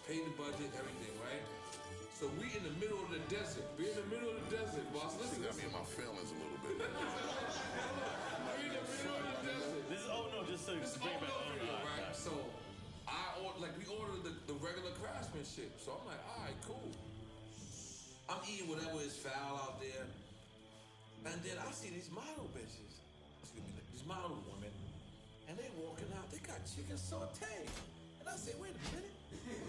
paid the budget, everything, right? So we in the middle of the desert. We're in the middle of the desert, boss. Listen. Got me in my feelings a little bit. We're in the middle of the desert. This is just so this bring back video, right? So we ordered the regular craftsmanship. So I'm like, all right, cool. I'm eating whatever is foul out there. And then I see these model bitches. These model women. And they walking out. They got chicken saute. And I said, wait a minute. Wait.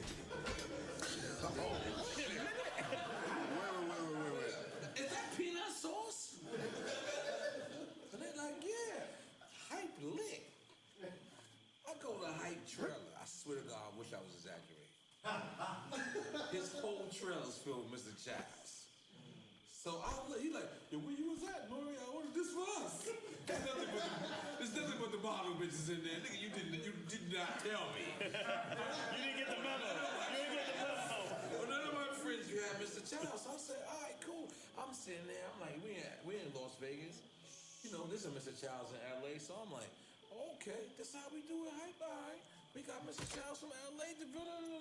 Is that peanut sauce? And they're like, yeah. Hype lit. I go to Hype trailer. I swear to God, I wish I was exaggerating. His whole trailer's filled with Mr. Chaps. So he like, yo, where you was at, Nori? I ordered this for us. There's nothing but the model bitches in there. Nigga, you did not tell me. You didn't get the memo. Well, none of my friends, you had Mr. Chaps. So I said, all right, cool. I'm sitting there. I'm like, we in Las Vegas. You know, this is Mr. Childs in LA. So I'm like, okay, this how we do it, Hype. All right. We got Mr. Childs from LA to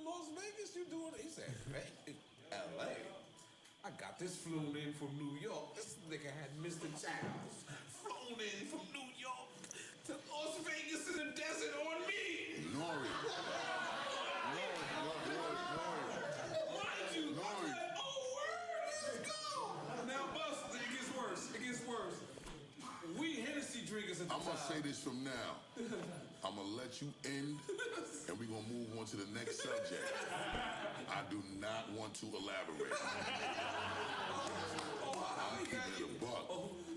Las Vegas. You doing it? He said, hey, LA. I got this flown in from New York. This nigga had Mr. Childs flown in from New York to Las Vegas in the desert on me. Nori. Mind you, I'm like, oh, word, let's go. Now, Bus, it gets worse. We Hennessy drinkers at the time. I'm gonna say this from now. I'm gonna let you end, and we're gonna move on to the next subject. I do not want to elaborate. I'm keeping it a buck.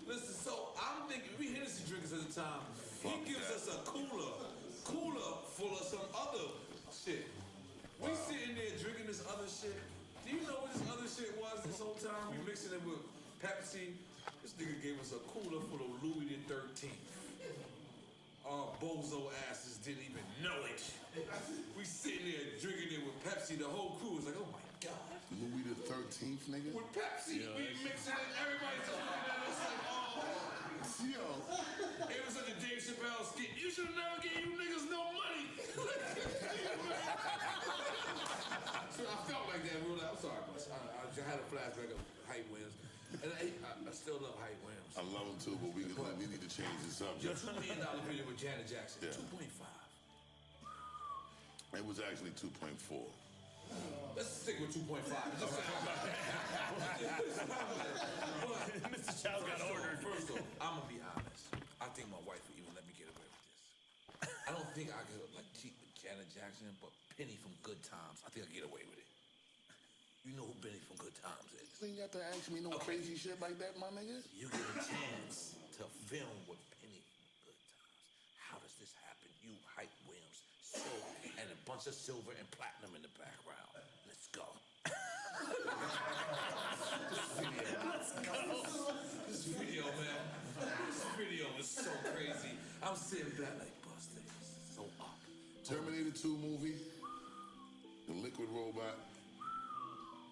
Listen, so I'm thinking we Hennessy drinkers at the time. He gives us a cooler full of some other shit. We sitting there drinking this other shit. Do you know what this other shit was this whole time? We mixing it with Pepsi. This nigga gave us a cooler full of Louis the 13th. Our bozo asses didn't even know it. We sitting there drinking it with Pepsi. The whole crew was like, oh my God. Louis the 13th, nigga? With Pepsi. We mixing it. Everybody's looking at us like, oh. Yo. It was such a Dave Chappelle skit. You should never give you niggas no money. So I felt like that. I'm sorry, boss. I had a flashback of Hype Williams. And I still love Hype Williams. I love him too, but we need to change the subject. $2 million video with Janet Jackson. Yeah. 2.5. It was actually 2.4. Let's stick with 2.5. Mr. Chow got ordered. First off, I'm gonna be honest. I think my wife would even let me get away with this. I don't think I could cheat with Janet Jackson, but Penny from Good Times, I think I get away with it. You know who Penny from Good Times is. You ain't got to ask me no crazy shit like that, my nigga. You get a chance to film with Penny from Good Times. How does this happen? You, Hype Williams, so, and a bunch of silver and platinum in the background. Let's go. This video, man. This video is so crazy. I'm sitting back like, Buster, this is so up. Terminator 2 movie, The Liquid Robot,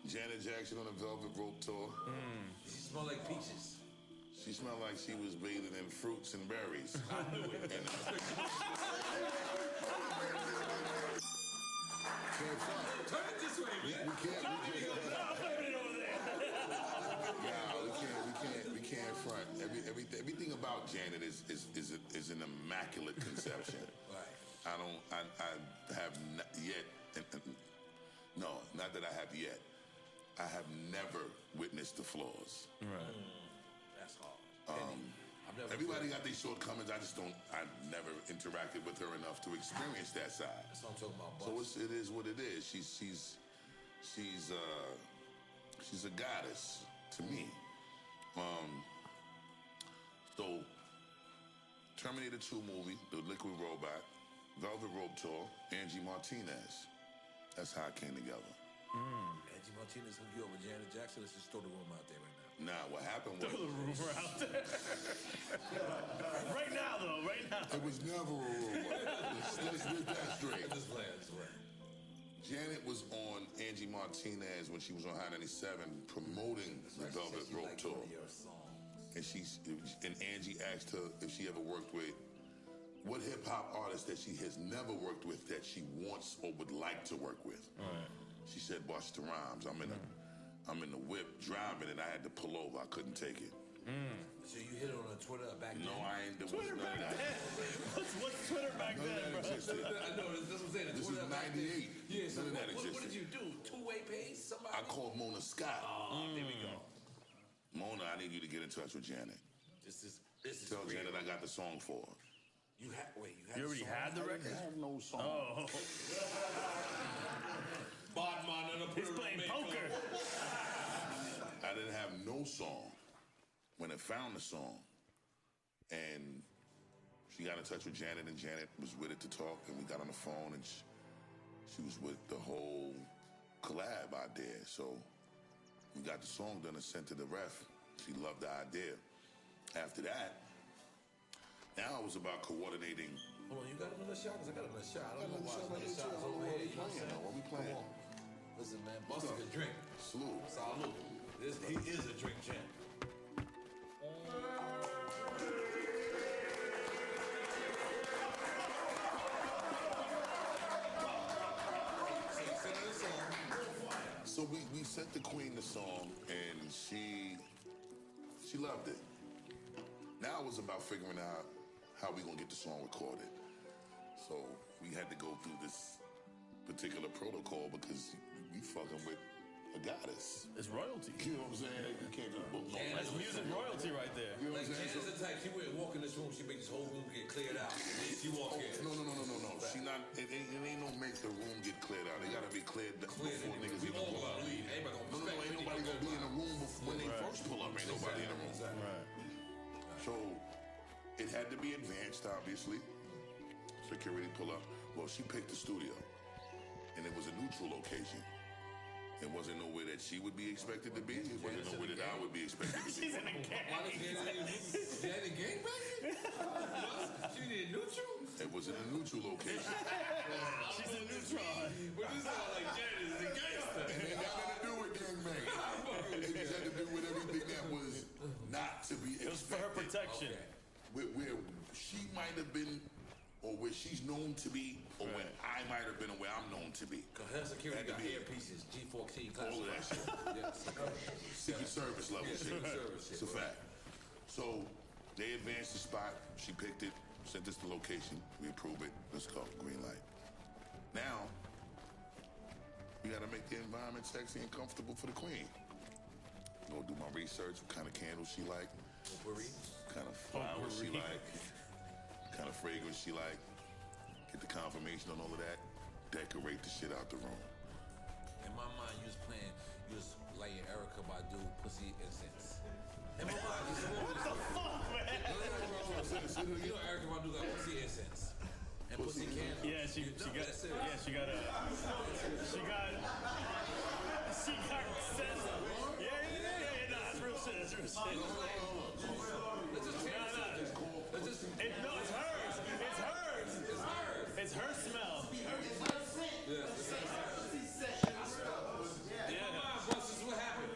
Janet Jackson on a Velvet Rope Tour. She smell like peaches. She smelled like she was bathing in fruits and berries. I knew it. Can't front. Turn it this way, man. We can't front. Everything about Janet is an immaculate conception. Right. I have not yet. No, not that I have yet. I have never witnessed the flaws. Right. That's hard. Everybody got their shortcomings. I never interacted with her enough to experience that side. That's what I'm talking about. So it is what it is. She's a goddess to me. So Terminator 2 movie, The Liquid Robot, Velvet Rope Tour, Angie Martinez. That's how it came together. Angie Martinez hooked you over Janet Jackson. Let's just throw the rumor out there right now. Nah, what happened was... Throw the rumor out there. Right now, though. Right now. It was never a rumor. Let's get that straight. Just play. Janet was on Angie Martinez when she was on High 97 promoting the Velvet Rope Tour. And Angie asked her if she ever worked with what hip-hop artist that she has never worked with that she wants or would like to work with. Right. She said Busta Rhymes. I'm in the whip driving and I had to pull over. I couldn't take it. So you hit it on Twitter back then? No, I ain't doing Twitter back then. What's Twitter back then, bro? I know, that's what I'm saying. This is 98. Yeah, so none of that what existed. did you do? Two-way page? Somebody? I called Mona Scott. There we go. Mona, I need you to get in touch with Janet. This is Tell great. Janet I got the song for her. You already had the record? I have no song. Oh. He's playing poker. I didn't have no song. When I found the song, and she got in touch with Janet, and Janet was with it to talk, and we got on the phone, and she was with the whole collab idea. So we got the song done and sent to the ref. She loved the idea. After that, now it was about coordinating. Hold on, you got another shot? Because I got another shot. I don't know why Another another shot shot is right over here. here. You know What we playing? Come on. Listen, man, Buster can drink. Salute. Salute. He is a drink champ. So we sent the Queen the song, and she loved it. Now it was about figuring out how we gonna get the song recorded. So we had to go through this particular protocol because we fucking with a goddess. It's royalty. You know what I'm saying? You can't just book no. That's music royalty right there. You know what I'm saying? Janet's the type, she wouldn't walk in this room, she make this whole room get cleared out. She walk in. No. She not. It ain't no make the room get cleared out. They gotta be cleared before niggas even pull up. Leave. Everybody Ain't nobody gonna be in the room when they first pull up. Ain't nobody in the room. Right. So it had to be advanced, obviously. Security pull up. Well, she picked the studio, and it was a neutral location. It wasn't nowhere that she would be expected to be. It wasn't nowhere that I would be expected to be. She's in a gang. Janet a gang banging? She did neutral? It was in a neutral location. She's a neutron. But this sounds like Janet is a gangster. It ain't got nothing to do with gangbanging. It just had to do with everything that was not to be expected. It was for her protection. Where she might have been, or where she's known to be, or where I might have been, or where I'm known to be. Because her security got earpieces, G14 class. All of that shit. Secret Service level shit. Secret Service shit. It's a fact. So they advanced the spot. She picked it, sent us the location. We approved it. Let's go. Green light. Now, we got to make the environment sexy and comfortable for the Queen. Go do my research. What kind of candles she like. What kind of flowers she like. What kind of fragrance she like. Get the confirmation on all of that. Decorate the shit out the room. In my mind, you was laying Erykah Badu pussy incense. In my mind, what the fuck, man? You know Erykah Badu got pussy incense. And pussy candles. Yeah, she got sense. Yeah, that's real shit. That's real shit. No, it's hers. It's her smell. What happened?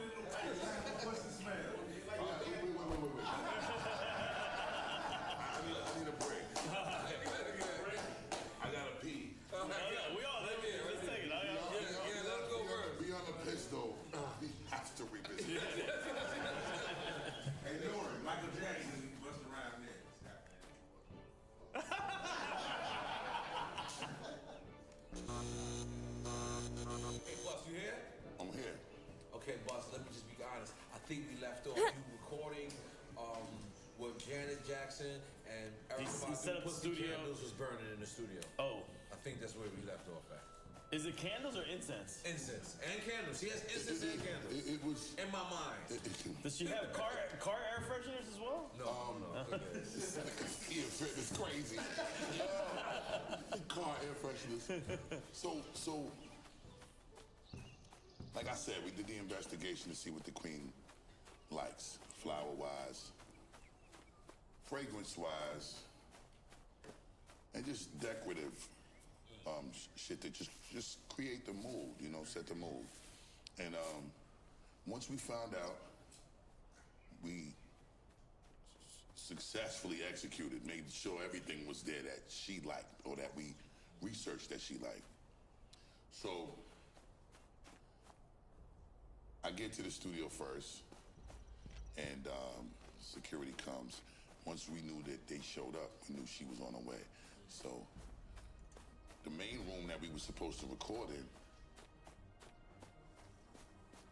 I need a break. I gotta pee. We all live here. Let's take it. Let's go first. Be on the piss though. We have to revisit. Hey, Norman, Michael Jackson must have rhymed there. Hey, boss, you here? I'm here. Okay, boss, let me just be honest. I think we left off you recording with Janet Jackson and He set up the studio. Candles was burning in the studio. Oh. I think that's where we left off at. Is it candles or incense? Incense and candles. She has incense and candles. It was in my mind. Does she have car air fresheners as well? No. It's crazy. Car air fresheners. So, like I said, we did the investigation to see what the queen likes, flower-wise, fragrance-wise, and just decorative shit that just create the mood, set the mood. And once we found out, we successfully executed, made sure everything was there that she liked, or that we researched that she liked. So I get to the studio first, and security comes. Once we knew that they showed up, we knew she was on her way. So the main room that we were supposed to record in,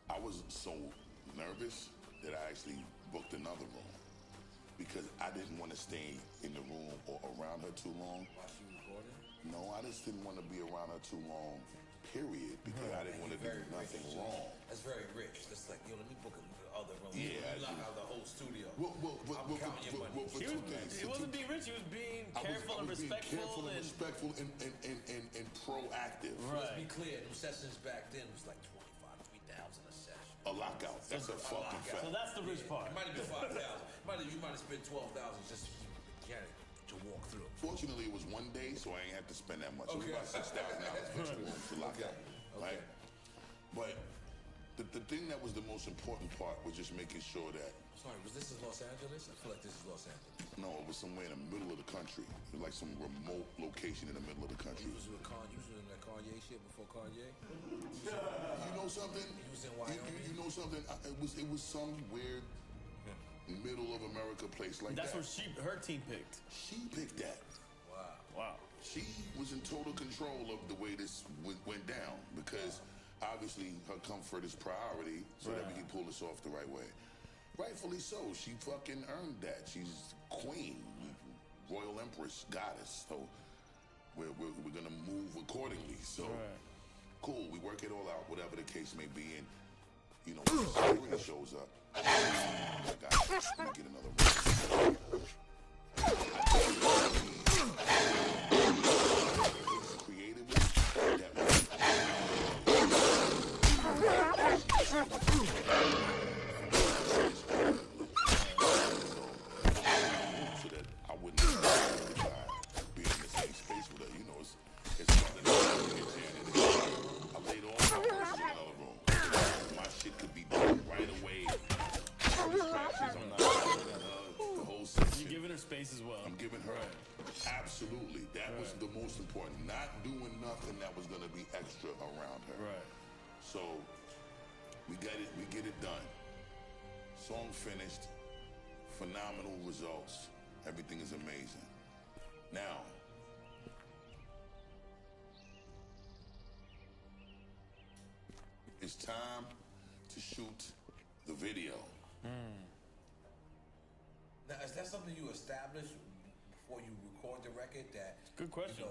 I was so nervous that I actually booked another room because I didn't want to stay in the room or around her too long. While she recording? No, I just didn't want to be around her too long, period, because I didn't want to do nothing wrong. That's very rich. That's like, let me book another room. Yeah. You lock out the whole studio. I'm counting your money. He wasn't being rich. He was being careful and respectful and proactive. Let's be clear. Them sessions back then was like 3,000 a session. A lockout. That's a fucking fact. So that's the rich part. It might have been 5,000. You might have spent 12,000 just to get it to walk through. Fortunately, it was one day, so I ain't have to spend that much. Okay. It was about $6,000 for 2 rooms to lock out. Right? But the thing that was the most important part was just making sure that. Sorry, was this in Los Angeles? I feel like this is Los Angeles. No, it was somewhere in the middle of the country. It was like some remote location in the middle of the country. You was in that Kanye shit before Kanye? You know something? He was in Wyoming? You know something? It was some weird middle of America place like That's that. what her team picked. She picked that. Wow. She was in total control of the way this went down because obviously her comfort is priority so that we can pull this off the right way. Rightfully so. She fucking earned that. She's queen, royal empress, goddess. So we're gonna move accordingly. So cool. We work it all out, whatever the case may be, and security shows up. I got it. Let me get another room. So that I wouldn't be in the same space with her. It's something I laid all my horses in another room. My shit could be done right away. I'm not the whole section. You're giving her space as well. I'm giving her absolutely. That was the most important. Not doing nothing that was gonna be extra around her. Right. So we get it done. Song finished. Phenomenal results. Everything is amazing. Now, it's time to shoot the video. Now, is that something you established before you record the record? That good question.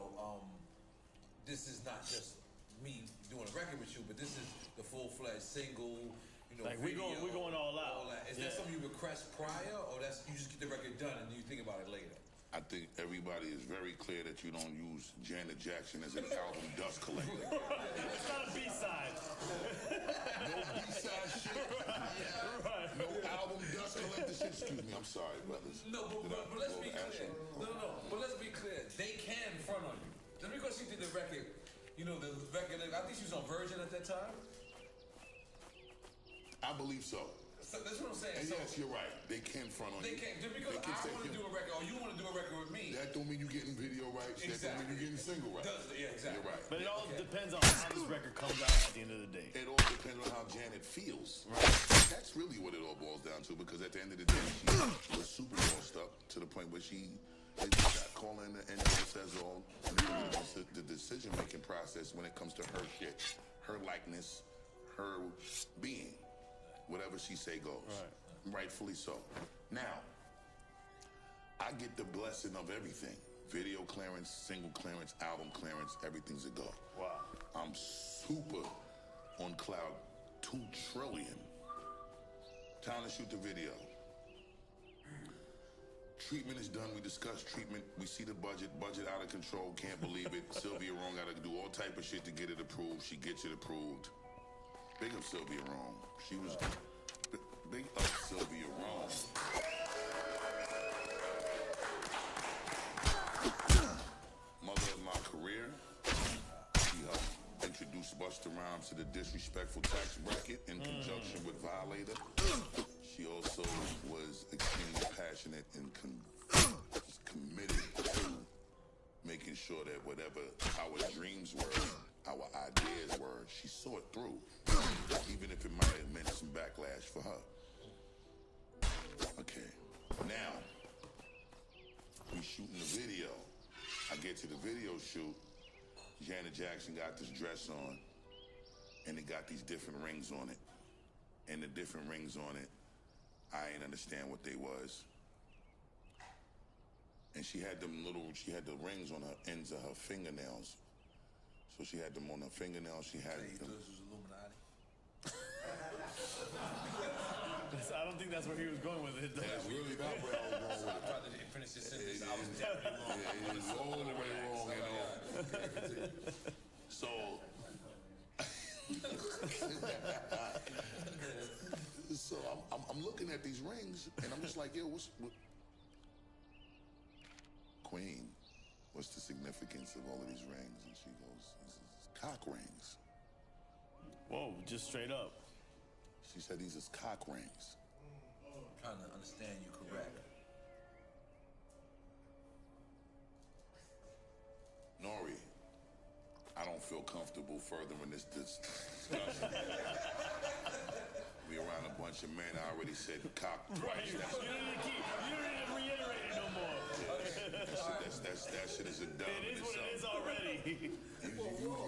This is not just me doing a record with you, but this is the full-fledged single. Like video, we're going all out. Is that something you request prior, or you just get the record done and you think about it later? I think everybody is very clear that you don't use Janet Jackson as an album dust collector. It's not a B-side. No B-side shit. Right. No album dust collector shit. Excuse me, I'm sorry, brothers. No, but let's be clear. No. But let's be clear. They can front on you. Just because she did the record, you know, the record, I think she was on Virgin at that time. I believe so. So that's what I'm saying. And So yes, you're right. They can front on they you. can't. Just because I want to do a record or you want to do a record with me. That don't mean you're getting video rights. That don't mean you're getting single rights. Yeah, exactly. You're right. But it all depends on how this record comes out at the end of the day. It all depends on how Janet feels. Right. That's really what it all boils down to, because at the end of the day, she was Super Bowl stuff to the point where they got calling the NGO says all the decision-making process when it comes to her shit, her likeness, her being. Whatever she say goes. Right. Rightfully so. Now, I get the blessing of everything. Video clearance, single clearance, album clearance, everything's a go. Wow. I'm super on cloud 2 trillion. Time to shoot the video. Treatment is done. We discussed treatment. We see the budget out of control. Can't believe it. Sylvia Rome got to do all type of shit to get it approved. She gets it approved. Big up Sylvia Rome. She was big up Sylvia Rome. Mother of my career. She helped introduce Busta Rhymes to the disrespectful tax bracket in conjunction with Violator. She also was extremely passionate and committed to making sure that whatever our dreams were, our ideas were, she saw it through, even if it might have meant some backlash for her. Okay, now, we shooting the video. I get to the video shoot, Janet Jackson got this dress on, and it got these different rings on it. And the different rings on it, I ain't understand what they was. And she had the rings on her ends of her fingernails. So she had them on her fingernails. She had them. I don't think that's where he was going with it. That's really not where I was going with it. I tried to finish this sentence. I was definitely wrong. Yeah, it was all the way wrong, you know. So I'm looking at these rings, and I'm just like, yo, what? Queen, what's the significance of all of these rings? And she goes, this is cock rings. Whoa, just straight up. She said these is cock rings. I'm trying to understand you correct. Nori, I don't feel comfortable furthering this discussion. We around a bunch of men. I already said cock twice. You don't need to reiterate it no more. That shit is a dub. It is what it is already.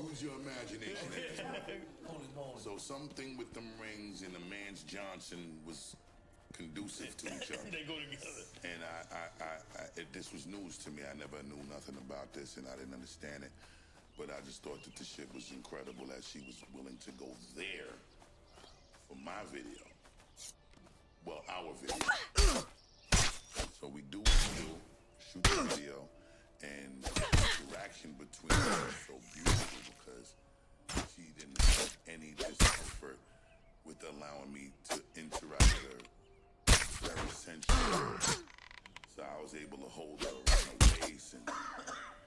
Use your imagination at this point. So something with them rings and the man's Johnson was conducive to each other. They go together. And this was news to me. I never knew nothing about this, and I didn't understand it. But I just thought that the shit was incredible that she was willing to go there for my video. Well, our video. So we do what we do, shoot the video, and the interaction between us was so beautiful because she didn't have any discomfort with allowing me to interact with her very sensually. So I was able to hold her around her waist, and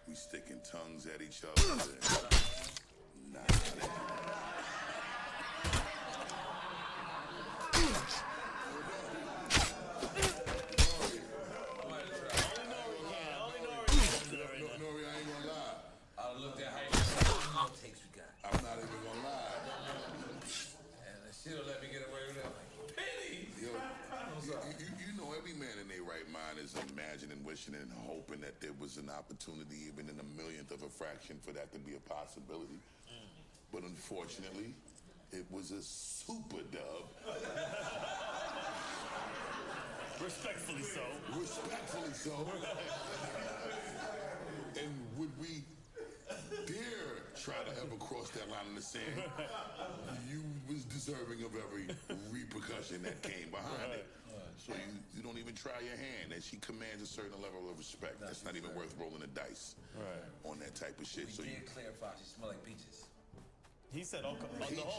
we sticking tongues at each other. I'm not even gonna lie. And she'll let me get away with it. Like, Penny! You know, every man in their right mind is imagining, wishing, and hoping that there was an opportunity, even in a millionth of a fraction, for that to be a possibility. But unfortunately, it was a super dub. Respectfully so. Respectfully so. And would we dare try to ever cross that line in the sand, you was deserving of every repercussion that came behind it. So you don't even try your hand, and she commands a certain level of respect. That's not even worth rolling the dice on that type of shit. We So you did clarify she smell like peaches. He said the whole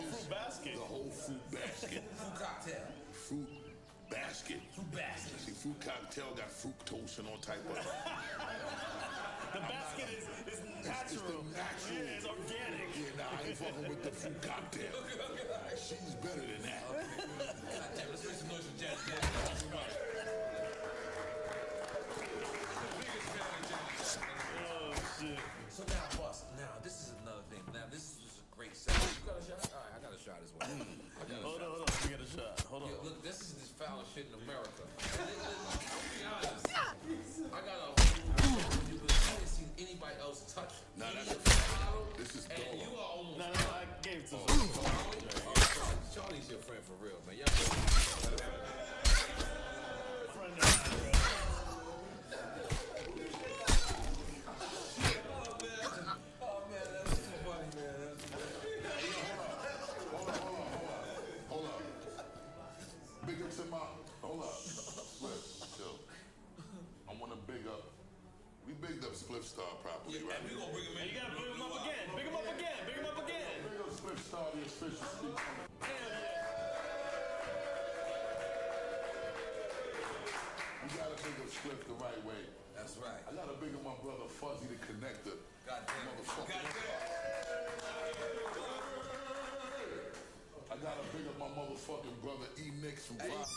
fruit basket. The whole fruit basket. Fruit cocktail. Fruit basket. Fruit basket. See, fruit cocktail got fructose and all type of. The basket is natural. Yeah, it's organic. Yeah, nah, I ain't fucking with the fruit cocktail. She's better than that. Goddamn, let's make some noise for Janet Jackson. Biggest fan of Janet Jackson. Oh, shit. So now, boss, now this is another thing. Now this is a great segment. You got a shot? All right, I got a shot as well. Hold on. We got a shot. Hold on. Yo, look, this is this foul shit in America. I'll be honest. I got a but I haven't seen anybody else touch bottle. This is and you are almost. No, I gave it to Charlie's your friend for real, man. Y'all Oh man, that's too funny, man. Hold up. Big up to my. Hold up. Spliff, chill. I want to big up. We bigged up Spliff Star properly, right? And we gonna bring him in. You gotta big him up again. Big him up again. Big him up again. Big up Spliff Star, the official speech. You gotta big up Spliff the right way. That's right. I gotta big up my brother Fuzzy the connector. Goddamn. Motherfucker. I gotta big up my motherfucking brother E. Nix from Fox.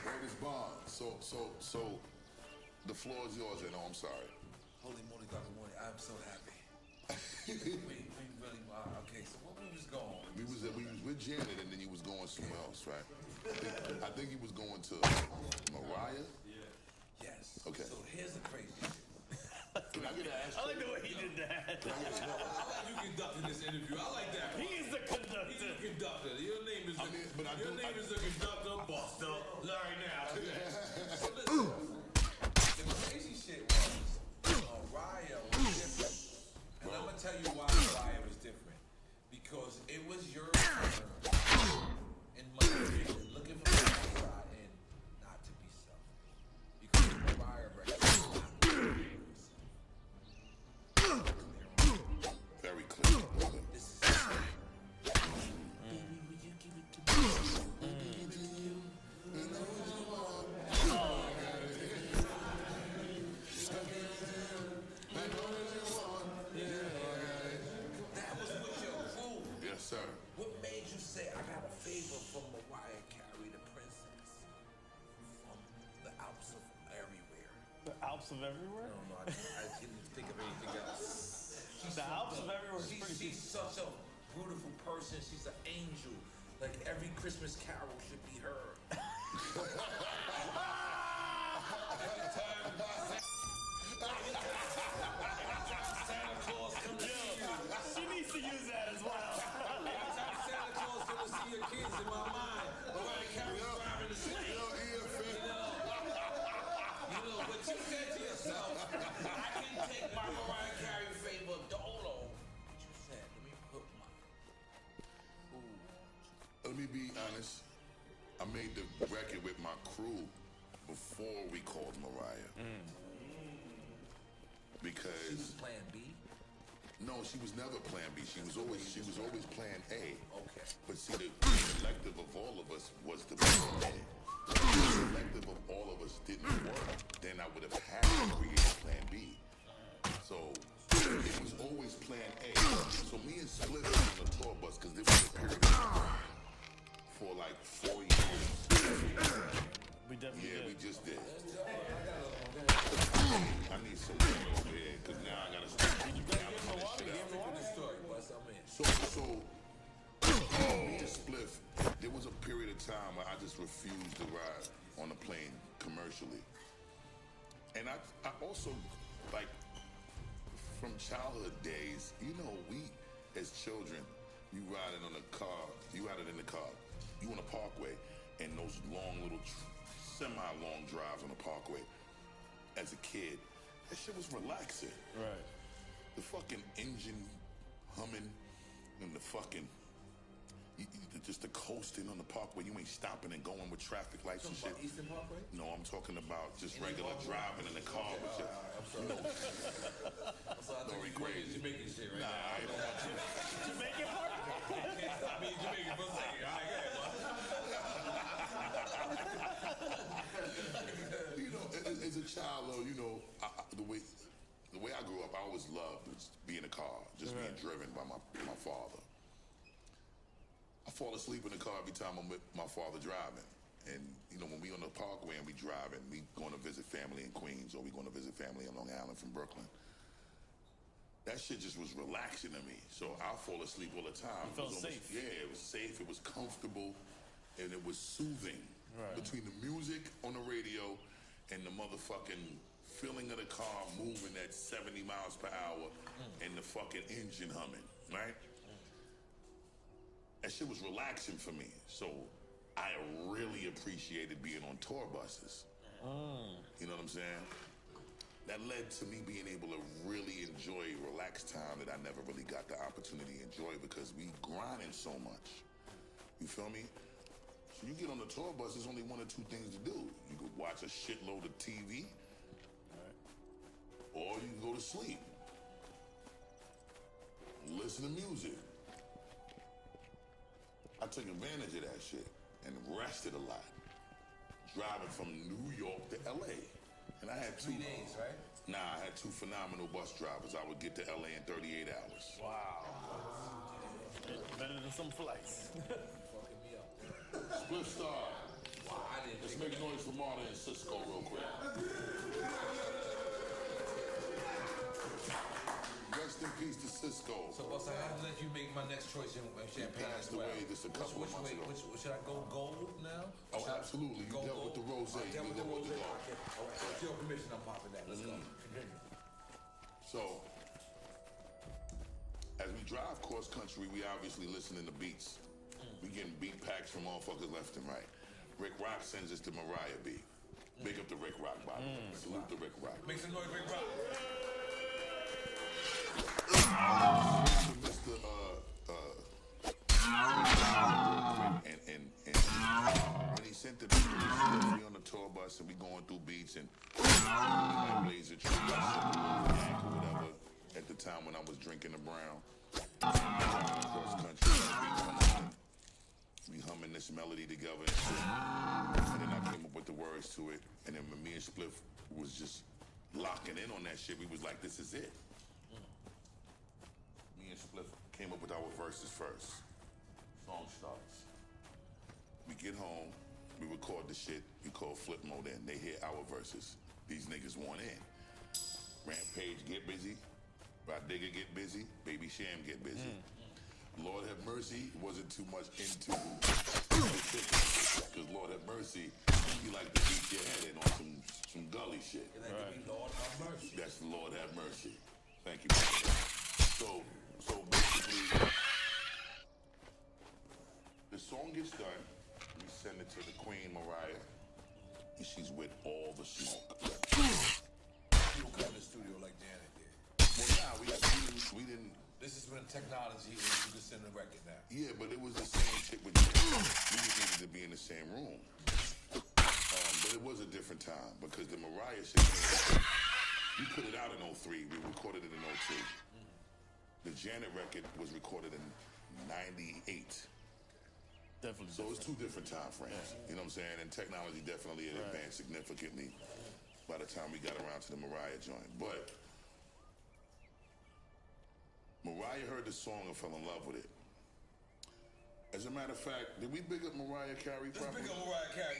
Greatest bond. So, the floor is yours, and I'm sorry. Holy moly, Dr. Mooney, I'm so happy. we really are. Okay, so what we was going? We was with Janet, and then you was going somewhere else, right? I think he was going to Mariah. Yes. Okay. So here's the crazy shit. Can I get an ask? I like the way he did that. You conducting this interview. I like that. He is the conductor. He's the conductor. Your name is your name is the conductor, Buster. Larry now. So listen, the crazy shit was Mariah was different. And I'm gonna tell you why Mariah was different. Because it was your turn in my opinion, looking from the outside in, not to be selfish. Because Mariah recognized very clear. this is baby, would you give it to me? Baby, give it to you. You know what you want. I know what you want. That was with your crew. Yes, sir. What made you say I got a favor from Mariah Carey, the princess, from the Alps of everywhere? The Alps of everywhere? No, I didn't think of anything else. The Alps of everywhere is pretty She's such a beautiful person. She's an angel. Like every Christmas carol should be her. Every time Santa Claus comes to see you. She needs to use that as well. Every time Santa Claus comes to see your kids, in my mind, Mariah Carey's driving the city. You know, but you said to yourself, I can take my Mariah Carey favor. Hold on. What you said? Let me put my. Let me be honest. I made the record with my crew before we called Mariah. Because She was plan B? no, she was never plan B. She was always plan A. Okay. But see, the collective of all of us was the plan A. If the collective of all of us didn't work, then I would have had to create a plan B. So it was always plan A. So me and Split was on the tour bus because there was a period of time for like 4 years. We definitely did. We just did. I need some water over here because now I gotta start. So me and Spliff, there was a period of time where I just refused to ride on a plane commercially. And I also, like, from childhood days, you know, we as children, you riding in the car, you on a parkway, and those long little, semi-long drives on the parkway. As a kid, that shit was relaxing. Right. The fucking engine humming and the fucking just the coasting on the parkway. You ain't stopping and going with traffic lights and shit. Eastern Parkway? No, I'm talking about just regular driving in the car with your. You know, Dory crazy. Jamaican shit right nah, I ain't know about Jamaican part? Can't stop me in Jamaican for a second. All right, go ahead, You know, as a child, though, you know, the way I grew up, I always loved being in a car, just being driven by my father. I fall asleep in the car every time I'm with my father driving. And, you know, when we on the parkway and we driving, we going to visit family in Queens or we going to visit family in Long Island from Brooklyn. That shit just was relaxing to me. So I fall asleep all the time. You felt safe. Yeah, it was safe, it was comfortable, and it was soothing. Between the music on the radio and the motherfucking feeling of the car moving at 70 miles per hour and the fucking engine humming, right? That shit was relaxing for me. So I really appreciated being on tour buses. You know what I'm saying? That led to me being able to really enjoy relaxed time that I never really got the opportunity to enjoy because we grinding so much. You feel me? So you get on the tour bus, there's only one or two things to do. You could watch a shitload of TV, or you can go to sleep. Listen to music. I took advantage of that shit and rested a lot. Driving from New York to LA. And I had 3 days, right? Nah, I had 2 phenomenal bus drivers. I would get to LA in 38 hours. Wow. Better than some flights. Fucking me up. Split Star. Wow, I didn't Let's make noise for Marta and Cisco real quick. Rest in peace to Cisco. So, Buster, how did you make my next choice in champagne? Passed away just a couple of months ago. Should I go gold now? Oh, absolutely. You dealt with the rose. I dealt with the rose. Okay. All right. With your permission, I'm popping that. Let's go. Continue. So, as we drive cross country, we obviously listening to beats. We getting beat packs from motherfuckers left and right. Rick Rock sends us to Mariah B. Big up to Rick Rock, by the way. Salute to Rick Rock. Make some noise, Rick Rock. Mr. And when he sent the beat, we on the tour bus and we going through beats and like Blazer Tree, or whatever. At the time when I was drinking the brown, cross country, we humming this melody together, and then I came up with the words to it. And then when me and Spliff was just locking in on that shit, we was like, this is it. Me and Spliff came up with our verses first. Song starts. We get home, we record the shit, we call flip mode in. They hear our verses. These niggas want in. Rampage get busy, Rod Digger get busy, Baby Sham get busy. Lord Have Mercy wasn't too much into because Lord Have Mercy, he like to beat your head in on some gully shit. Lord Have Mercy. That's the Lord Have Mercy. Thank you. So basically, the song gets done. We send it to the Queen Mariah, and she's with all the smoke. You don't come in the studio like Janet did. Well, nah, we didn't. This is when technology is you can send a record now. Yeah, but it was the same shit with Janet. We just needed to be in the same room. But it was a different time because the Mariah shit, we put it out in 03. We recorded it in 02. The Janet record was recorded in 98. Definitely. So it's 2 different time frames. You know what I'm saying? And technology definitely advanced significantly by the time we got around to the Mariah joint. But Mariah heard the song and fell in love with it. As a matter of fact, did we big up Mariah Carey properly? Let's big up Mariah Carey.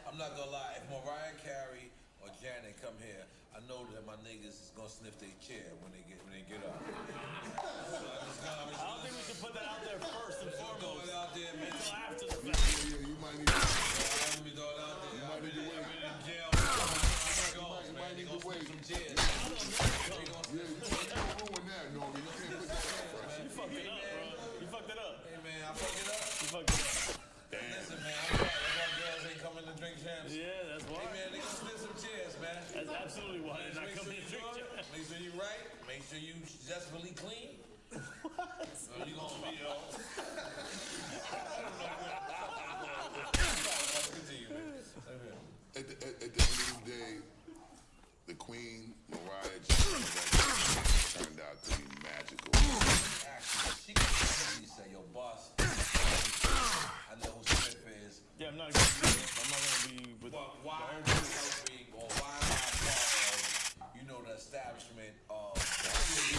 I'm not gonna lie, if Mariah Carey or Janet come here, I know that my niggas is gonna sniff their chair when they get up. I don't think we should put that out there first and foremost. Throw it out there, man. Until after the fact. Yeah, you might need to Let me throw it out there. You might need to wait. I'm in jail. You might need to wait. Some chairs. Yeah, you can't ruin that, Norman. You can't put that out first. You fucked it up, bro. You fucked it up. Hey, man, I fucked it up. You fucked it up. Damn. Listen, man, I'm sorry. That's why girls ain't coming to drink champs. Yeah, that's why. Hey, man, they gonna split some chairs, man. That's absolutely why they're not coming to drink champs. Make make sure you right. Make sure you successfully clean. What? So you gonna be At the end of the day, the Queen, Mariah, turned out to be magical. Actually, she can easily say, "Yo, boss, I know who Smith is." Yeah, I'm not gonna be with. But why are you helping, or why am I part of, you know, the establishment of? I think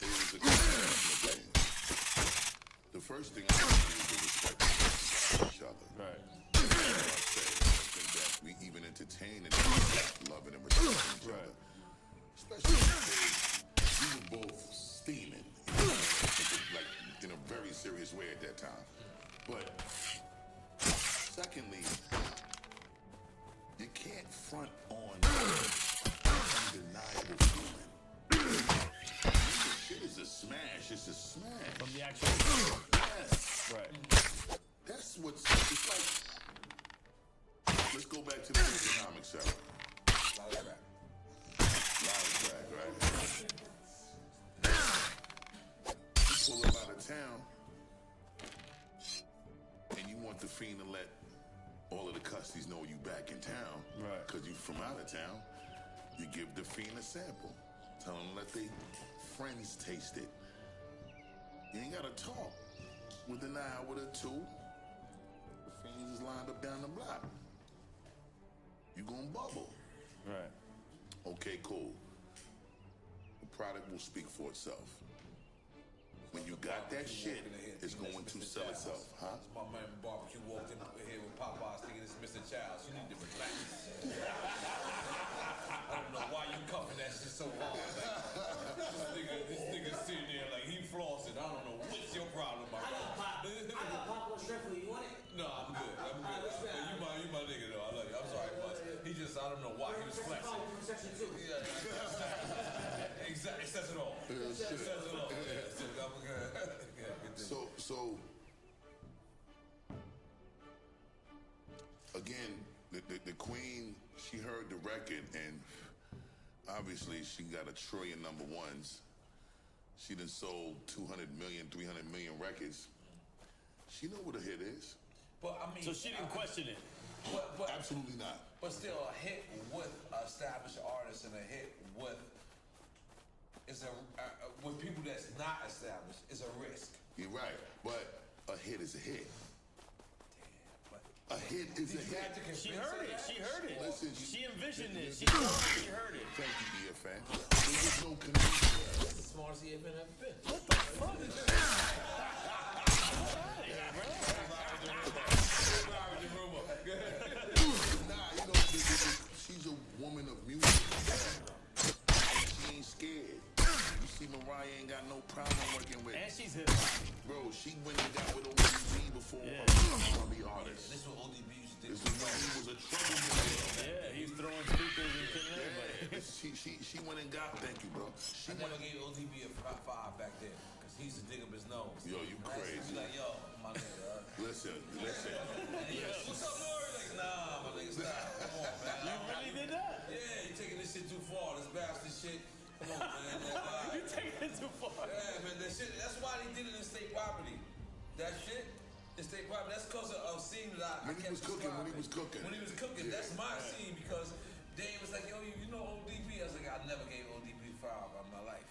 it was a combination of things. The first thing I think is the respect for each other. Right. I think that we even entertain and loving and respecting each other. Especially because we were both steaming, like in a very serious way at that time. But secondly, you can't front on undeniable feeling. Shit is a smash. It's a smash. From the actual. Yes. Right. That's what's. It's like. Let's go back to the economics of it. Lot of track, right? You pull up out of town, and you want the Fiend to let all of the custies know you back in town. Right. Because you from out of town. You give the Fiend a sample. Tell them let their friends taste it. You ain't gotta talk. Within an hour or two, the Fiends is lined up down the block. You gonna bubble. Right. Okay, cool. The product will speak for itself. When you got that shit, it's going to sell itself, huh? My man Barbecue walked in here with Popeyes thinking it's Mr. Childs. You need to relax. I don't know why you cuffing that shit so hard. Like, this nigga sitting there like he flossing. I don't know what's your problem, my brother. I got popcorn shrimp for you. You want it? No, I'm good. I'm good. You my nigga though. I love you. I'm sorry, but he just, I don't know why he was flexing. Yeah, exactly. It says it all. It says it all. So again, the Queen, she heard the record, and obviously she got 1 trillion number ones. She done sold 200 million, 300 million records. She know what a hit is. But I mean, so she didn't question it. But absolutely not. But still, a hit with established artists and a hit with with people that's not established is a risk. You're right, but a hit is a hit. A hit is a hit. She heard it. She heard it. Listen, she envisioned it. She heard it. Thank you, EFN. There's no connection. That's the smartest EFN ever been. What the fuck? Nah, you know, she's a woman of music. She ain't scared. You see, Mariah ain't got no problem working with. And she's hip. Bro, she went and got with ODB before R&B artists. This is what ODB used to do. This is when he was a troublemaker. Yeah, he's throwing speakers and killing everybody. She went and got. Thank you, bro. I never gave ODB a 5 back then because he used to dig up his nose. Yo, you crazy? He's like, yo, my nigga. Listen. What's up, Lori? Like, nah, my nigga, stop. Come on, man. You really did that? Yeah, you taking this shit too far. This bastard shit. Come on, man. You taking it too far. Yeah, man. That shit. That's why they did it in state property. That shit. In state property. That's because of scene that I When he was cooking. When he was cooking. Yeah. That's my scene because Dave was like, yo, you know ODB? I was like, I never gave ODB 5 in my life.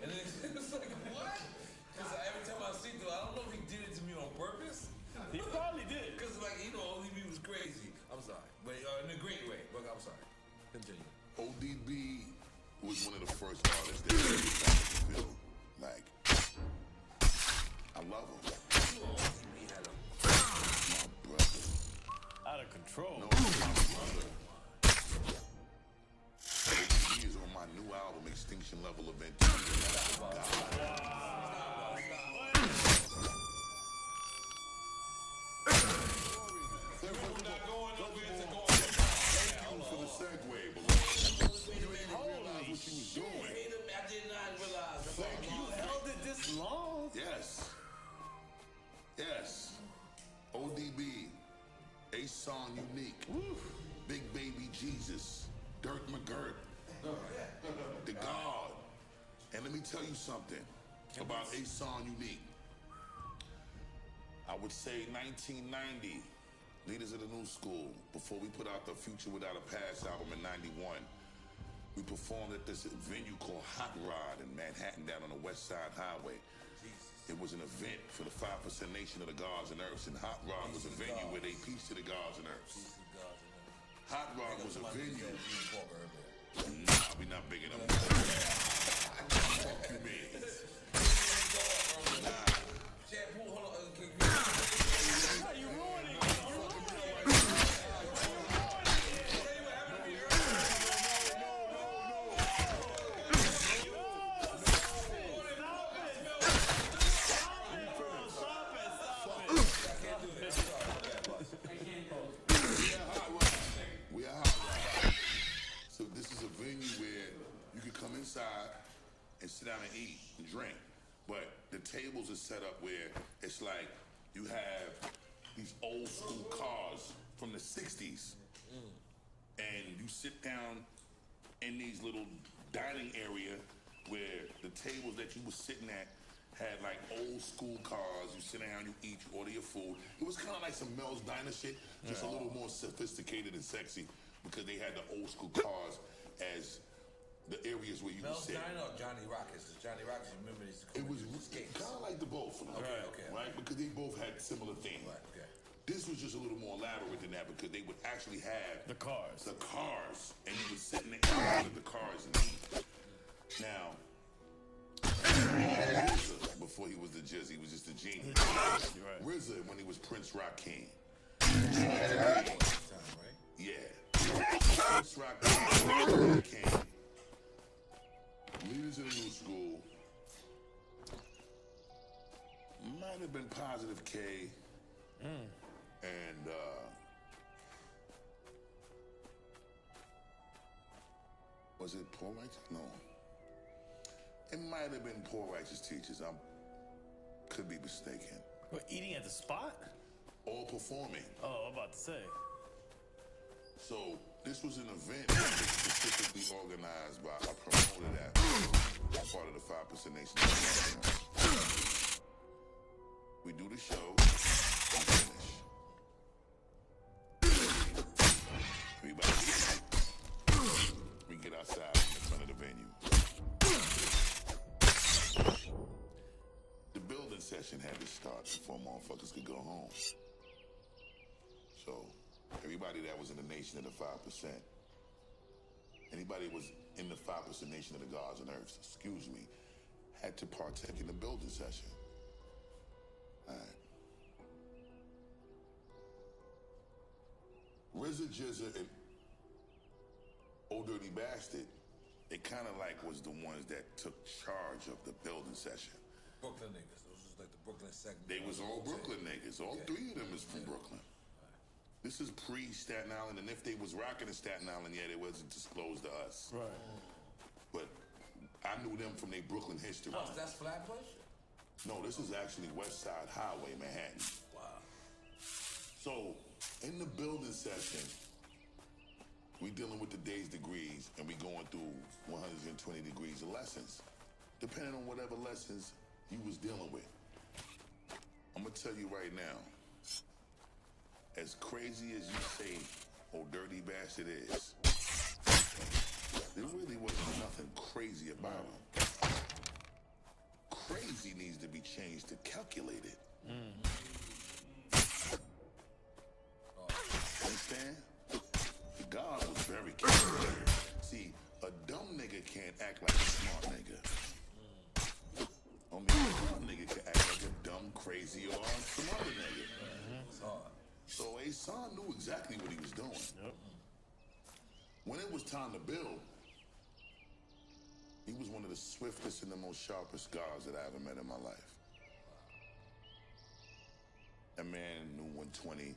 And then it was like, what? Because every time I see it, I don't know if he did it to me on purpose. He probably did. Because, like, you know, ODB was crazy. I'm sorry. But in a great way. But I'm sorry. Continue. ODB was one of the first artists that made me feel like I love him. ODB had him. My brother. Out of control. No, my brother. ODB is on my new album, Extinction Level Event. For the segue, but you didn't realize what you was doing. I did not realize. Thank you. You held it this long? Yes. ODB, A Song Unique, Big Baby Jesus, Dirt McGirt, The God. And let me tell you something about Ason Unique. I would say 1990, Leaders of the New School, before we put out the Future Without a Past album in 91, we performed at this venue called Hot Rod in Manhattan down on the West Side Highway. It was an event for the 5% Nation of the Gods and Earths, and Hot Rod was a venue where they peace to the gods and earths. Hot Rod was a venue. Nah, we not big enough. Fuck you, man. Nah. You ruining it. We are Hot Rod. So this is a venue where you can come inside and sit down and eat and drink. But the tables are set up where it's like you have these old school cars from the 60s. And you sit down in these little dining area where the tables that you were sitting at had like old school cars. You sit down, you eat, you order your food. It was kind of like some Mel's Diner shit, just a little more sophisticated and sexy because they had the old school cars as the areas where you would Mel's sit. Diner or Johnny Rockets? Johnny Rockets, you remember these? It was kind of like the both of them, right? Because they both had similar themes. Right, okay. This was just a little more elaborate than that because they would actually have the cars, and you would sit in the area with the cars and eat. Now, RZA, before he was the Jizz, he was just a genius. RZA, when he was Prince Rakim. Yeah. Prince Rakim. Leaders of the New School. Might have been Positive K. And was it Poor Righteous? No. It might have been Poor Righteous Teachers. I could be mistaken. What, eating at the spot? All performing. Oh, I'm about to say. So this was an event that was specifically organized by a promoter that was part of the 5% Nation. We do the show, we finish. Everybody, we get outside in front of the venue. The building session had to start before motherfuckers could go home. So everybody that was in the Nation of the 5%, anybody that was in the 5% Nation of the Gods and Earths, excuse me, had to partake in the building session. All right. RZA, Jizza, and Old Dirty Bastard, they kind of like was the ones that took charge of the building session. Brooklyn niggas. Those was like the Brooklyn segment. They was all Brooklyn niggas. All three of them is from Brooklyn. This is pre-Staten Island, and if they was rocking in Staten Island yet, it wasn't disclosed to us. Right. But I knew them from their Brooklyn history. Oh, that's Flatbush? No, this is actually West Side Highway, Manhattan. Wow. So, in the building session, we dealing with the day's degrees, and we going through 120 degrees of lessons, depending on whatever lessons you was dealing with. I'm gonna tell you right now, as crazy as you say Old Dirty Bastard is, there really wasn't nothing crazy about him. Crazy needs to be changed to calculated. Understand? The God was very calculated. See, a dumb nigga can't act like a smart nigga. Only a dumb nigga can act like a dumb, crazy, or some other nigga. It's hard. So Ason knew exactly what he was doing. Yep. When it was time to build, he was one of the swiftest and the most sharpest guards that I ever met in my life. That man knew 120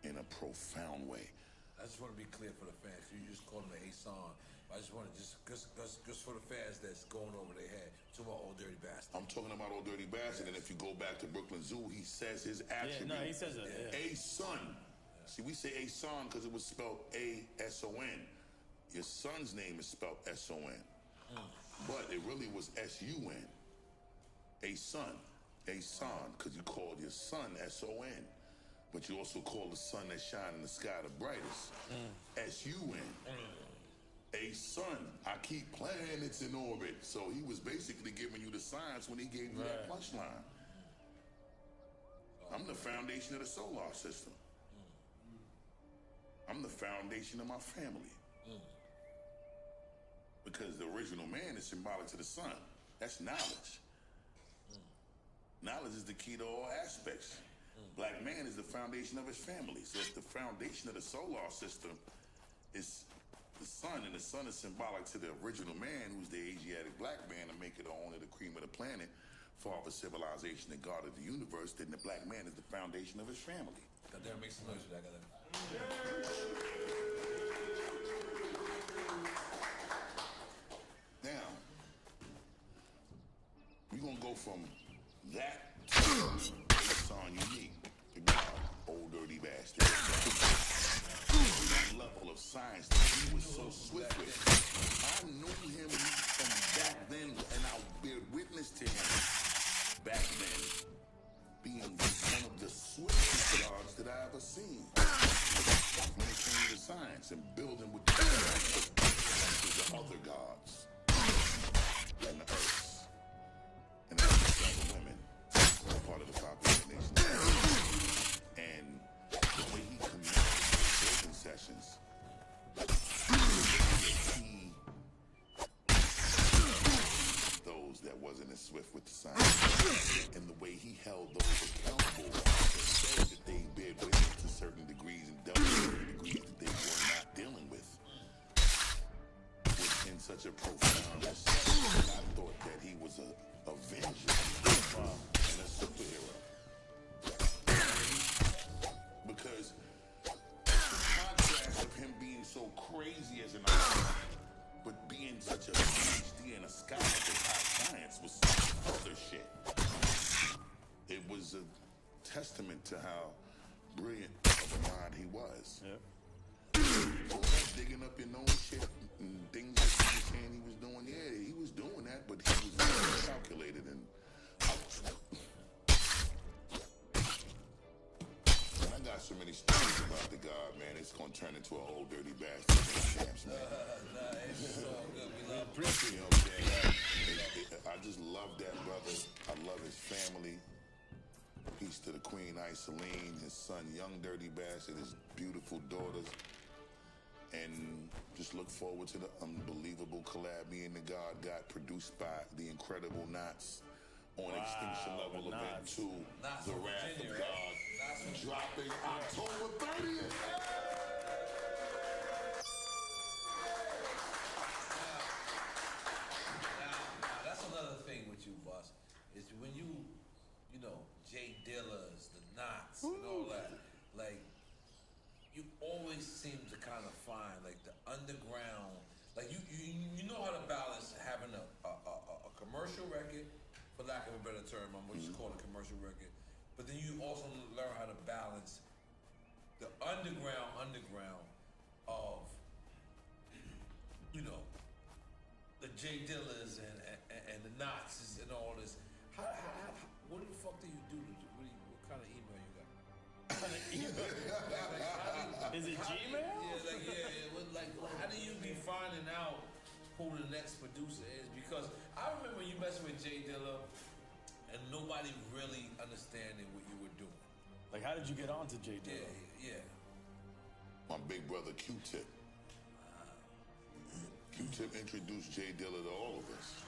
in a profound way. I just want to be clear for the fans. You just called him Ason. I just want to just for the fans that's going over their head. Talking about Old Dirty Bastard. I'm talking about Old Dirty Bastard, and if you go back to Brooklyn Zoo, he says his attribute. Yeah, no, he says it. Yeah. A-son. See, we say A-son because it was spelled A-S-O-N. your son's name is spelled S-O-N. But it really was S-U-N. A son, because you called your son S-O-N. But you also call the sun that shines in the sky the brightest. S-U-N. A sun. I keep planets in orbit. So he was basically giving you the science when he gave you that punchline. I'm the foundation of the solar system. I'm the foundation of my family. Because the original man is symbolic to the sun. That's knowledge. Knowledge is the key to all aspects. Black man is the foundation of his family. So if the foundation of the solar system is the sun, and the sun is symbolic to the original man, who's the Asiatic black man, to make it the owner, the cream of the planet, father of civilization, and God of the universe, then the black man is the foundation of his family. Goddamn, make some noise for that, goddamn. Now, we're gonna go from that to song unique. The God, old dirty bastard. That level of science that he was so swift with. I knew him from back then, and I bear witness to him back then being one of the swiftest gods that I ever seen. When it came to science and building with the other gods and the earth and the women, part of the population nation. And the way he connected with building sessions, he those that wasn't as swift with the science, and the way he held those accountable that said that they bear witness to certain degrees and dealt with certain degrees that they were not dealing with, was in such a profound respect that I thought that he was a avenger and a superhero. Because the contrast of him being so crazy as an artist, but being such a PhD and a scholar of high science was some other shit. It was a testament to how brilliant of a mind he was. All that digging up your nose shit and things that he was saying he was doing, yeah, he was doing that, but he was very calculated and I got so many stories about the God, man. It's gonna turn into an old dirty bastard. Champs, man. It's so good. We love Appreciate you know what I'm saying? I just love that brother. I love his family. Peace to the Queen Iceline, his son, Young Dirty Bastard, his beautiful daughters. And just look forward to the unbelievable collab me and the God got, produced by the incredible Knots on Extinction Level Event 2, The Wrath of God, dropping October 30th. Now, that's another thing with you, boss. Is when you know, Jay Dillas, the Knots, and all that, like, you always seem to kind of find, like, the underground, like, you know how to balance having a commercial record, for lack of a better term, I'm going to just call it a commercial record, but then you also learn how to balance the underground of, you know, the Jay Dillas and the Knots and all this. How what the fuck do you do? What kind of email you got? Is it Gmail? How do you be finding out who the next producer is? Because I remember you messing with Jay Dilla and nobody really understanding what you were doing. Like, how did you get on to Jay Dilla? Yeah. My big brother Q-Tip. Q-Tip introduced Jay Dilla to all of us.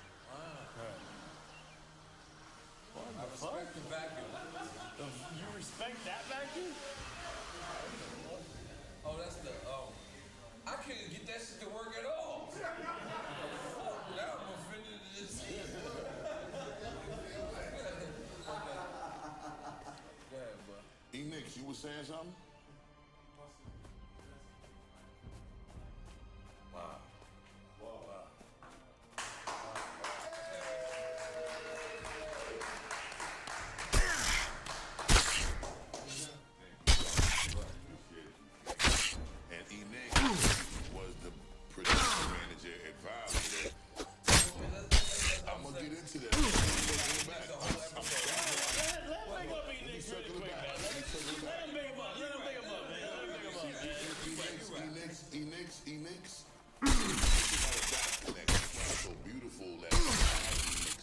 I respect the vacuum. You respect that vacuum? Oh, that's the, I can't get that shit to work at all. Now I'm offended at this. Go ahead, bro. E-Nix, you was saying something? Wow. And E-Nix was the producer Enix. This is how the dots connect. That's why it's so beautiful that Enix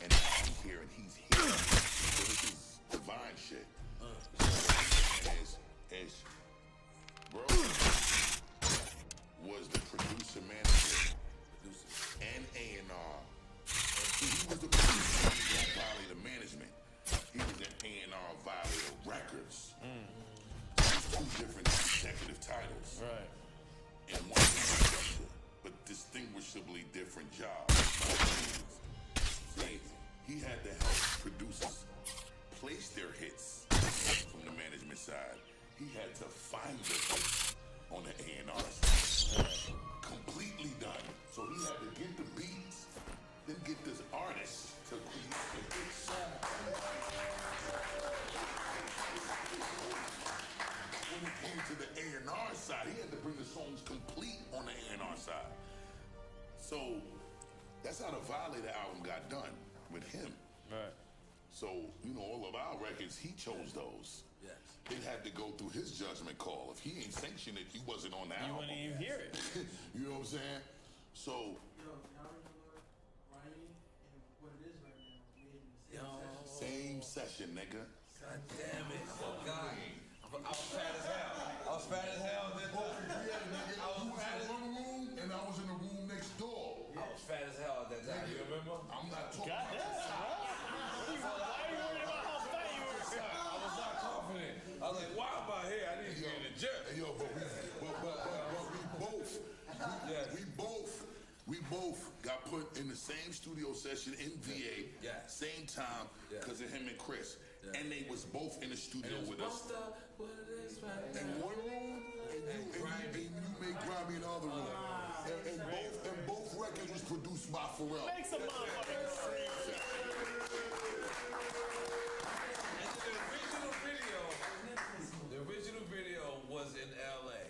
and I'm here and he's here. So this is divine shit. And bro was the producer manager and A&R. He was the producer of Violator Management. He was at A&R Violator Records. Two different executive titles. Right. And one structure, but distinguishably different jobs. See, he had to help producers place their hits from the management side. He had to find the hits on the A&R side. Completely done. So he had to get the beats, then get this artist to create a hit song. When it came to the A&R side, he had to bring the songs complete on the A&R side. So that's how the Violator album got done with him. Right. So, you know, all of our records, he chose those. Yes. It had to go through his judgment call. If he ain't sanctioned it, he wasn't on the album. You wouldn't even hear it. You know what I'm saying? So. Yo, y'all remember Riley and what it is right now? Same session, nigga. God damn it. Oh, God. I was fat as hell. I was fat as hell this time. I was fat as one room, and I was in the room next door. I was fat as hell at that time. You remember? I'm not talking God about damn, bro. Why are you worried about how fat you were? I was not confident. I was like, why am I here? I need to get in the gym. Yo, but we both got put in the same studio session in VA, same time, because of him and Chris. And they was both in the studio with us. In one room, and you made Grammy in the other room. And both records was produced by Pharrell. Make some motherfucking The original video was in LA.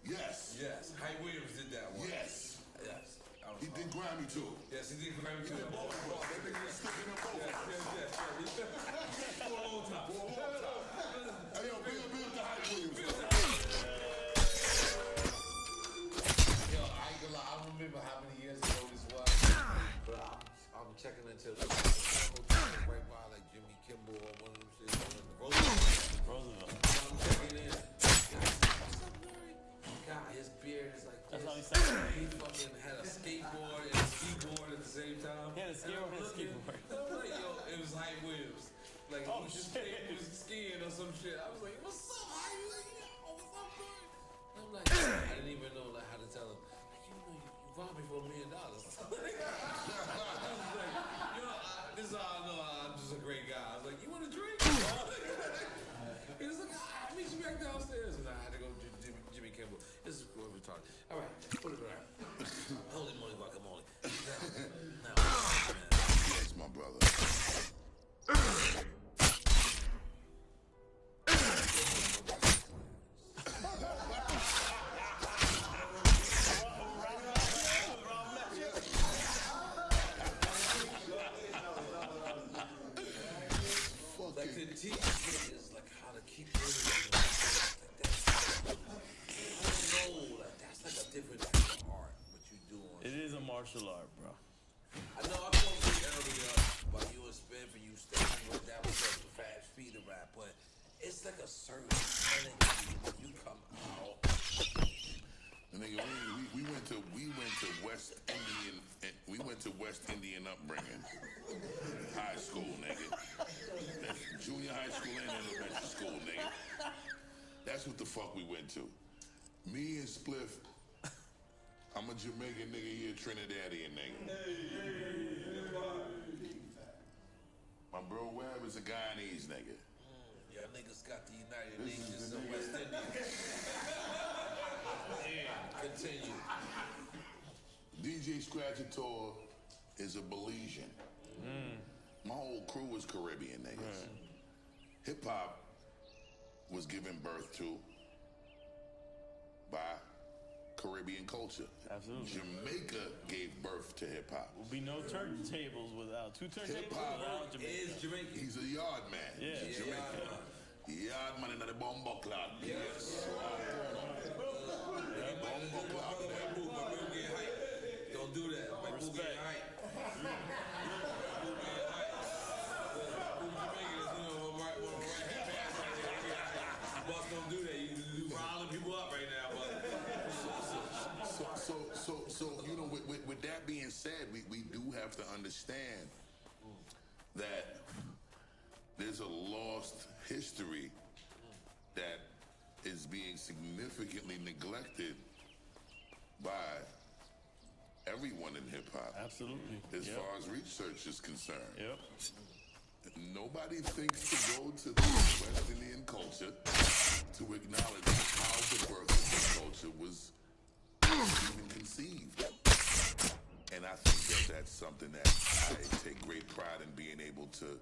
Yes. Yes. Hype Williams did that one. Yes. Yes. He did Grammy too. Yes, he did Grammy too. That nigga was sticking them both. Yes. For a long time. Hey, yo, big up to Hype Williams. Yo, I ain't gonna lie, I don't remember how many years ago this was, but I'm checking into the right by like Jimmy Kimball or one of them shit. Roosevelt. I'm checking in. God, his beard is like That's this. how he sounded. He fucking had a skateboard and a skiboard at the same time. He had a skateboard and a skiboard. I was like, yo, it was Hype Williams. Like, he was skiing or some shit. I was like, what's up, Hype? Like, yo, what's up, boy? I'm like, I didn't even know like how to tell him. Like, you know, you robbed me for $1 million. I was like, yo, this is how I know I'm just a great guy. I was like, you want a drink? He was like, I'll meet you back downstairs. And I had to go to Jimmy Kimball. This is what we're talking. All right, put it around. Holy moly, guacamole. Now, Yes, my brother. like the teach is like how to keep moving. Like that's, I don't know, like that's like a different type of art. What you do on. It is a martial art, bro. I know I told you earlier about you and Spin for you standing with that was a fast feeder rap, but it's like a certain energy when you come out. Nigga, we went to West Indian. We went to West Indian upbringing. High school, nigga. Junior high school and elementary school, nigga. That's what the fuck we went to. Me and Spliff. I'm a Jamaican nigga, he a Trinidadian nigga. My bro Webb is a Guyanese nigga. Y'all niggas got the United Nations of West Indies. And continue. DJ Scratchator is a Belizean. My whole crew is Caribbean niggas. Hip hop was given birth to by Caribbean culture. Absolutely. Jamaica gave birth to hip hop. Will be no turntables without Hip hop Jamaica. Is Jamaican. He's a yard man. Yeah. He's Jamaican. Yard man in the bomber club. Yes. Boss don't do that. You riling people up right now, So you know, with that being said, we do have to understand that there's a lost history that is being significantly neglected by everyone in hip-hop. Absolutely. As far as research is concerned. Yep. Nobody thinks to go to the West Indian culture to acknowledge how the birth of this culture was even conceived. And I think that that's something that I take great pride in being able to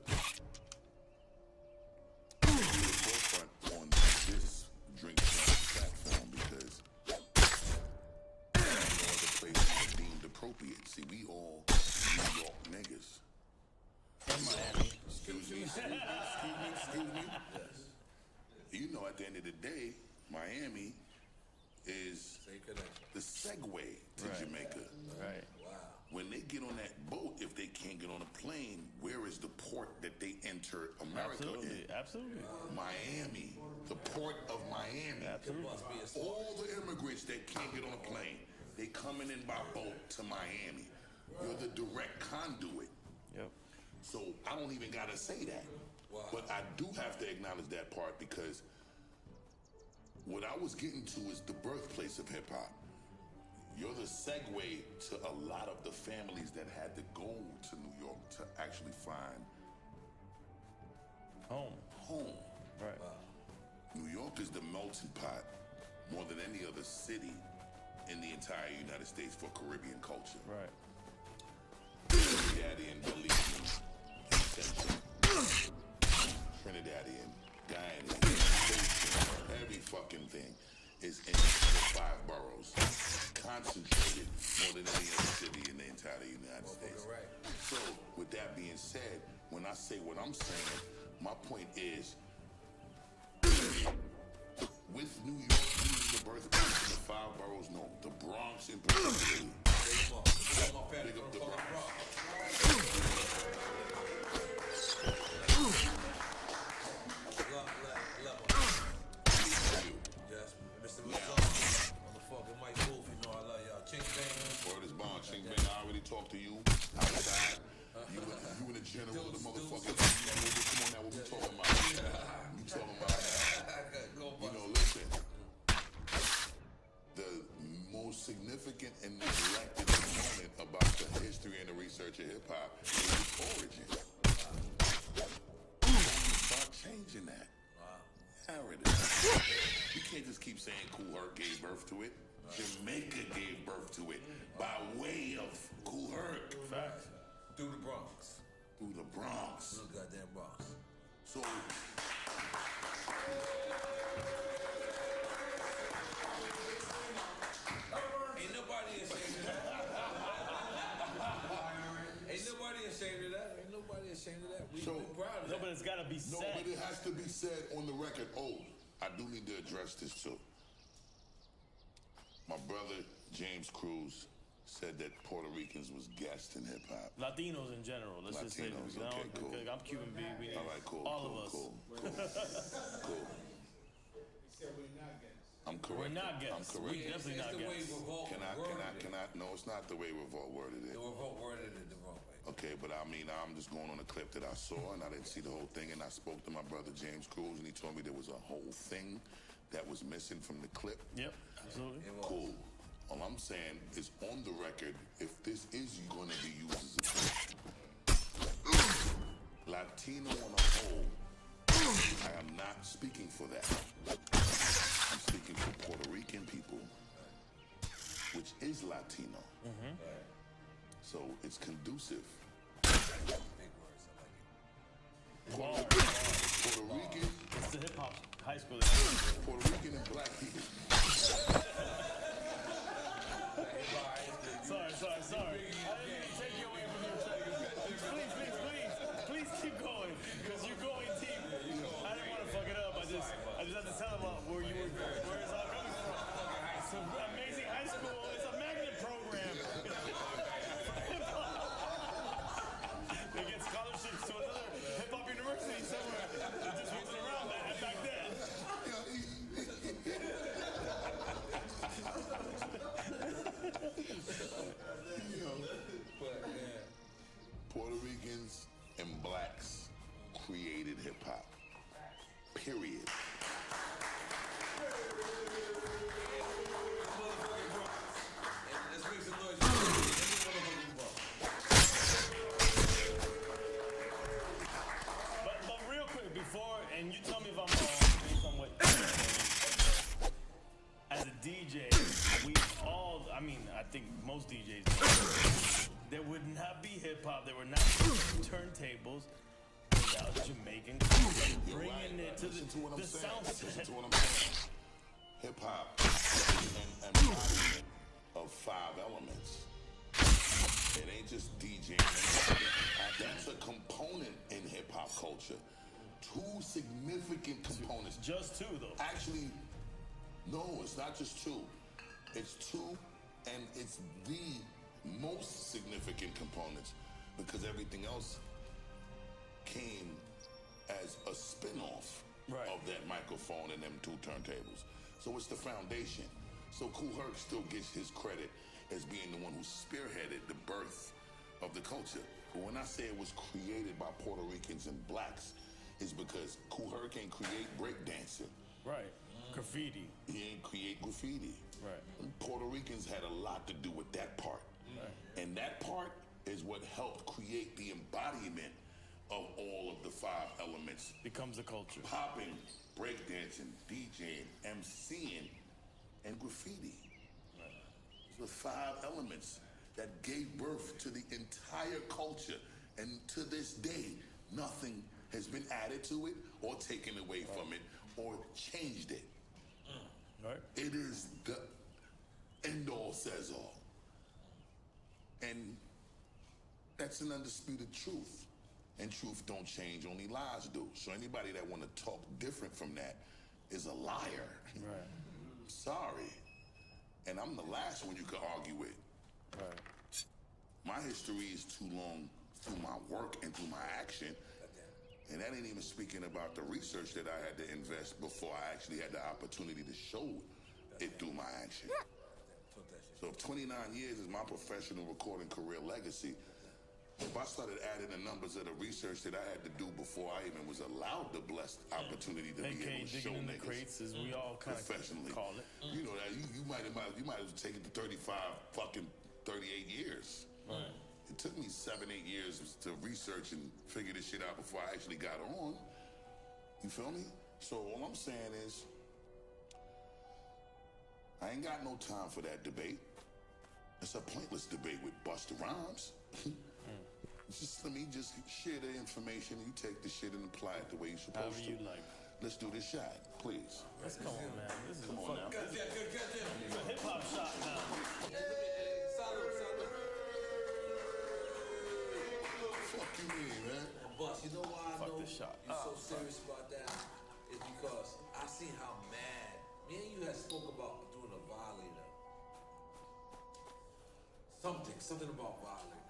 put the forefront on this Drink Champs platform, because no other place is deemed appropriate. See, we all New York niggas. And Miami. Excuse me. Yes. You know, at the end of the day, Miami is the segue to Jamaica. Right. When they get on that boat, if they can't get on a plane, where is the port that they enter America in? Absolutely. Miami, the port of Miami. Absolutely. All the immigrants that can't get on a plane, they coming in by boat to Miami. You're the direct conduit. Yep. So I don't even gotta say that. Wow. But I do have to acknowledge that part, because what I was getting to is the birthplace of hip hop. You're the segue to a lot of the families that had to go to New York to actually find home. Right. New York is the melting pot more than any other city in the entire United States for Caribbean culture. Right. Trinidadian, Belizean, Trinidadian, Guyanian, every fucking thing is in the 5 boroughs, concentrated more than any other city in the entire United States. So, with that being said, when I say what I'm saying, my point is, with New York being the birthplace of the 5 boroughs, no, the Bronx in particular. Big up the Bronx. Yes, Mr. Mazon, motherfucking Mike Wolf, you know I love y'all. Chink Bang. Word is bond. Chink Bang, I already talked to you outside. You and the general, the motherfucker. Come on now, what we talking about? We talking about, you know, listen. The most significant and neglected component about the history and the research of hip-hop is its origin. Start changing that. Narrative. You can't just keep saying Kool Herc gave birth to it. Jamaica gave birth to it by way of Kool Herc. Facts. Through the Bronx. Through the Bronx. Through the goddamn Bronx. So... Ain't nobody ashamed of that. Ain't nobody ashamed of that. Ain't nobody ashamed of that. We proud of that. No, but it's got to be said. No, but it has to be said on the record. Oh, I do need to address this too. My brother, James Cruz, said that Puerto Ricans was guests in hip-hop. Latinos in general. Let's just say Latinos, that. okay, cool. I'm Cuban B. All right, cool. All cool, of us. Cool. I'm correct. We're not guests. I'm correct. We definitely not guests. Can I? No, it's not the way Revolt worded it. The Revolt worded it the wrong way. Okay, but I mean, I'm just going on a clip that I saw, and I didn't see the whole thing, and I spoke to my brother James Cruz, and he told me there was a whole thing that was missing from the clip. Yep, absolutely. Cool. All I'm saying is, on the record, if this is going to be used as a clip, Latino on a whole, I am not speaking for that. I'm speaking for Puerto Rican people, which is Latino. Mm-hmm. So it's conducive. Big words, I like it. Puerto Rican. It's the hip hop high school. Puerto Rican and black people. Sorry. I didn't mean to take you away from your segment. Please keep going, because you're going deep. I didn't want to fuck it up. I just have to tell them where it's all coming from. It's an amazing high school. It's a magnet program. They get scholarships to another hip hop university somewhere. It just wasn't around back then. Puerto Ricans and blacks created hip hop. Period. Let's make some noise. But real quick, before, and you tell me if I'm wrong, based on what you're saying. As a DJ, we all, I mean, I think most DJs know, there would not be hip hop, there would not be turntables without Jamaican culture. Bringing it to the sound set. Listen to what I'm saying. Hip hop is an embodiment of 5 elements. It ain't just DJing. That's a component in hip hop culture. 2 significant components. Just 2, though. Actually, no, it's not just 2. It's 2, and it's the most significant components because everything else came as a spin-off of that microphone and them 2 turntables. So it's the foundation. So Kool Herc still gets his credit as being the one who spearheaded the birth of the culture. But when I say it was created by Puerto Ricans and blacks, it's because Kool Herc ain't create breakdancing. Right. Graffiti. He ain't create graffiti. Right. Puerto Ricans had a lot to do with that part. Right. And that part is what helped create the embodiment of all of the 5 elements. Becomes a culture. Popping, breakdancing, DJing, MCing, and graffiti. Right. Those are 5 elements that gave birth to the entire culture. And to this day, nothing has been added to it or taken away from it or changed it. Right. It is the end-all, says-all. And that's an undisputed truth. And truth don't change, only lies do. So anybody that want to talk different from that is a liar. Right. Sorry. And I'm the last one you could argue with. Right. My history is too long through my work and through my action. And that ain't even speaking about the research that I had to invest before I actually had the opportunity to show it through my action. So if 29 years is my professional recording career legacy, if I started adding the numbers of the research that I had to do before I even was allowed the blessed opportunity to be able to show in the niggas crates, as we all kind professionally of call it. You know that you might have taken to 35 fucking 38 years. Right. It took me 7-8 years to research and figure this shit out before I actually got on. You feel me? So all I'm saying is, I ain't got no time for that debate. It's a pointless debate with Busta Rhymes. Let me just share the information and you take the shit and apply it the way you're supposed to. However you like. Let's do this shot, please. Let's come on, man. This is Come on now. It's a hip-hop shot now. Fuck you mean, man? Bus, you know why I know this shot. you're so serious about that? Is because I see how mad. Me and you had spoke about doing a violator. Something about violator.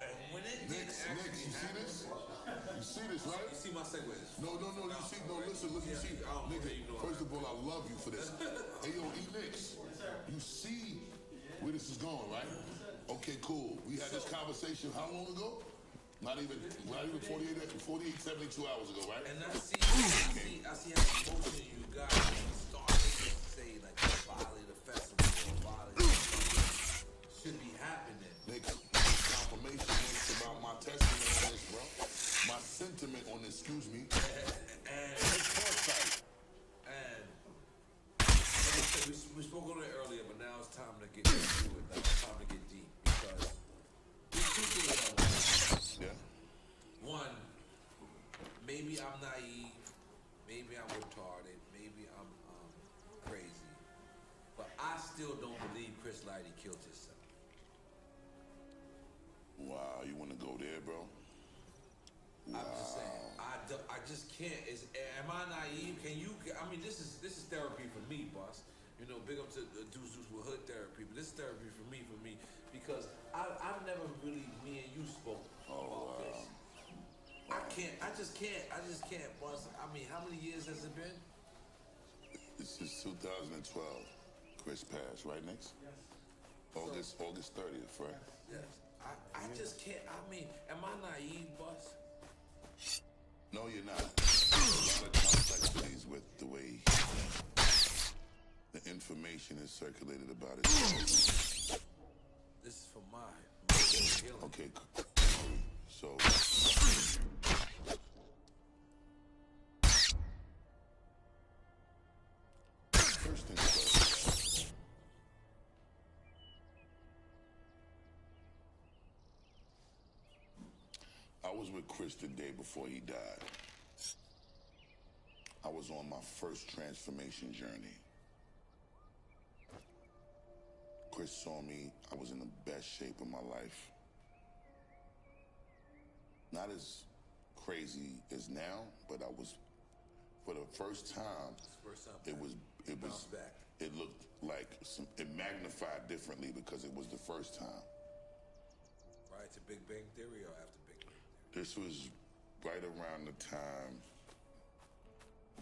And when it did Nick, actually you see this? You see this, right? You see my segues? No, you see, listen, you see, nigga, first of all, I love you for this. Hey, yo, E-Nix, you see where this is going, right? Okay, cool. We had this conversation how long ago? Not even 48, 72 hours ago, right? And I see how emotion you got when you started to say, like, violator festival or violator should be happening. Nigga, confirmation next about my testament on this, bro. My sentiment on this, excuse me. And foresight. And like I said, we spoke on it earlier, but now it's time to get into it. Now it's time to get deep because there's 2 things I want. Yeah. One, maybe I'm naive, maybe I'm retarded, maybe I'm crazy, but I still don't believe Chris Lighty killed himself. Wow, you want to go there, bro? I'm just saying, I just can't. Am I naive? Can you? I mean, this is therapy for me, boss. You know, big up to Deuce with hood therapy, but this is therapy for me, because I've never really, me and you spoke about this. I just can't bust. I mean, how many years has it been? This is 2012. Chris passed, right, Nix? Yes. August 30th, right? Yes. I just can't. I mean, am I naive, Bus? No, you're not. There's a lot of complexities with the way the information is circulated about it. This is for my healing. Okay, so first things first. I was with Chris the day before he died. I was on my first transformation journey. Chris saw me, I was in the best shape of my life. Not as crazy as now, but I was, for the first time, it looked like it magnified differently because it was the first time. Right to Big Bang Theory or after Big Bang Theory? This was right around the time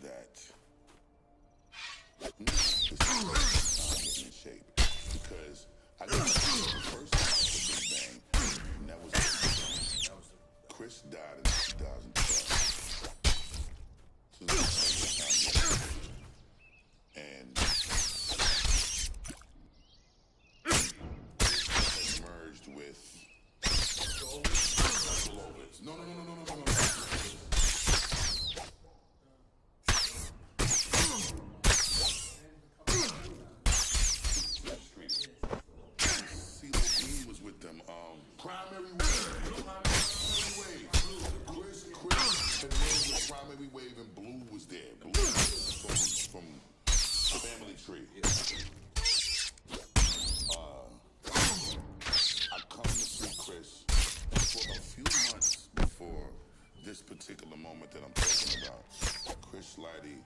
that this is getting in shape. Because I got the first time after Big Bang, and that was Chris died in 2012. So this is the time, and Chris merged with No. Primary Wave. Chris had worked with Primary Wave and Blue was there. Blue from Family Tree. I come to see Chris for a few months before this particular moment that I'm talking about. Chris Lighty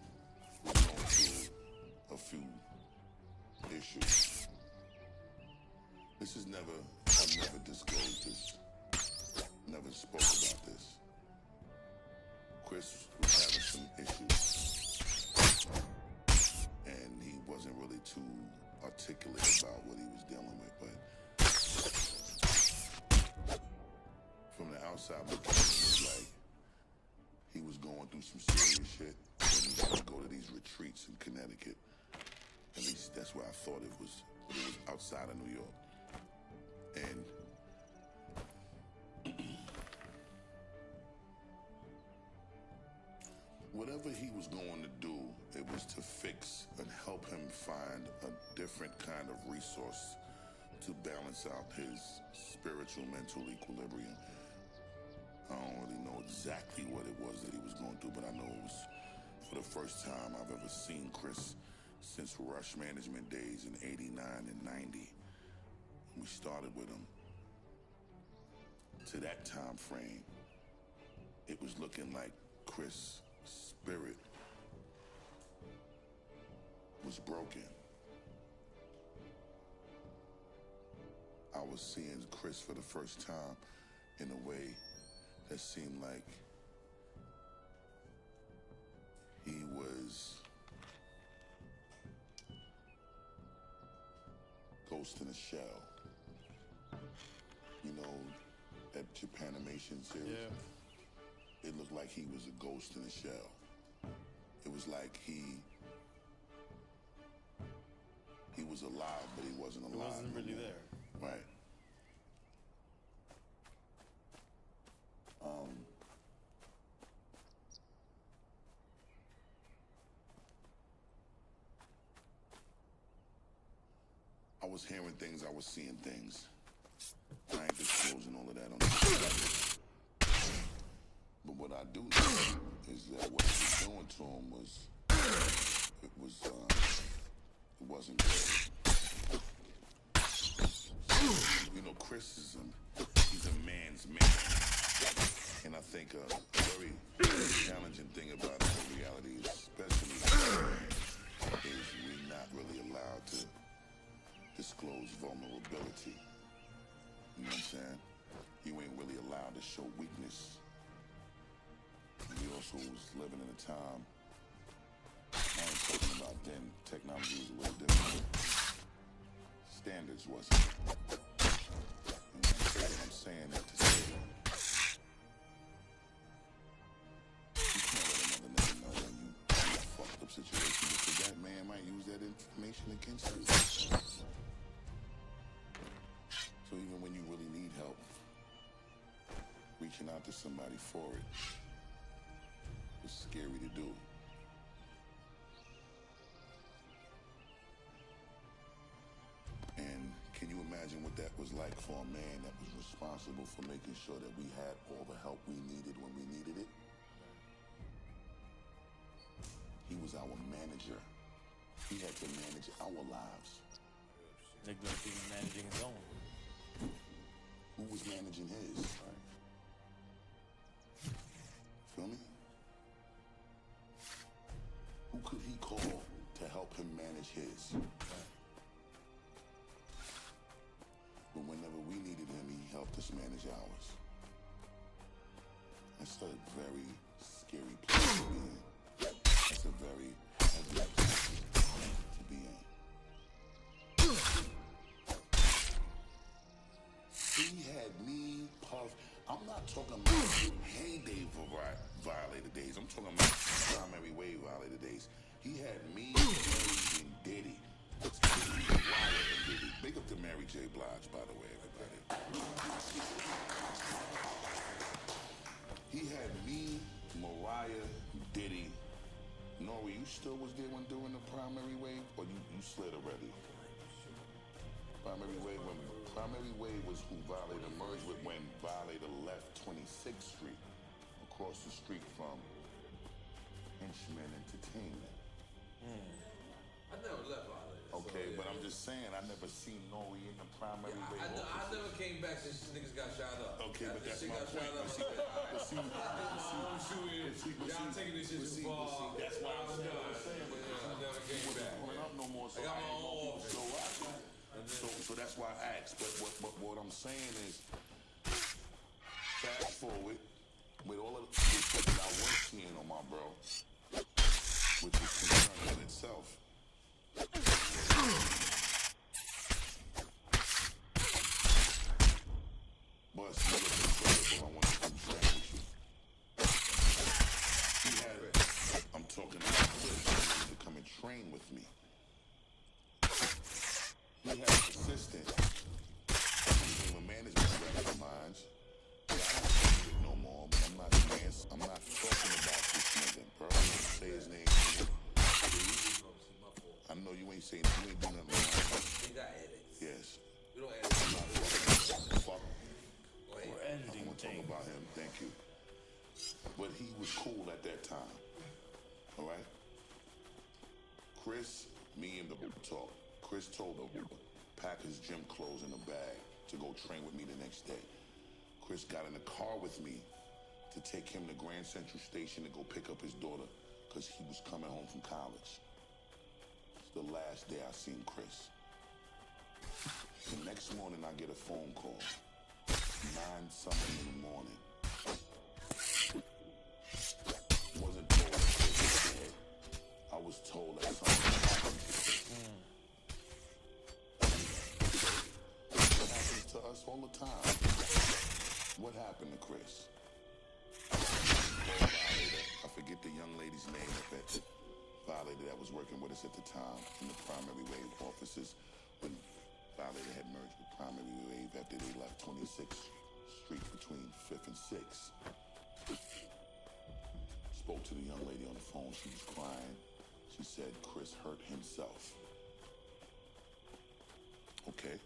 was going through a few issues. I've never disclosed this, never spoke about this. Chris was having some issues, and he wasn't really too articulate about what he was dealing with, but from the outside looking, it was like he was going through some serious shit, and he had to go to these retreats in Connecticut. At least that's where I thought it was, but it was outside of New York. And whatever he was going to do, it was to fix and help him find a different kind of resource to balance out his spiritual mental equilibrium. I don't really know exactly what it was that he was going through, but I know it was for the first time I've ever seen Chris since Rush Management days in 89 and 90. We started with him. To that time frame, it was looking like Chris' spirit was broken. I was seeing Chris for the first time in a way that seemed like he was ghost in a shell. You know, that Japanimation series? Yeah. It looked like he was a ghost in a shell. It was like he was alive, but he wasn't alive. He wasn't really there. Right. I was hearing things, I was seeing things. I ain't disclosing all of that on the but what I do know is that what he was doing to him wasn't good. You know, Chris he's a man's man. And I think a very challenging thing about the reality, especially is we're not really allowed shows vulnerability. You know what I'm saying? You ain't really allowed to show weakness. We also was living in a time, I ain't talking about then, technology was a little different. Standards wasn't. You know what I'm saying? That to say, you can't let another nigga know when you in a fucked up situation because that man might use that information against you. So even when you really need help, reaching out to somebody for it was scary to do. And can you imagine what that was like for a man that was responsible for making sure that we had all the help we needed when we needed it? He was our manager. He had to manage our lives. Neglecting managing his own. Who was managing his? Feel me? Who could he call to help him manage his? But whenever we needed him, he helped us manage ours. That's a very scary place to be in. That's a very heavy place to be in. He had me puff. I'm not talking about heyday violator days. I'm talking about primary wave violator days. He had me, Mary, and Diddy. Mariah and Diddy. Big up to Mary J. Blige, by the way, everybody. He had me, Mariah, Diddy. Nori, you still was there when during the primary wave, or you slid already? Primary wave was who Violator merged with when Violator left 26th Street, across the street from Henchman Entertainment. I never left Violator. Okay, but I'm just saying, I never seen Nori in the primary wave. I never came back since niggas got shot up. Okay, but that's my point. Y'all taking this shit too far. That's why I'm saying. I never came back. No more, so I got my own office. So that's why I asked. But what I'm saying is, fast forward, with all of the shit that I was seeing on my bro, which is concerning in itself. But it's still incredible. I want to come train with you. I'm talking about Chris to come and train with me. He had an assistant. He became a management rep of mine. Yeah, I don't think it no more, but I'm not talking about this nigga, bro. Say his name. I know you ain't saying you ain't doing nothing wrong. We got edits. Yes. We don't edit. I'm not talking fuck. We're editing. I want to talk about him. Thank you. But he was cool at that time. All right? Chris, me and the talk. Chris told him pack his gym clothes in a bag to go train with me the next day. Chris got in the car with me to take him to Grand Central Station to go pick up his daughter because he was coming home from college. It's the last day I seen Chris. The next morning I get a phone call. 9-something in the morning. Wasn't told that Chris was dead. I was told that something happened to Chris. What happens to us all the time? What happened to Chris? I forget the young lady's name at that Violator that was working with us at the time in the primary wave offices when Violator had merged with primary wave after they left 26th Street between 5th and 6th. Spoke to the young lady on the phone. She was crying. She said Chris hurt himself. Okay.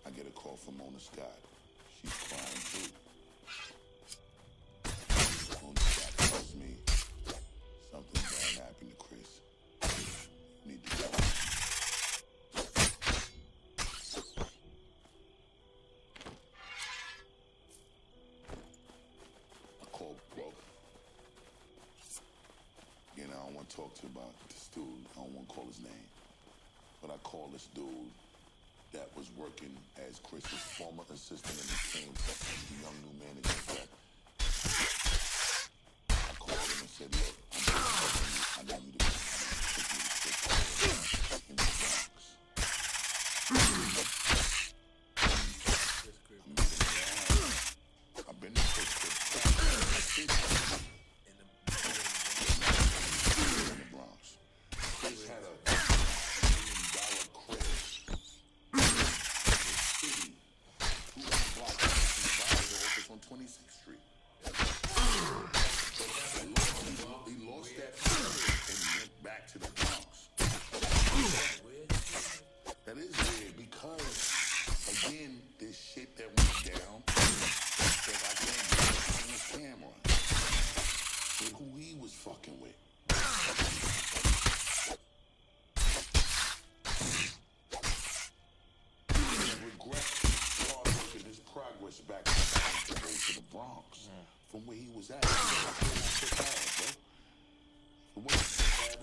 I get a call from Mona Scott. She's crying too. Mona Scott tells me something bad happened to Chris. You need to go. I called bro. Again, I don't want to talk to you about this dude. I don't want to call his name. But I call this dude that was working as Chris's former assistant and became the young new manager. I called him and said, look, I know you to take me to Chris in the Bronx. I've been to Chris in the Bronx. Chris had a $1 million crib in the city, 2 blocks from the office on 26th Street. He lost that crib and went back to the Bronx. That is weird because, again, this shit that went down, that I can't get on this camera with who he was fucking with. Progress back to go to the Bronx from where he was at. From where he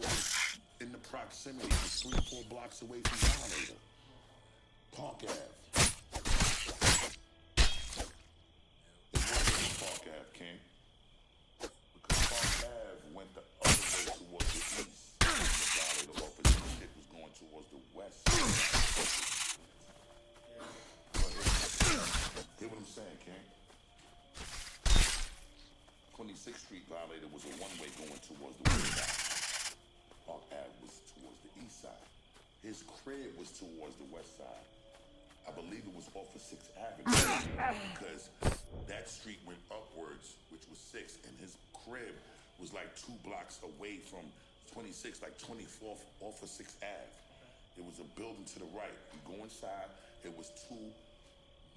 was in the proximity, it was 3-4 blocks away from Violator. Park Ave. It wasn't Park Ave, King. Because Park Ave went the other way towards the east. The Violator office shit was going towards the west. Hear what I'm saying, King? 26th Street Violator was a one-way going towards the west side. Park Ave was towards the east side. His crib was towards the west side. I believe it was off of 6th Avenue because that street went upwards, which was 6th, and his crib was like 2 blocks away from 26th, like 24th off of 6th Ave. It was a building to the right. You go inside, it was 2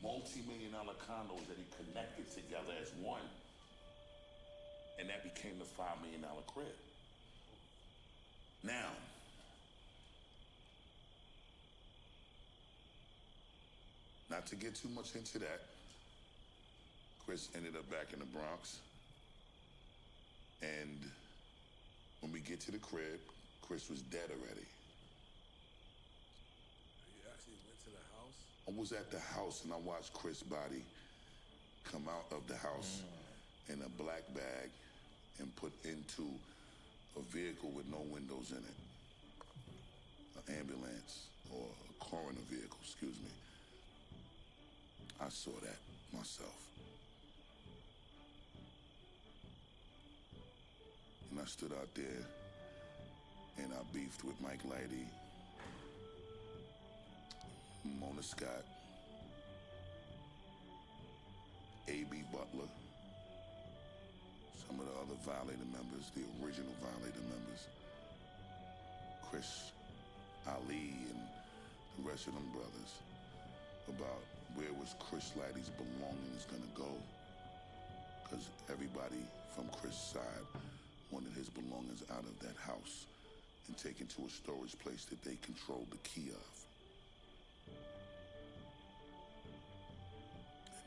multi-million-dollar condos that he connected together as one. And that became the $5 million crib. Now, not to get too much into that, Chris ended up back in the Bronx. And when we get to the crib, Chris was dead already. I was at the house and I watched Chris' body come out of the house in a black bag and put into a vehicle with no windows in it. An ambulance or a coroner vehicle, excuse me. I saw that myself. And I stood out there and I beefed with Mike Lighty, Mona Scott, A.B. Butler, some of the other Violator members, the original Violator members, Chris, Ali, and the rest of them brothers, about where was Chris Lighty's belongings gonna go. Because everybody from Chris' side wanted his belongings out of that house and taken to a storage place that they controlled the key of.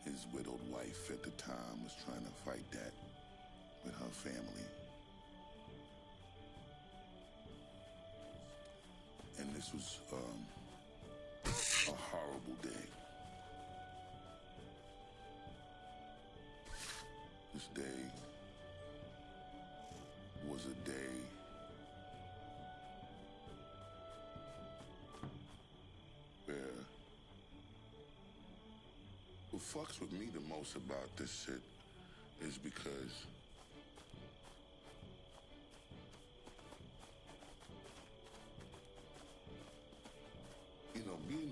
His widowed wife at the time was trying to fight that with her family. And this was a horrible day. This day was a day where what fucks with me the most about this shit is because being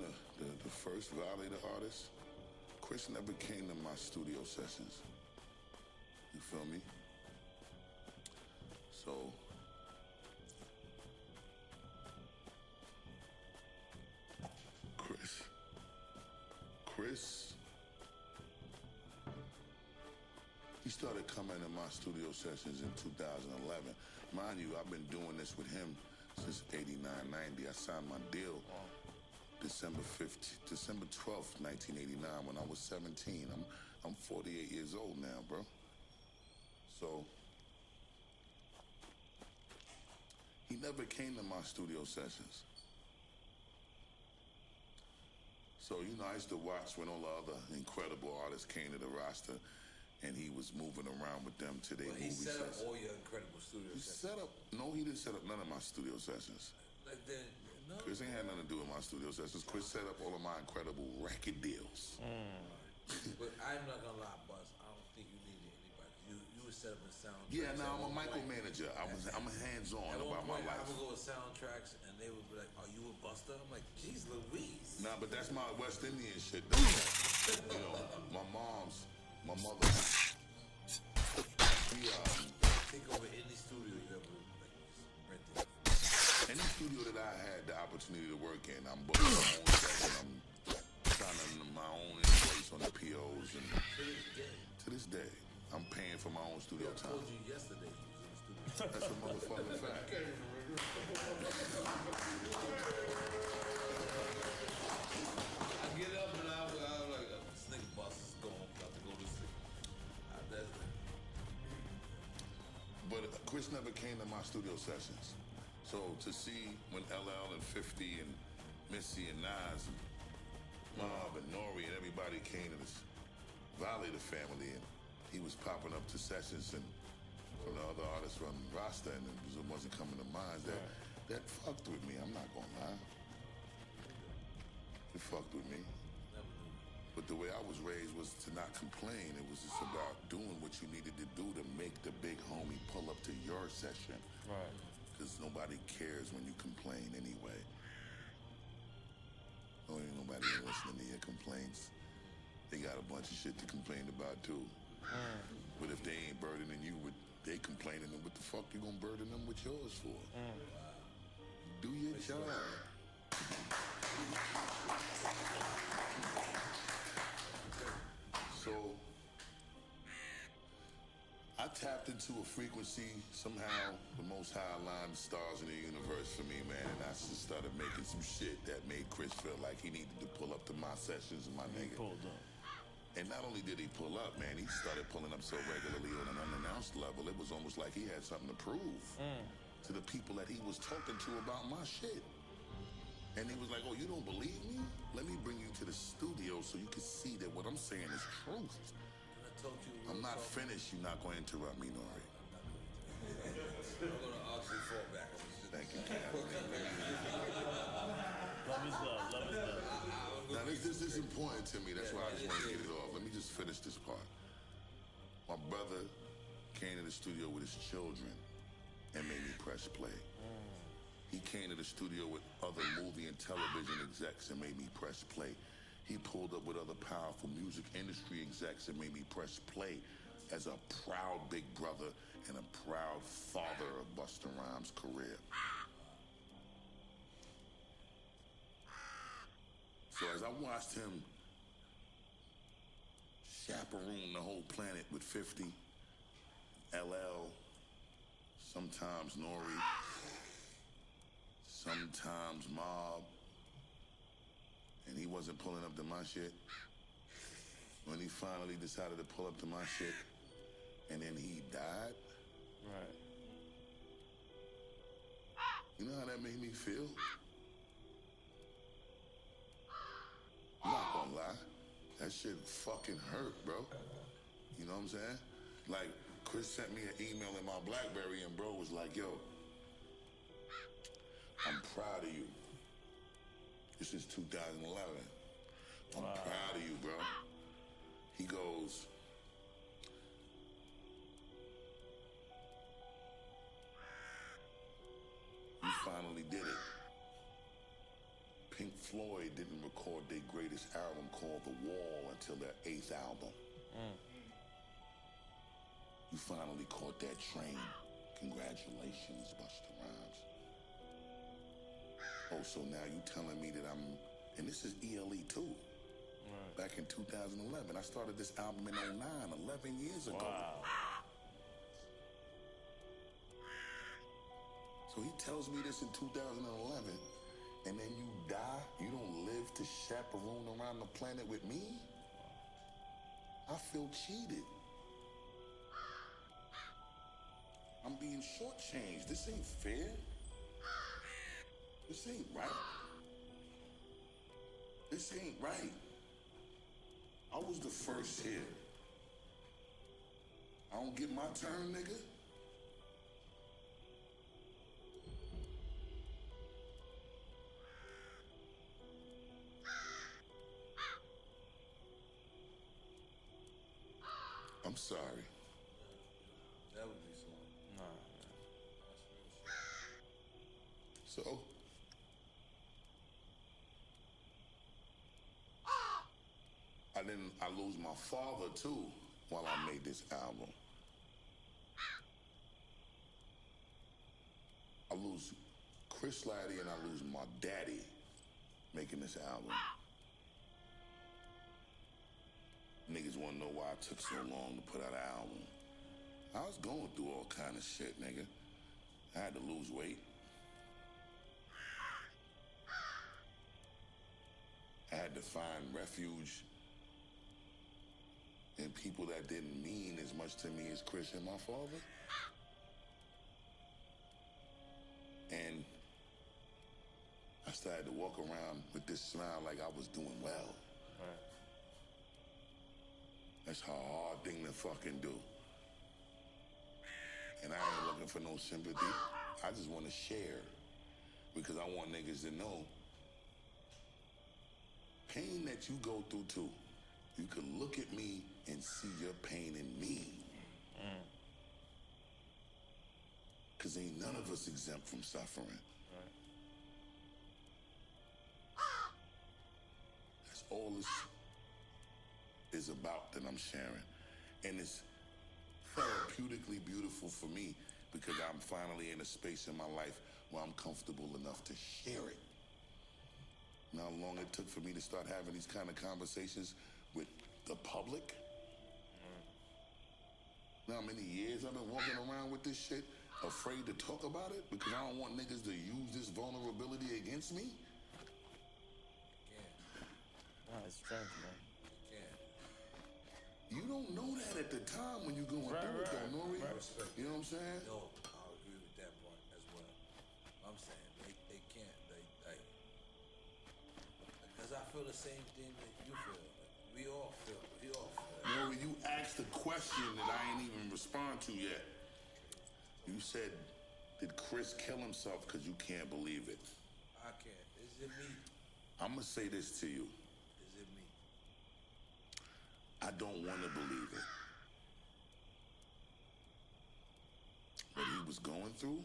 the first Violator artist, Chris never came to my studio sessions. You feel me? So Chris, he started coming to my studio sessions in 2011. Mind you, I've been doing this with him since 89, 90. I signed my deal December 12th, 1989, when I was 17. I'm 48 years old now, bro. So he never came to my studio sessions. So, you know, I used to watch when all the other incredible artists came to the roster, and he was moving around with them to their movie He set up sessions. all your incredible studio sessions. He didn't set up none of my studio sessions. Like that, no. Chris ain't had nothing to do with my studio sessions. Chris set up all of my incredible record deals. But I'm not gonna lie, Buzz. I don't think you needed anybody. You would set up the soundtracks. Yeah, now I'm a micromanager. I'm hands-on about my life. I would go with soundtracks, and they would be like, "Are you a buster?" I'm like, "Jeez, Louise." Nah, but that's my West Indian shit. Though. You know, my mother. Take over any studio you ever rented. Any studio that I had the opportunity to work in, I'm booking my own set, and I'm signing my own invoice on the POs. And to this day, I'm paying for my own studio time. I told you yesterday you was in the studio. That's a motherfucking fact. I get up and I'm like, this nigga bus is going, about to go to sleep. But Chris never came to my studio sessions. So to see when LL and 50 and Missy and Nas and Mob and Nori and everybody came to this Valley, the family, and he was popping up to sessions and from the other artists from Rasta, and it wasn't coming to mind. That fucked with me. I'm not gonna lie. It fucked with me. But the way I was raised was to not complain. It was just about doing what you needed to do to make the big homie pull up to your session. Right. Because nobody cares when you complain anyway. Oh, ain't nobody listening to your complaints. They got a bunch of shit to complain about too. But if they ain't burdening you with they complaining, then what the fuck you gonna burden them with yours for? Do your job. So I tapped into a frequency somehow, the most high aligned stars in the universe for me, man, and I just started making some shit that made Chris feel like he needed to pull up to my sessions, my nigga. He pulled up. And not only did he pull up, man, he started pulling up so regularly on an unannounced level, it was almost like he had something to prove to the people that he was talking to about my shit. And he was like, oh, you don't believe me? Let me bring you to the studio so you can see that what I'm saying is truth. I'm not finished. You're not going to interrupt me, Nori. I'm going to actually fall back. Thank you, Captain. Love is love. Love is love. Now, this is important to me. That's why I just want to get it off. Let me just finish this part. My brother came to the studio with his children and made me press play. He came to the studio with other movie and television execs and made me press play. He pulled up with other powerful music industry execs and made me press play as a proud big brother and a proud father of Busta Rhymes' career. So as I watched him chaperone the whole planet with 50, LL, sometimes Nori, sometimes Mob, and he wasn't pulling up to my shit. When he finally decided to pull up to my shit, and then he died. Right. You know how that made me feel? I'm not gonna lie. That shit fucking hurt, bro. You know what I'm saying? Like, Chris sent me an email in my BlackBerry, and bro was like, yo, I'm proud of you. This is 2011. I'm proud of you, bro. He goes, you finally did it. Pink Floyd didn't record their greatest album called The Wall until their 8th album. You finally caught that train. Congratulations, Busta Rhymes. Oh, so now you telling me that I'm, and this is ELE too. Back in 2011. I started this album in 09, 11 years ago. Wow. So he tells me this in 2011, and then you die? You don't live to chaperone around the planet with me? I feel cheated. I'm being shortchanged. This ain't fair. This ain't right. This ain't right. I was the first here. I don't get my turn, nigga? I'm sorry. That would be smart. Nah, So? I lose my father too while I made this album. I lose Chris Laddie and I lose my daddy making this album. Niggas wanna know why it took so long to put out an album. I was going through all kind of shit, nigga. I had to lose weight. I had to find refuge in people that didn't mean as much to me as Chris and my father. And I started to walk around with this smile like I was doing well. Right. That's a hard thing to fucking do. And I ain't looking for no sympathy. I just want to share because I want niggas to know pain that you go through too. You can look at me and see your pain in me. Because ain't none of us exempt from suffering. Right. That's all this is about that I'm sharing. And it's therapeutically beautiful for me because I'm finally in a space in my life where I'm comfortable enough to share it. You know how long it took for me to start having these kind of conversations with the public? Now how many years I've been walking around with this shit, afraid to talk about it because I don't want niggas to use this vulnerability against me? Nah, it's strange, man. You don't know that at the time when you're going through it, though, Nori. You know what I'm saying? No, I'll agree with that part as well. I'm saying they can't. They because I feel the same thing that you feel. We all feel. Nori, you asked a question that I ain't even respond to yet. You said, did Chris kill himself because you can't believe it? I can't. Is it me? I'm going to say this to you. Is it me? I don't want to believe it. What he was going through?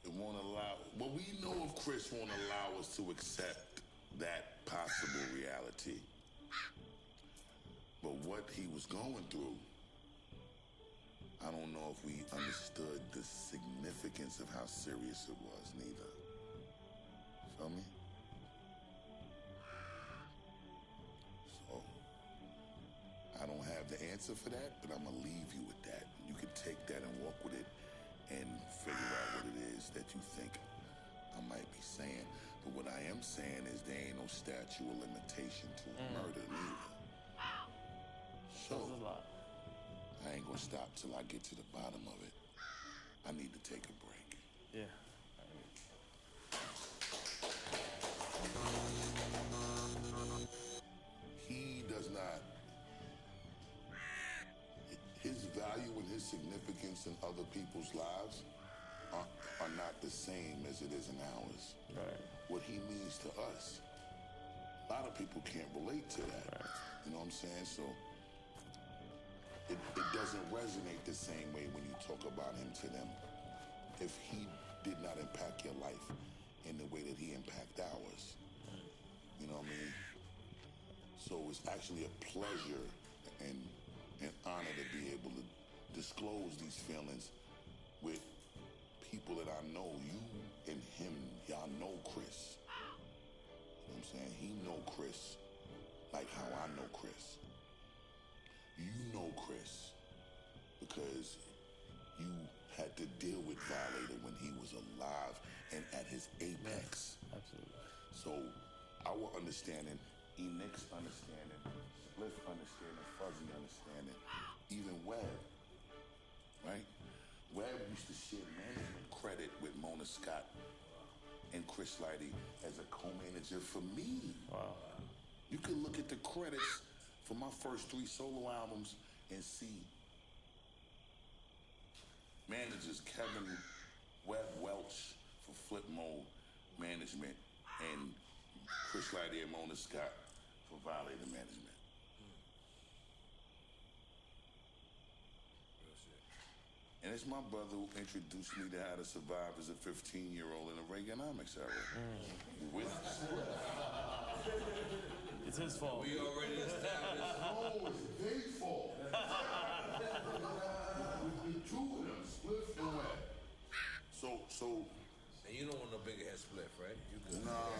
It won't allow, what we know of Chris won't allow us to accept that possible reality. But what he was going through, I don't know if we understood the significance of how serious it was, neither. Feel me? So, I don't have the answer for that, but I'm gonna leave you with that. You can take that and walk with it and figure out what it is that you think I might be saying. But what I am saying is there ain't no statute of limitation to murder neither. So, I ain't gonna stop till I get to the bottom of it. I need to take a break. Yeah. He does not, his value and his significance in other people's lives are not the same as it is in ours. Right. What he means to us, a lot of people can't relate to that. Right. You know what I'm saying? So it doesn't resonate the same way when you talk about him to them. If he did not impact your life in the way that he impacted ours. You know what I mean? So it's actually a pleasure and an honor to be able to disclose these feelings with people that I know. You and him, y'all know Chris. You know what I'm saying? He know Chris like how I know Chris. You know Chris because you had to deal with Violator when he was alive and at his apex. Absolutely. So our understanding Enix understanding, Spliff understanding, Fuzzy understanding, even Webb, right? Webb used to share management credit with Mona Scott and Chris Lighty as a co-manager for me. Wow. You can look at the credits for my first 3 solo albums and see managers Kevin Webb Welch for Flip Mode Management and Chris Lighty and Mona Scott for Violator Management. And it's my brother who introduced me to how to survive as a 15-year-old in the Reaganomics era. With It's his fault. We already established. No, it's their fault. We two of them, Spliff and Webb. So. And you don't want no big head spliff, right? You good? Nah.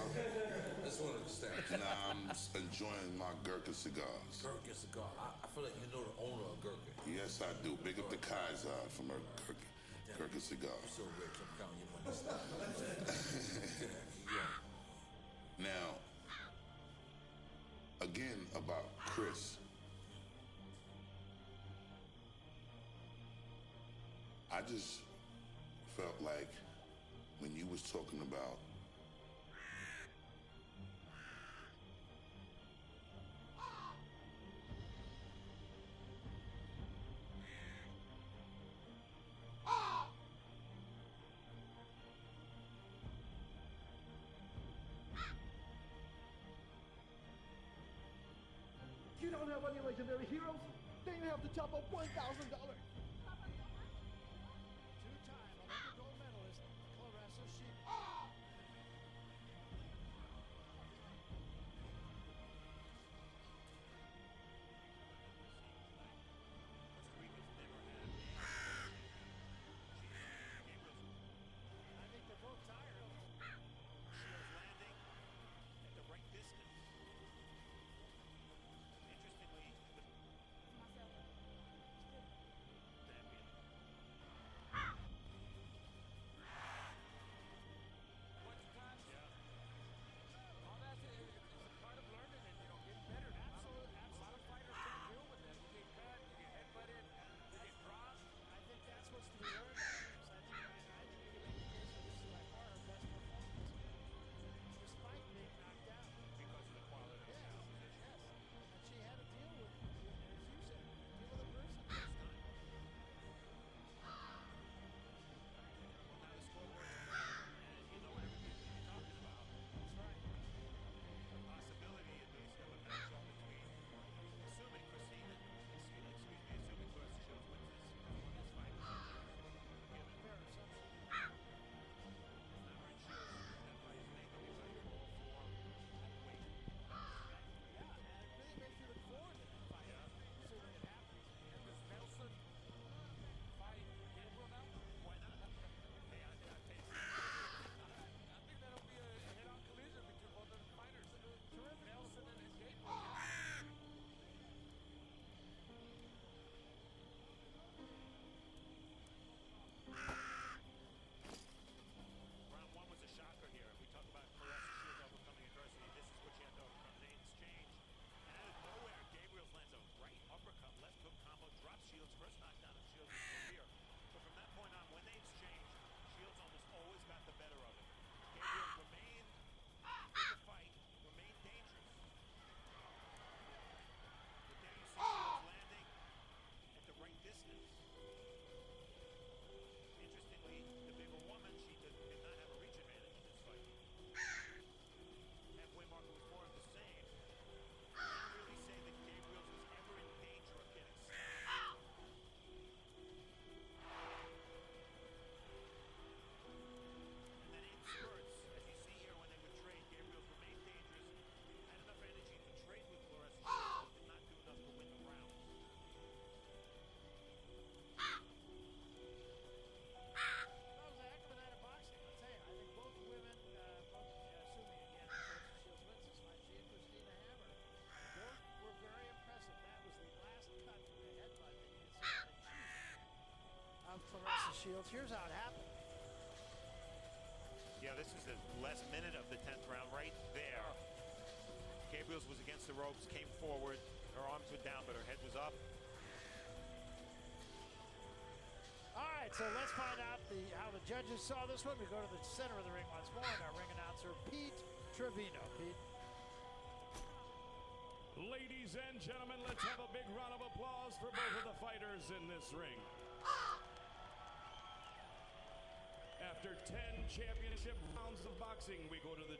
That's one of the stats. Nah, I'm enjoying my Gurkha cigars. Gurkha cigar. I feel like you know the owner of Gurkha. Yes, I do. Big up the Kaiser from her Gurkha cigars. I'm so rich. I'm counting your money. Stop. Now, again about Chris. I just felt like when you was talking about You don't have any legendary heroes? Then you have to top up $1,000. Shields. Here's how it happened. Yeah, this is the last minute of the 10th round right there. Gabriel Wheels was against the ropes, came forward. Her arms were down, but her head was up. All right, so let's find out how the judges saw this one. We go to the center of the ring once more, and our ring announcer, Pete Trevino. Pete. Ladies and gentlemen, let's have a big round of applause for both of the fighters in this ring. After 10 championship rounds of boxing, we go to the